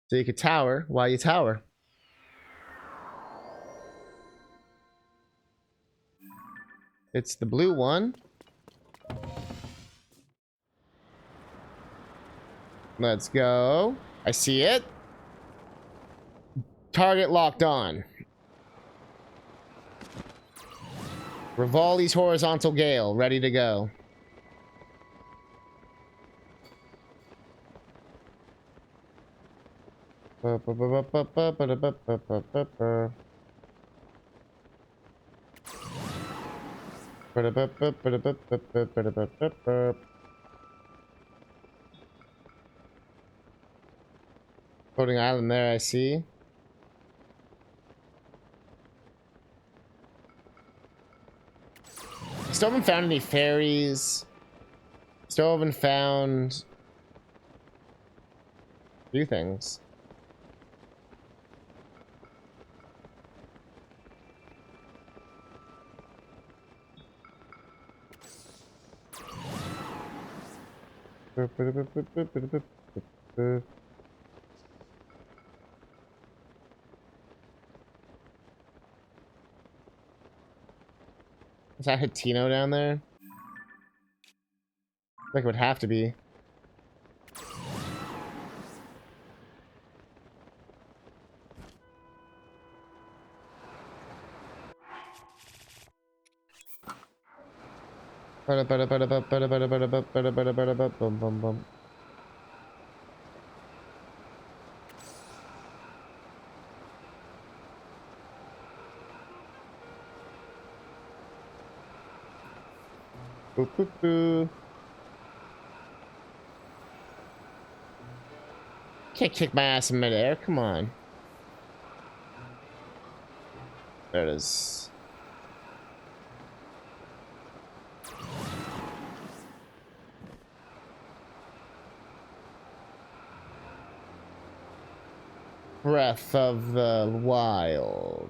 So you could tower while you tower. It's the blue one. Let's go. I see it. Target locked on. Rivali's horizontal gale, ready to go. Floating island there, I see. Still haven't found any fairies. Still haven't found a few things. Is that Hatino down there? Like it would have to be. Can't kick my ass in midair. Come on. There it is. Breath of the Wild.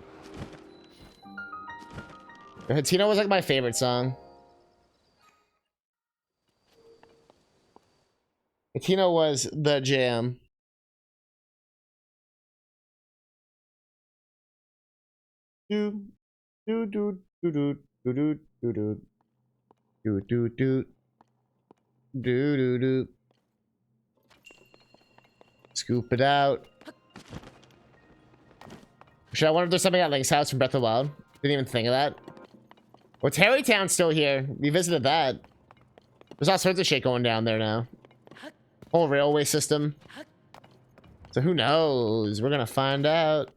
Hatino was like my favorite song. Hatino was the jam. Do do do do do do do do. Do do do. Do do do. Scoop it out. Should I wonder if there's something at Link's house from Breath of the Wild? Didn't even think of that. Well, Terrytown's still here. We visited that. There's all sorts of shit going down there now. Whole railway system. So who knows? We're gonna find out.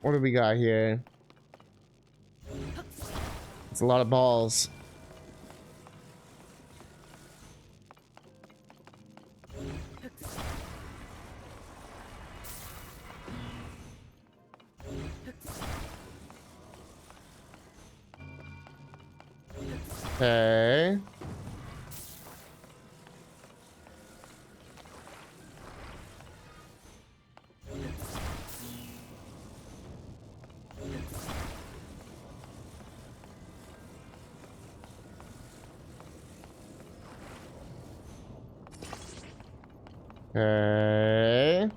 What do we got here? It's a lot of balls. Okay. Okay.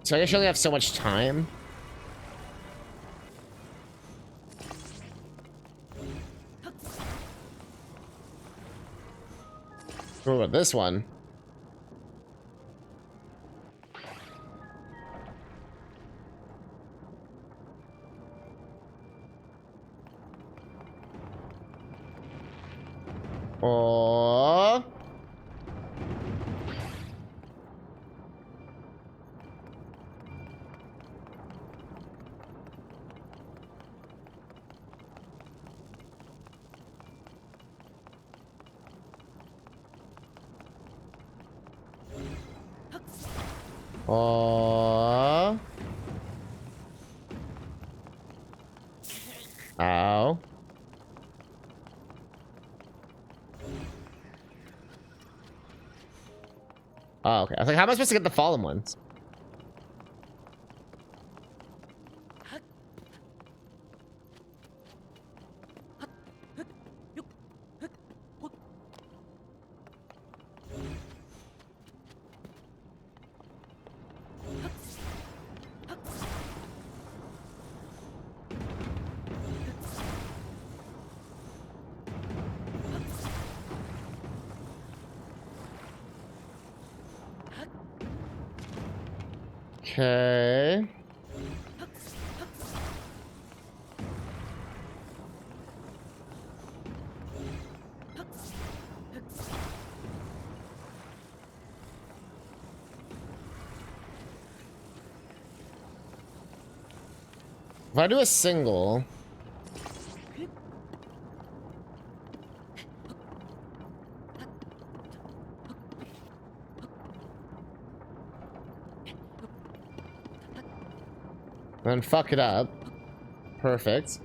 So I guess you only have so much time. What about this one? Oh. Oh. Ow. Oh, okay. I was like, how am I supposed to get the fallen ones? Okay. If I do a single... then fuck it up. Perfect.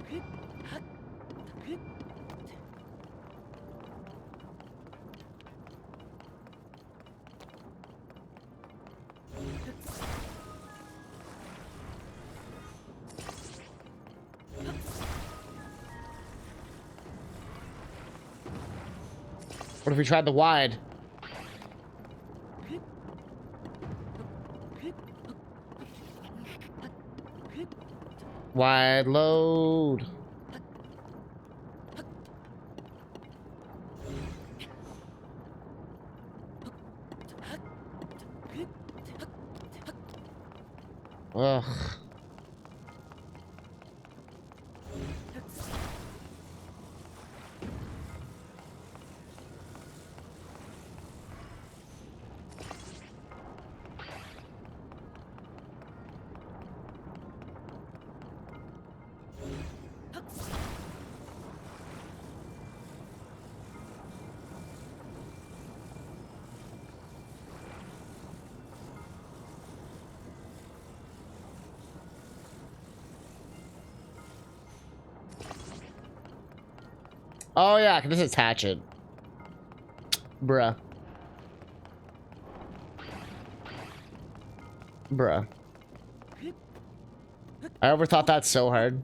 What if we tried the wide? Wide load. Ugh. Oh yeah, I can just attach it. Bruh. Bruh. I overthought that so hard.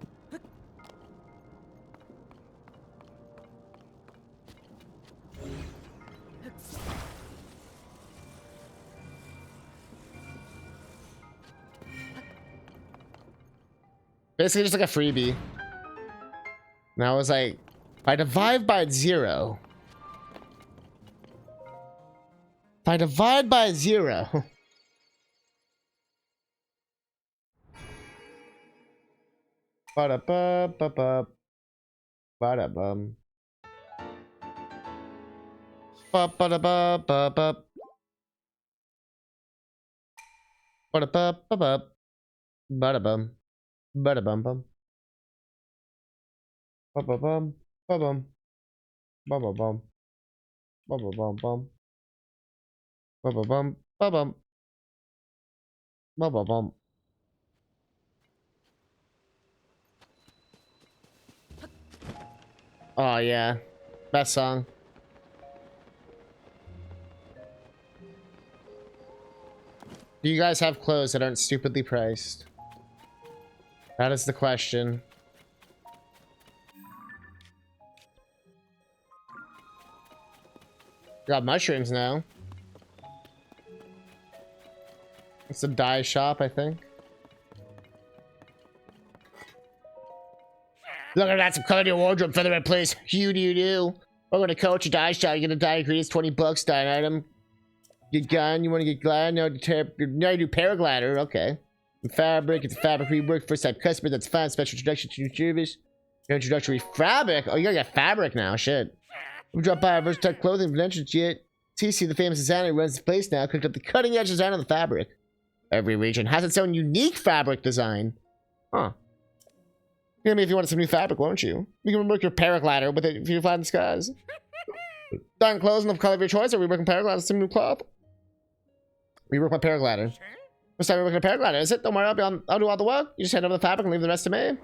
Basically just like a freebie. And I was like, if I divide by 0. If I divide by 0. Ba-da-ba-ba-ba. Ba-da-bum. Ba-ba-da-ba-ba-ba. Ba-da-ba-ba-ba. Ba-da-bum. Ba-da-bum-bum. Ba-ba-bum. Ba-bum. Ba-ba-bum. Ba-ba-bum-bum. Ba-ba-bum. Ba-bum. Ba-ba-bum. Oh yeah. Best song. Do you guys have clothes that aren't stupidly priced? That is the question. Got mushrooms now. It's a dye shop, I think. Look at that, some color in your wardrobe, featherhead place. You. We're gonna coach a dye shop. You get a dye ingredients, 20 bucks, dye an item. Get gun, you wanna get glad? No, now you do paraglider, okay. Fabric, it's a fabric rework, first time customer, that's fine. Special introduction to new service. Your introductory fabric. Oh, you gotta get fabric now, shit. We dropped by a versatile clothing from entrance yet. TC, the famous designer, runs the place now, cooked up the cutting edge design on the fabric. Every region has its own unique fabric design. Huh. You know me if you wanted some new fabric, won't you? You can rework your paraglider with it if you fly in the skies. Dyeing clothes in the color of your choice, or reworking paraglider with some new cloth? Rework my paraglider. First time reworking a paraglider, is it? Don't worry, I'll do all the work. You just hand over the fabric and leave the rest to me.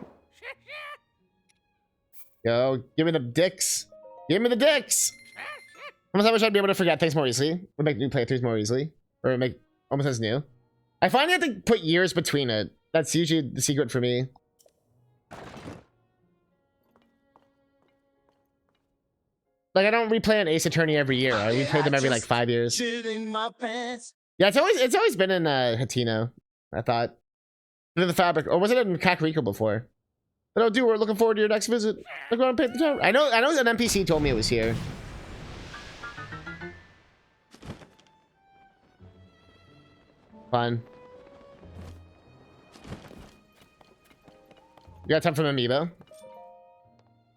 Yo, give me the dicks. Give me the dicks! Almost I wish I'd be able to forget things more easily. Or make new playthroughs more easily. Or make almost as new. I find you have to put years between it. That's usually the secret for me. Like, I don't replay an Ace Attorney every year. I replay them every like 5 years. Yeah, it's always been in Hatino, I thought. In the fabric, or was it in Kakariko before? But oh, dude, we're looking forward to your next visit. Look around, paint the town. I know an NPC told me it was here. Fun. You got time for an amiibo?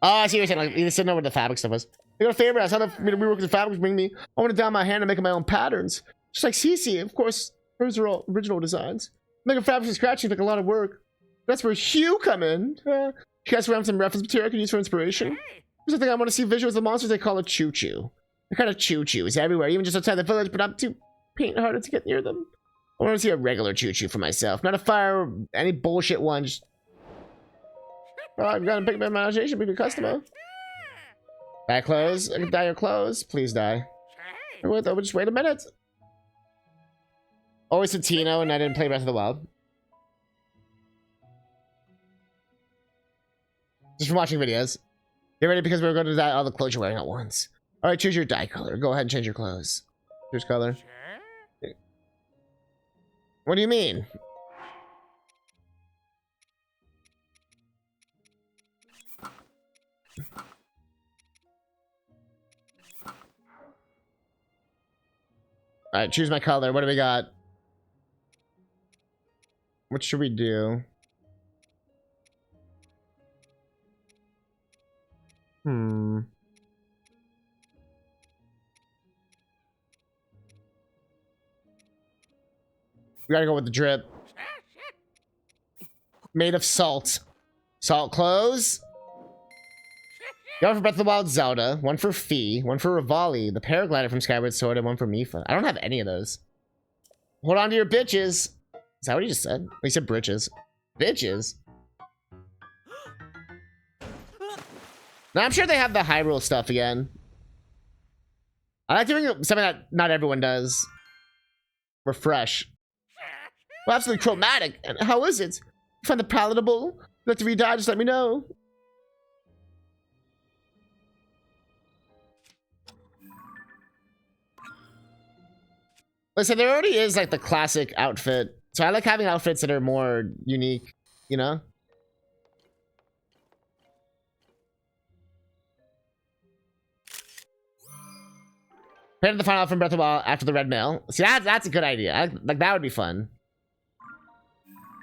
Oh, I see what you're saying. Like, you just didn't know where the fabric stuff was. I got a favor. I saw the rework the fabrics bring me. I want to down my hand and make my own patterns. Just like Cece, of course. Hers are all original designs. Making fabrics from scratch seems like a lot of work. That's where Hugh come in. You guys found some reference material I can use for inspiration? There's something I want to see visuals of the monsters. They call it choo-choo. The kind of choo-choo is everywhere, even just outside the village, but I'm too paint-hearted to get near them. I want to see a regular choo-choo for myself, not a fire, any bullshit one. Just... Well, I've got to pick my imagination, be a customer. Dye clothes? I can dye your clothes. Please die. Just wait a minute. Always Tino, and I didn't play Breath of the Wild. Just from watching videos. Get ready because we're going to dye all the clothes you're wearing at once. Alright, choose your dye color. Go ahead and change your clothes. Choose color. What do you mean? Alright, choose my color. What do we got? What should we do? We gotta go with the drip. Made of salt. Salt clothes. One for Breath of the Wild Zelda. One for Fee. One for Rivali. The paraglider from Skyward Sword. And one for Mifa. I don't have any of those. Hold on to your bitches. Is that what he just said? He said britches. Bitches? Now, I'm sure they have the Hyrule stuff again. I like doing something that not everyone does. Refresh. Well, absolutely chromatic. And how is it? You find it palatable? If you die, just let me know. Listen, there already is like the classic outfit. So I like having outfits that are more unique, you know? Prepare to the final from Breath of the Wild after the red mail. See, that's a good idea. Like, that would be fun.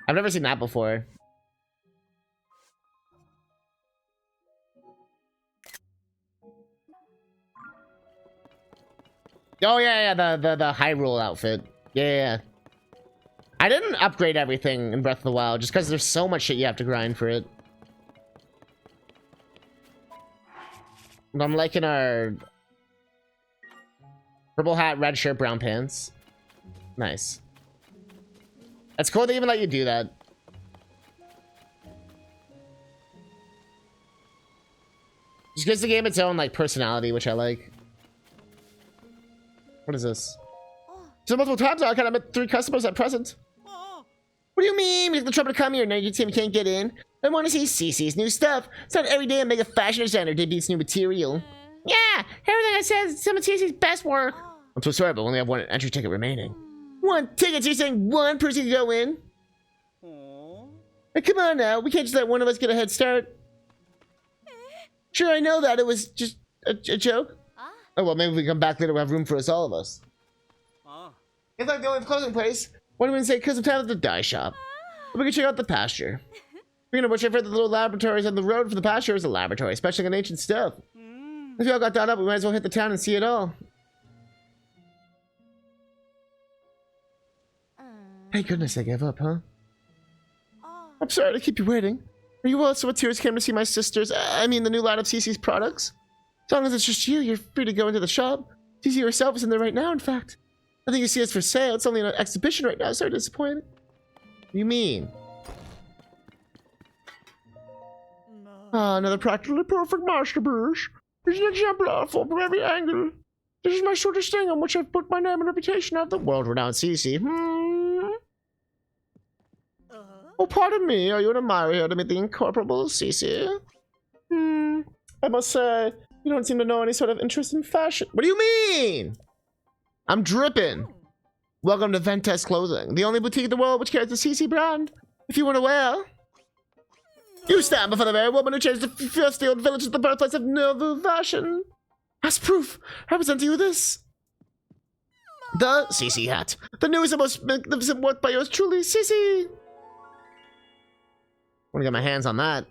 I've never seen that before. Oh, yeah, the Hyrule outfit. Yeah. I didn't upgrade everything in Breath of the Wild just because there's so much shit you have to grind for it. And I'm liking our purple hat, red shirt, brown pants. Nice. That's cool they even let you do that. Just gives the game its own like personality, which I like. What is this? So multiple times I kind of met 3 customers at present. What do you mean? We have the trouble to come here. Now you can't get in. I want to see CC's new stuff. It's not every day I make a fashion designer debuts new material. Yeah, everything I said is some of CC's best work. I'm so sorry, but we only have 1 entry ticket remaining. 1 ticket? So you're saying 1 person can go in? Hey, come on now. We can't just let one of us get a head start. Sure, I know that. It was just a joke. Oh, well, maybe if we come back later, we'll have room for all of us. It's like the only closing place. What do we say? Because of time at the dye shop. We can check out the pasture. Speaking of which, I've heard that the little laboratories on the road for the pasture is a laboratory, especially on ancient stuff. If we all got that up, we might as well hit the town and see it all. Thank goodness I gave up, huh? I'm sorry to keep you waiting. Are you also with tears came to see my sisters? I mean, the new line of CC's products? As long as it's just you, you're free to go into the shop. CC herself is in there right now, in fact. I think you see it's for sale. It's only an exhibition right now. Sorry to disappoint. What do you mean? Ah, another practically perfect masterpiece. It's an exemplar from every angle. This is my shortest thing on which I've put my name and reputation at the world-renowned CC. Oh, pardon me. Are you an admirer here to meet the incomparable CC? I must say, you don't seem to know any sort of interest in fashion. What do you mean? I'm dripping. Welcome to Ventes Clothing, the only boutique in the world which carries the CC brand. If you want to wear, you stand before the very woman who changed the first field village to the birthplace of noble fashion. As proof, I present to you this. The CC hat. The newest and most magnificent work by yours truly, CC. I want to get my hands on that.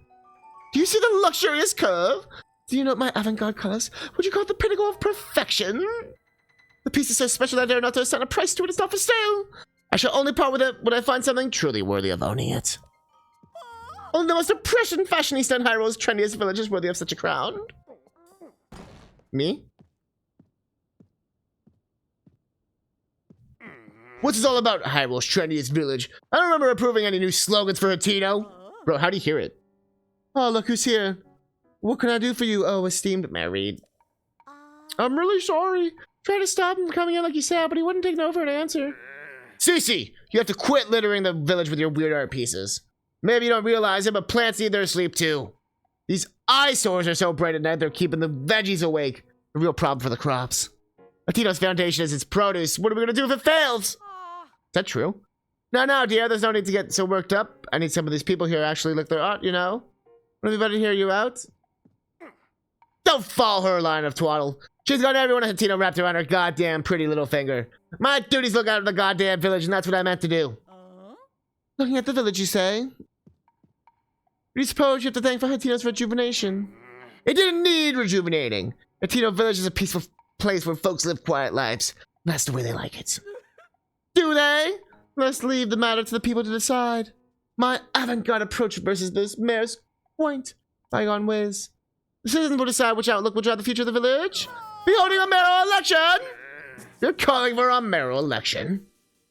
Do you see the luxurious curve? Do you note my avant-garde colors? Would you call it the pinnacle of perfection? The piece is so special that I dare not to assign a price to it. It's not for sale. I shall only part with it when I find something truly worthy of owning it. Only the most oppression fashionista in Hyrule's trendiest village is worthy of such a crown. Me? What's this all about, Hyrule's trendiest village? I don't remember approving any new slogans for Hatino. Bro, how do you hear it? Oh, look who's here. What can I do for you, oh esteemed married? I'm really sorry. Tried to stop him from coming in like you said, but he wouldn't take no for an answer. Cece, you have to quit littering the village with your weird art pieces. Maybe you don't realize it, but plants need their sleep too. These eyesores are so bright at night, they're keeping the veggies awake. A real problem for the crops. Latino's foundation is its produce. What are we gonna do if it fails? Is that true? No, dear, there's no need to get so worked up. I need some of these people here to actually look their art, you know? Want everybody to hear you out? Don't follow her line of twaddle. She's got everyone in Hatino wrapped around her goddamn pretty little finger. My duty's look out of the goddamn village, and that's what I meant to do. Looking at the village, you say? What do you suppose you have to thank for Hatino's rejuvenation? It didn't need rejuvenating. Hatino village is a peaceful place where folks live quiet lives. That's the way they like it. Do they? Let's leave the matter to the people to decide. My avant-garde approach versus this mayor's quaint, bygone ways. The citizens will decide which outlook will drive the future of the village. Be holding a mayoral election! You're calling for a mayoral election?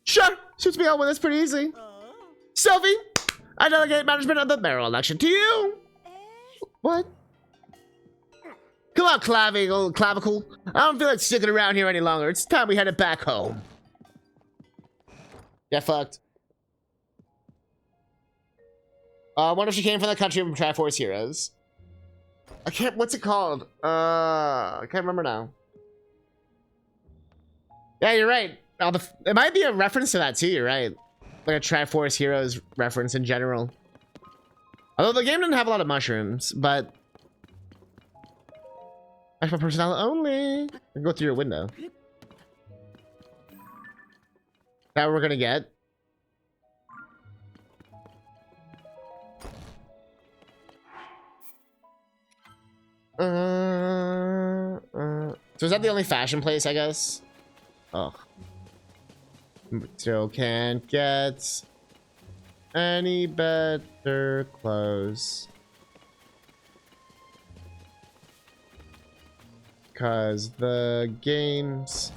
Sure, suits me all when it's pretty easy. Sophie, I delegate management of the mayoral election to you. What? Come on, clavicle. I don't feel like sticking around here any longer. It's time we headed back home. Get fucked. I wonder if she came from the country of Triforce Heroes. I can't, what's it called? I can't remember now. Yeah, you're right. It might be a reference to that too, you're right. Like a Triforce Heroes reference in general. Although the game didn't have a lot of mushrooms, but... That's my personnel only. I can go through your window. That what we're gonna get? So is that the only fashion place, I guess? Oh. Still can't get any better clothes. Cause the game's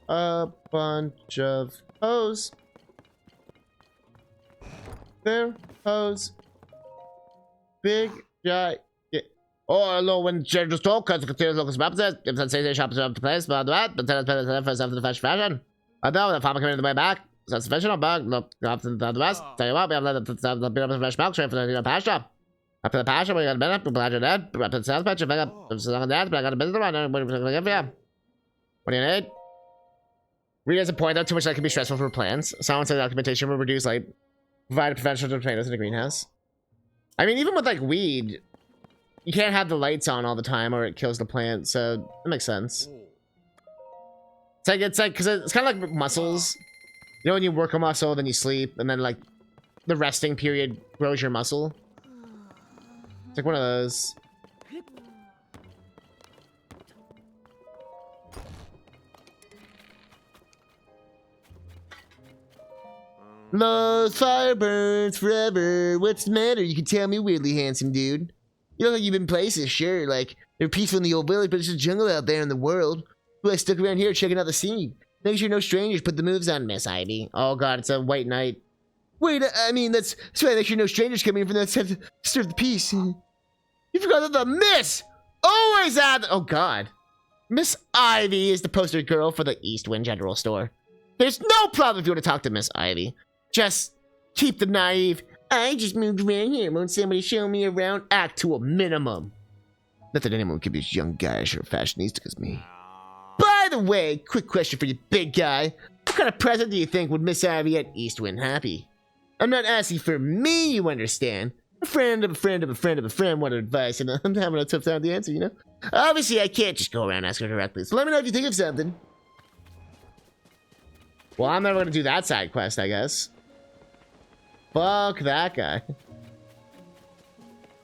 a bunch of hoes. They're hoes. Big giant. Oh, hello, when just talk, because the continuous local map says, if that says they shop up the place, blah, blah, but then it's first after the fashion. I know, the farmer coming in the way back. Is that sufficient or bug? Look, up to the west. Tell you what, we have the bit of a fresh milk train for the pasture. After the pasture, we got a minute, we'll your dad. Up to the south patch, if I got so long that, but I got a business around there. What are we gonna give for you? What do you need? Read as a point out too much that can be stressful for plants. Someone said documentation will reduce light, provide prevention to tomatoes in the greenhouse. I mean, even with like weed, you can't have the lights on all the time or it kills the plant, so that makes sense. It's like, because it's kind of like muscles. You know, when you work a muscle, then you sleep, and then like the resting period grows your muscle. It's like one of those. Lost fire burns forever. What's the matter? You can tell me weirdly handsome dude. You look like you've been places, sure. Like, they're peaceful in the old village, but it's a jungle out there in the world. Well, I stuck around here checking out the scene. Make sure no strangers put the moves on, Miss Ivy. Oh god, it's a white knight. Wait, I mean, that's why I make sure no strangers come in from that side to disturb the peace. You forgot that the Miss always had... Oh god. Miss Ivy is the poster girl for the Eastwind General Store. There's no problem if you want to talk to Miss Ivy. Just keep the naive... I just moved around here. Won't somebody show me around? Act to a minimum. Not that anyone could be as young, guyish, or fashionistic as me. By the way, quick question for you, big guy. What kind of present do you think would Miss Ivy at Eastwind happy? I'm not asking for me, you understand. A friend of a friend of a friend of a friend wanted advice, and I'm having a tough time with the answer, you know? Obviously, I can't just go around asking her directly, so let me know if you think of something. Well, I'm never going to do that side quest, I guess. Fuck that guy.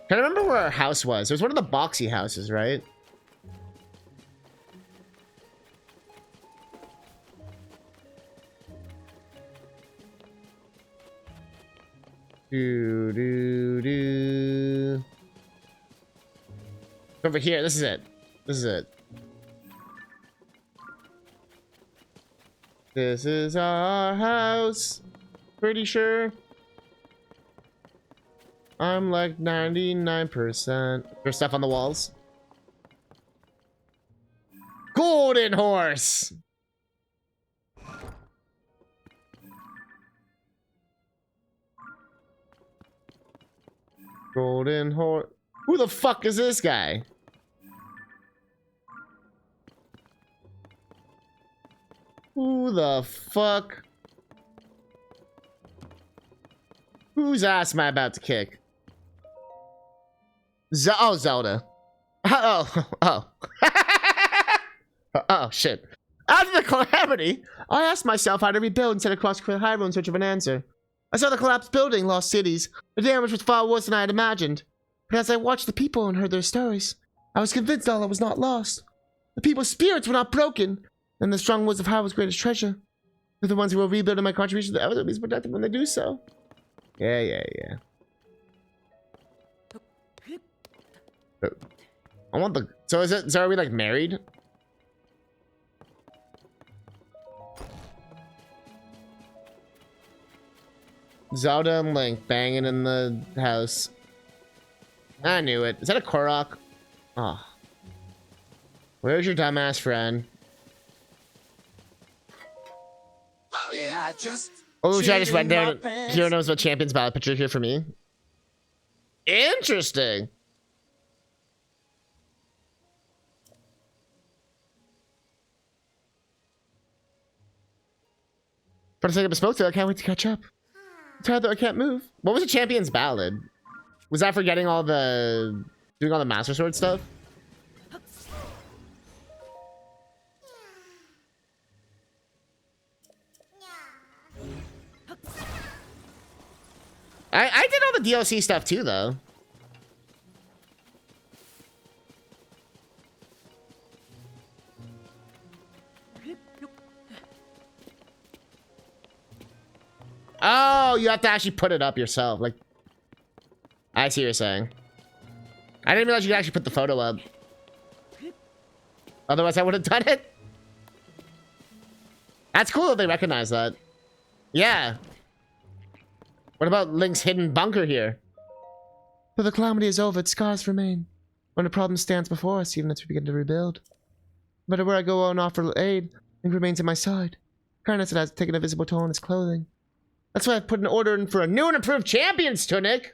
Can I remember where our house was? It was one of the boxy houses, right? Over here, this is it. This is it. This is our house. Pretty sure. I'm like 99%. There's stuff on the walls. Golden horse. Golden horse. Who the fuck is this guy? Who the fuck? Whose ass am I about to kick? Oh, Zelda. Oh. Oh, shit. After the calamity, I asked myself how to rebuild and set across the highway in search of an answer. I saw the collapsed building, lost cities. The damage was far worse than I had imagined. But as I watched the people and heard their stories, I was convinced all was not lost. The people's spirits were not broken, and the strong words of Hyrule greatest treasure. They're the ones who will rebuild, and my contribution to the evidence will be protected when they do so. Yeah. I want the... So are we like married? Zelda and Link banging in the house. I knew it. Is that a Korok? Oh. Where's your dumbass friend? Yeah, I just Oh, should I just shit went in my there? pants. Hero knows what champions ballot picture here for me. Interesting. For a second, I spoke to. I can't wait to catch up. I'm tired though, I can't move. What was the champion's ballad? Was that for getting all the doing all the Master Sword stuff? I did all the DLC stuff too, though. Oh, you have to actually put it up yourself. Like, I see what you're saying. I didn't realize you could actually put the photo up. Otherwise, I would have done it. That's cool that they recognize that. Yeah. What about Link's hidden bunker here? But the calamity is over, its scars remain. When the problem stands before us, even as we begin to rebuild. No matter where I go and offer aid, Link remains at my side. Kindness has taken a visible toll on his clothing. That's why I put an order in for a new and improved champion's tunic.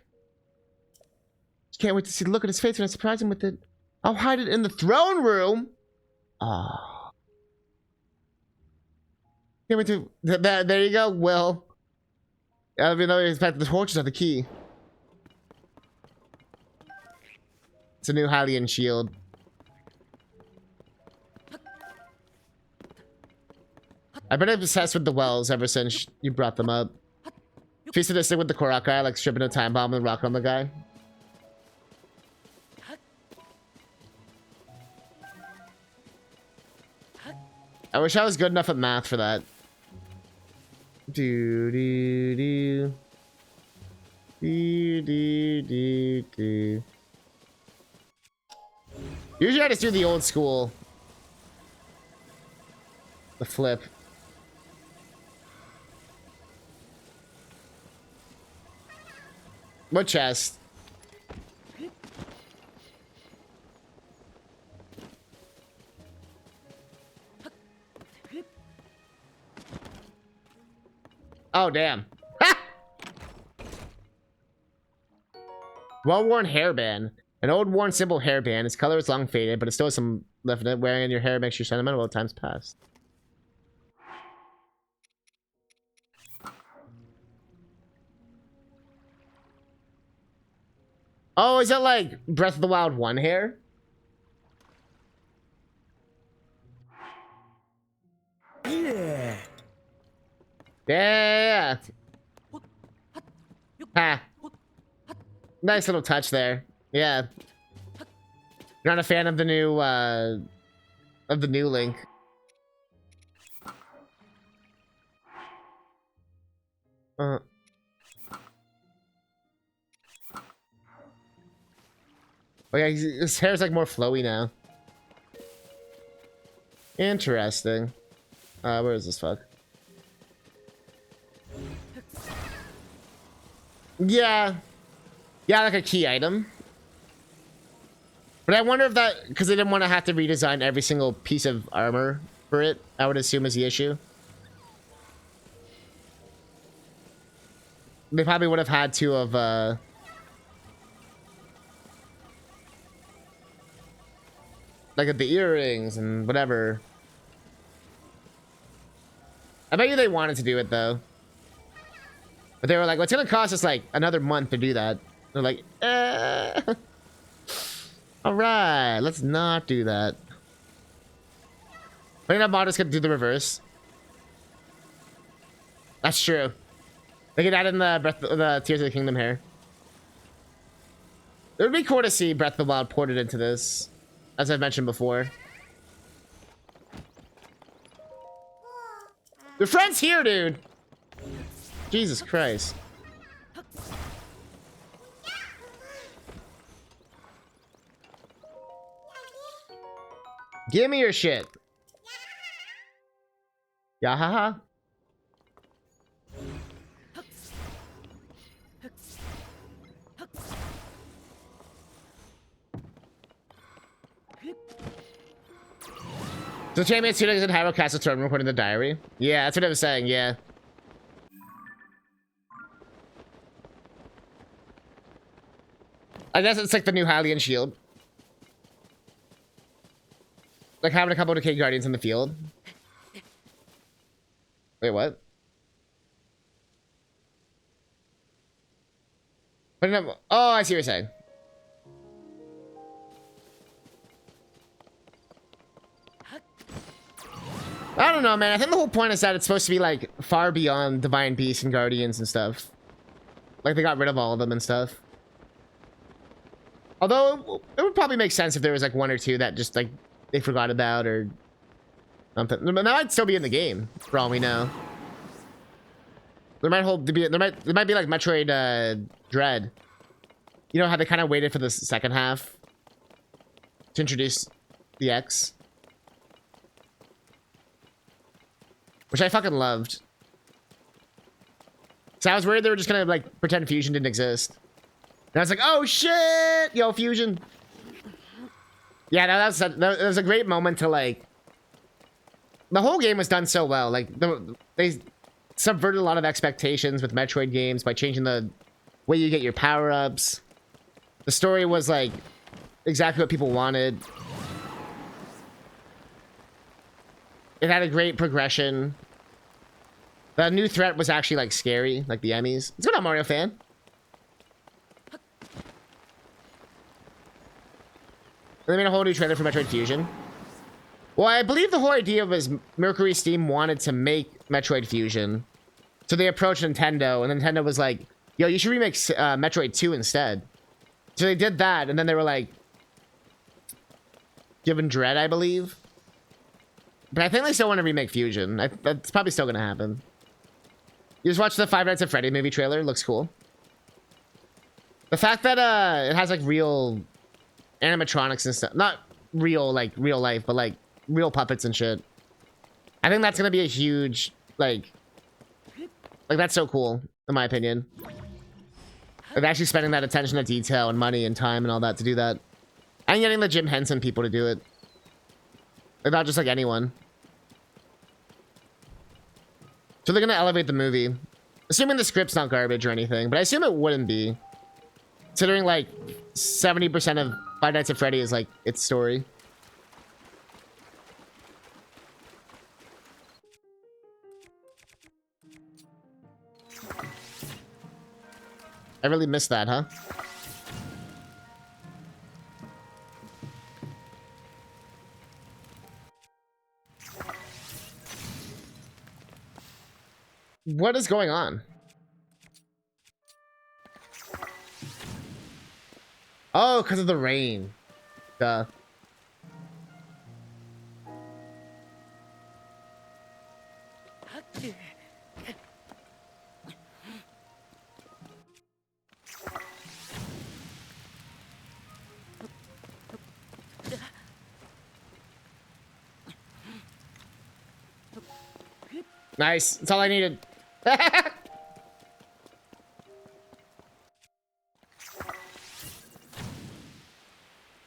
Just can't wait to see the look on his face when I surprise him with it. I'll hide it in the throne room. Ah. Can't wait to... There you go, Will. I don't even know you expect the torches are the key. It's a new Hylian shield. I've been obsessed with the wells ever since you brought them up. If you sadistic with the Korok guy, like stripping a time bomb and rock on the guy. I wish I was good enough at math for that. Do do do do do do do. Usually I just do the old school. The flip. What chest? Oh, damn. Well-worn hairband. An old worn simple hairband. Its color is long faded, but it still has some left in it. Wearing in your hair makes you sentimental while time's past. Oh, is that like Breath of the Wild 1 hair? Yeah. Yeah. Ha. Nice little touch there. Yeah. You're not a fan of the new Link. Oh yeah, his hair's like more flowy now. Interesting. Where is this fuck? Yeah. Yeah, like a key item. But I wonder if that... Because they didn't want to have to redesign every single piece of armor for it, I would assume is the issue. They probably would have had to have... like the earrings and whatever. I bet you they wanted to do it though. But they were like, well, it's gonna cost us like another month to do that. They're like, alright, let's not do that. But enough modders could do the reverse. That's true. They could add in the Tears of the Kingdom hair. It would be cool to see Breath of the Wild ported into this, as I've mentioned before. Your friend's here, dude. Jesus Christ. Give me your shit. Yeah, haha. So champion students in Hyrule Castle throne recording the diary. Yeah, that's what I was saying. Yeah. I guess it's like the new Hylian shield. Like having a couple of King Guardians in the field. Wait, what? But no, oh, I see what you're saying. I don't know, man. I think the whole point is that it's supposed to be like far beyond Divine Beasts and Guardians and stuff. Like they got rid of all of them and stuff. Although it would probably make sense if there was like one or two that just like they forgot about or something. But that might still be in the game for all we know. There might be like Metroid Dread. You know how they kind of waited for the second half to introduce the X, which I fucking loved. So I was worried they were just gonna like pretend fusion didn't exist. And I was like, oh shit, yo, fusion. Yeah, that was a great moment to like. The whole game was done so well. Like they subverted a lot of expectations with Metroid games by changing the way you get your power-ups. The story was like exactly what people wanted. It had a great progression. The new threat was actually like scary, like the Emmys. What's going on, Mario fan? They made a whole new trailer for Metroid Fusion. Well, I believe the whole idea was Mercury Steam wanted to make Metroid Fusion. So they approached Nintendo, and Nintendo was like, yo, you should remake Metroid 2 instead. So they did that, and then they were like, given Dread, I believe. But I think they still want to remake Fusion. That's probably still going to happen. You just watched the Five Nights at Freddy movie trailer. Looks cool. The fact that it has like real animatronics and stuff. Not real, like real life, but like real puppets and shit. I think that's going to be a huge, like that's so cool, in my opinion. Like actually spending that attention to detail and money and time and all that to do that. And getting the Jim Henson people to do it. Like, not just like anyone. So they're going to elevate the movie. Assuming the script's not garbage or anything. But I assume it wouldn't be. Considering like 70% of Five Nights at Freddy is like its story. I really missed that, huh? What is going on? Oh, because of the rain. Duh. Nice. That's all I needed.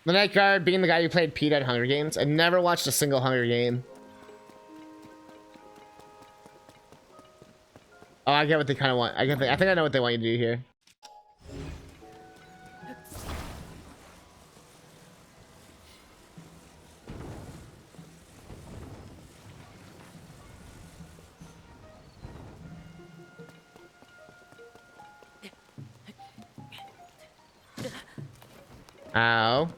The Night Guard being the guy who played Pete at Hunger Games. I never watched a single Hunger Game. Oh, I get what they kind of want. I think I know what they want you to do here. Ow.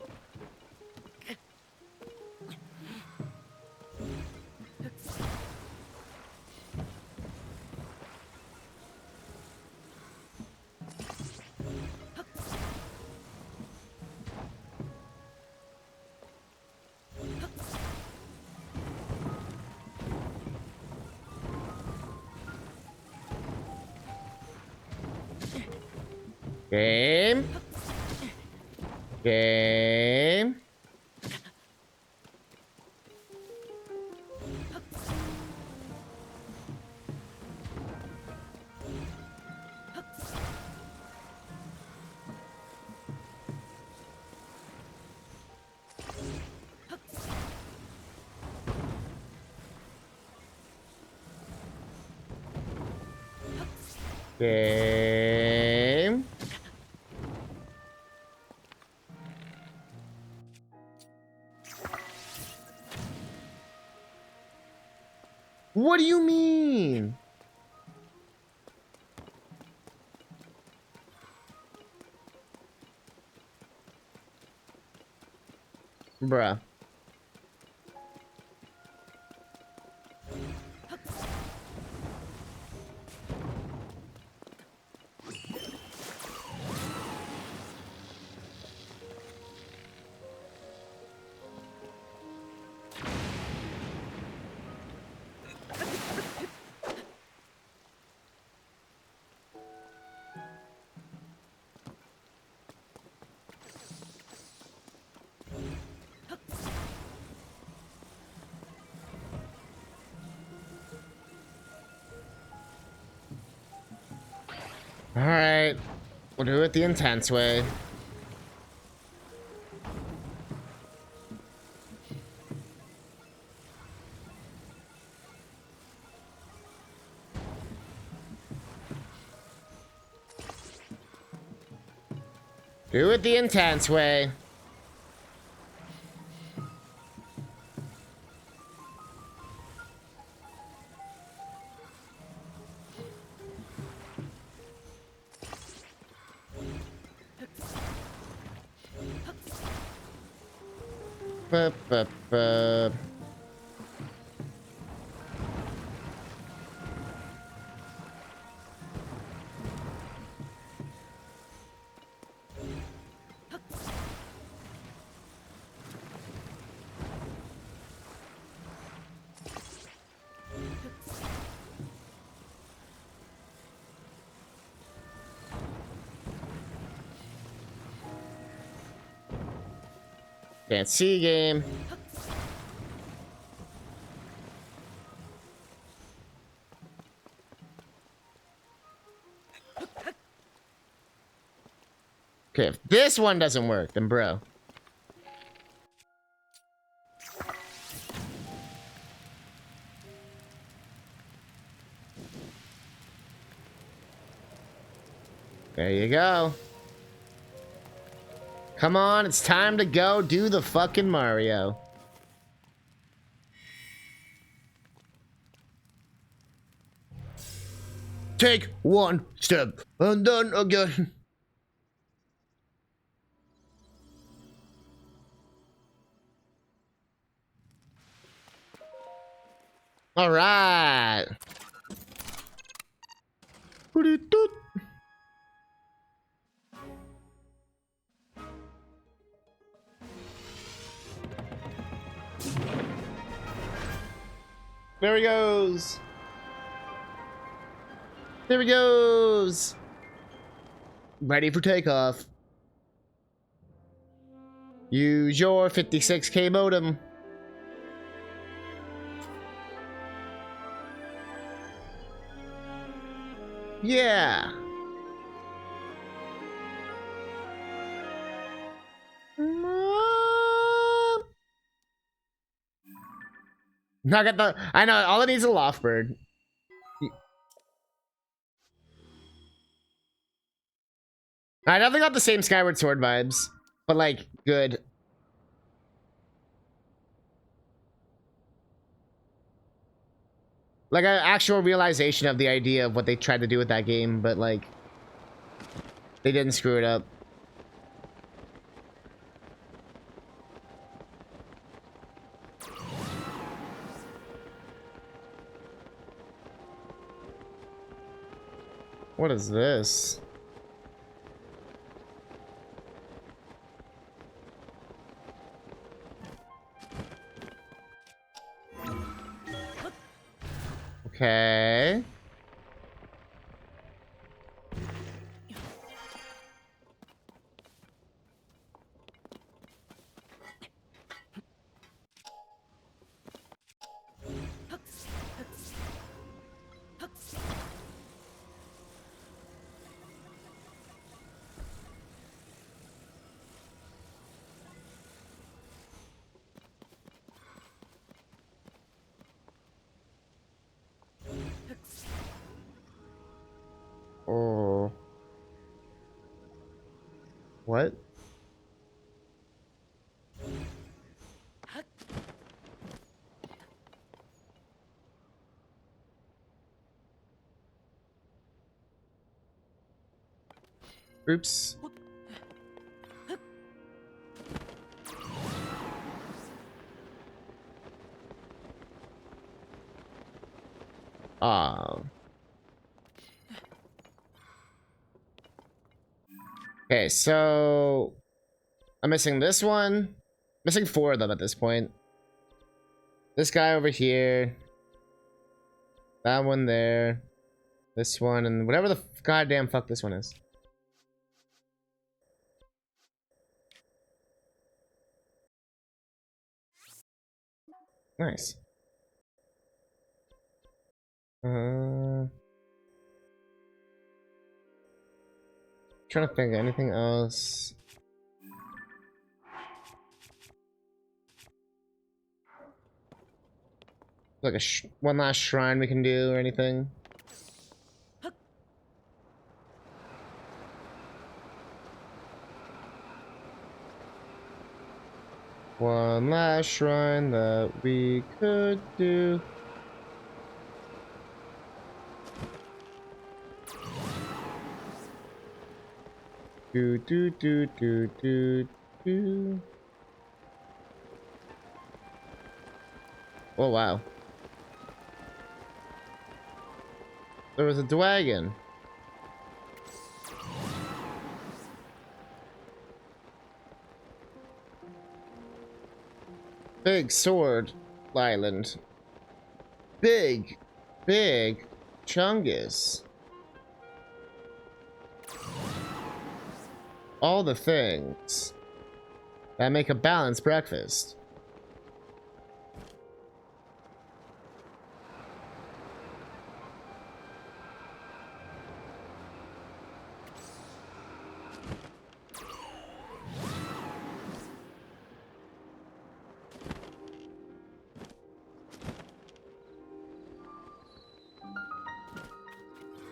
Game. Game. Okay. What do you mean? Bruh. Alright. We'll do it the intense way. Do it the intense way. Bup, bup, bup. Can't see game. Okay, if this one doesn't work, then bro. There you go. Come on, it's time to go do the fucking Mario. Take one step and then again. All right. There he goes. There he goes. Ready for takeoff. Use your 56K modem. Yeah. I got the. I know all it needs is a loft bird. I definitely got the same Skyward Sword vibes, but like good. Like an actual realization of the idea of what they tried to do with that game, but like they didn't screw it up. What is this? Okay. What? Oops. Okay, so I'm missing this one. Missing 4 of them at this point. This guy over here. That one there. This one and whatever the goddamn fuck this one is. Nice. Trying to think of anything else. Like a one last shrine we can do or anything. One last shrine that we could do. Do do do do do do. Oh wow. There was a dragon. Big sword island. Big Chungus. All the things that make a balanced breakfast.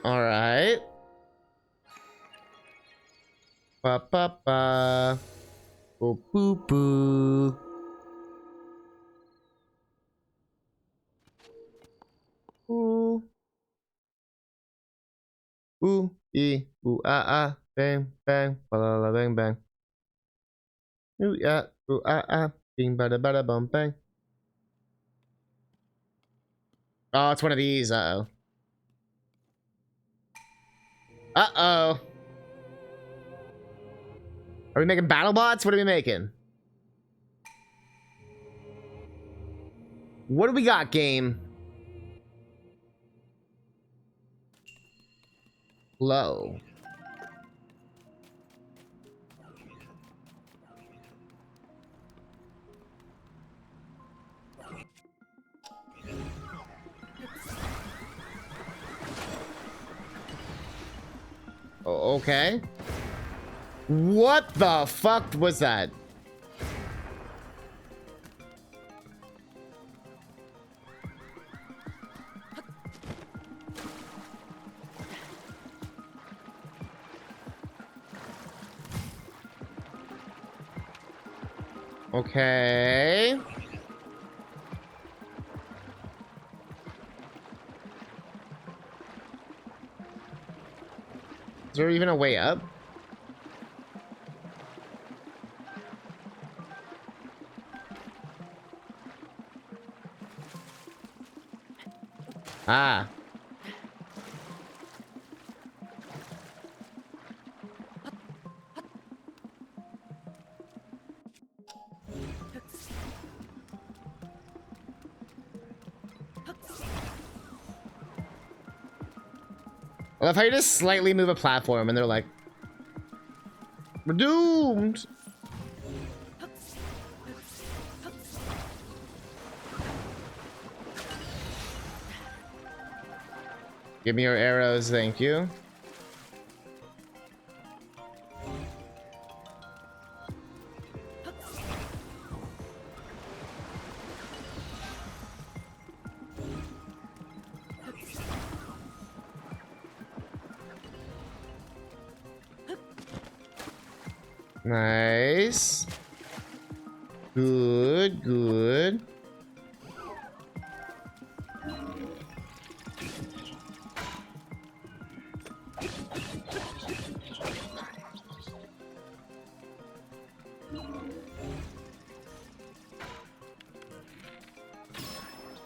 All right. Ba ba ba. Boo boo boo. Ooh. Ooh ooh ah ah bang bang ba la la bang bang. Ooh yeah ooh ah ah bing bada bada bum bang. Oh, it's one of these. Uh oh. Uh oh. Are we making battle bots? What are we making? What do we got, game? Low. Oh, okay. What the fuck was that? Okay. Is there even a way up? Ah. I love how you just slightly move a platform and they're like, we're doomed. Give me your arrows, thank you. Nice. Good, good.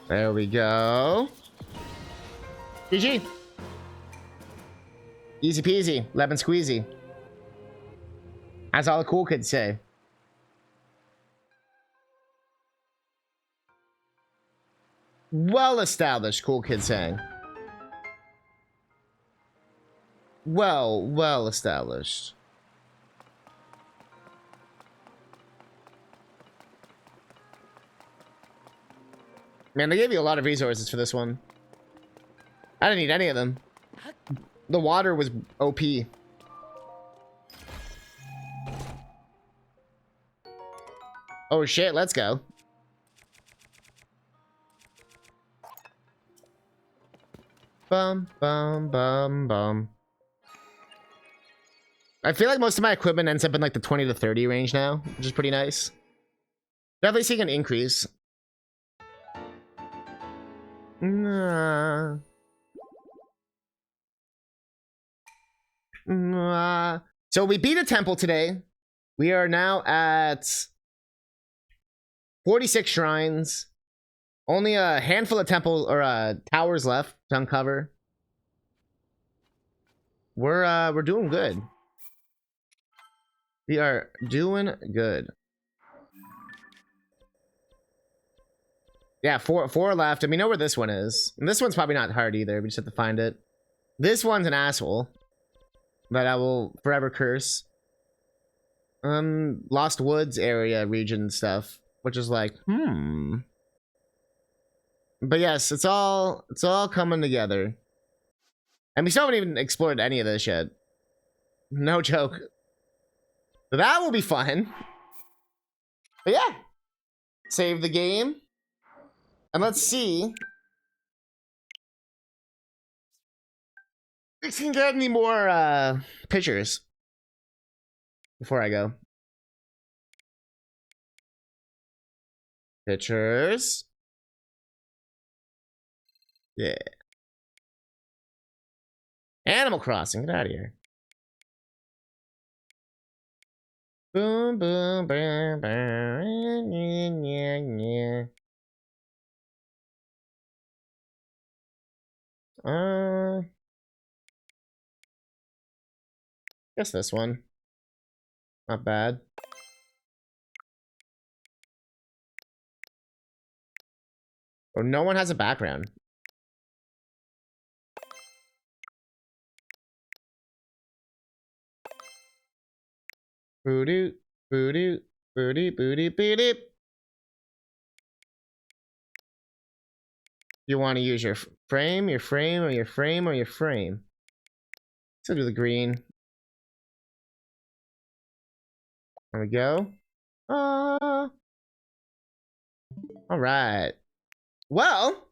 There we go. GG. Easy peasy, lemon squeezy. As all the cool kids say. Well established, cool kid saying. Well established. Man, they gave you a lot of resources for this one. I didn't need any of them. The water was OP. Oh shit, let's go. Bum, bum, bum, bum. I feel like most of my equipment ends up in like the 20 to 30 range now, which is pretty nice. Definitely seeing an increase. Nah. Nah. So we beat a temple today. We are now at 46 shrines. Only a handful of temple or towers left to uncover. We're doing good. We are doing good. Yeah, four left, and we know where this one is. And this one's probably not hard either. We just have to find it. This one's an asshole that I will forever curse. Lost Woods area region stuff, which is like, But yes, it's all coming together. And we still haven't even explored any of this yet. No joke. So that will be fun. But yeah. Save the game. And let's see if we can get any more pictures before I go. Pictures. Yeah. Animal Crossing, get out of here. Boom, boom, boom, boom, yeah, yeah. Guess this one. Not bad. Oh, no one has a background. Boo-doo, boo-doo, boo-doo, boo-doo, boo-doo. You want to use your frame, your frame, or your frame, or your frame. Let's do the green. There we go. All right. Well,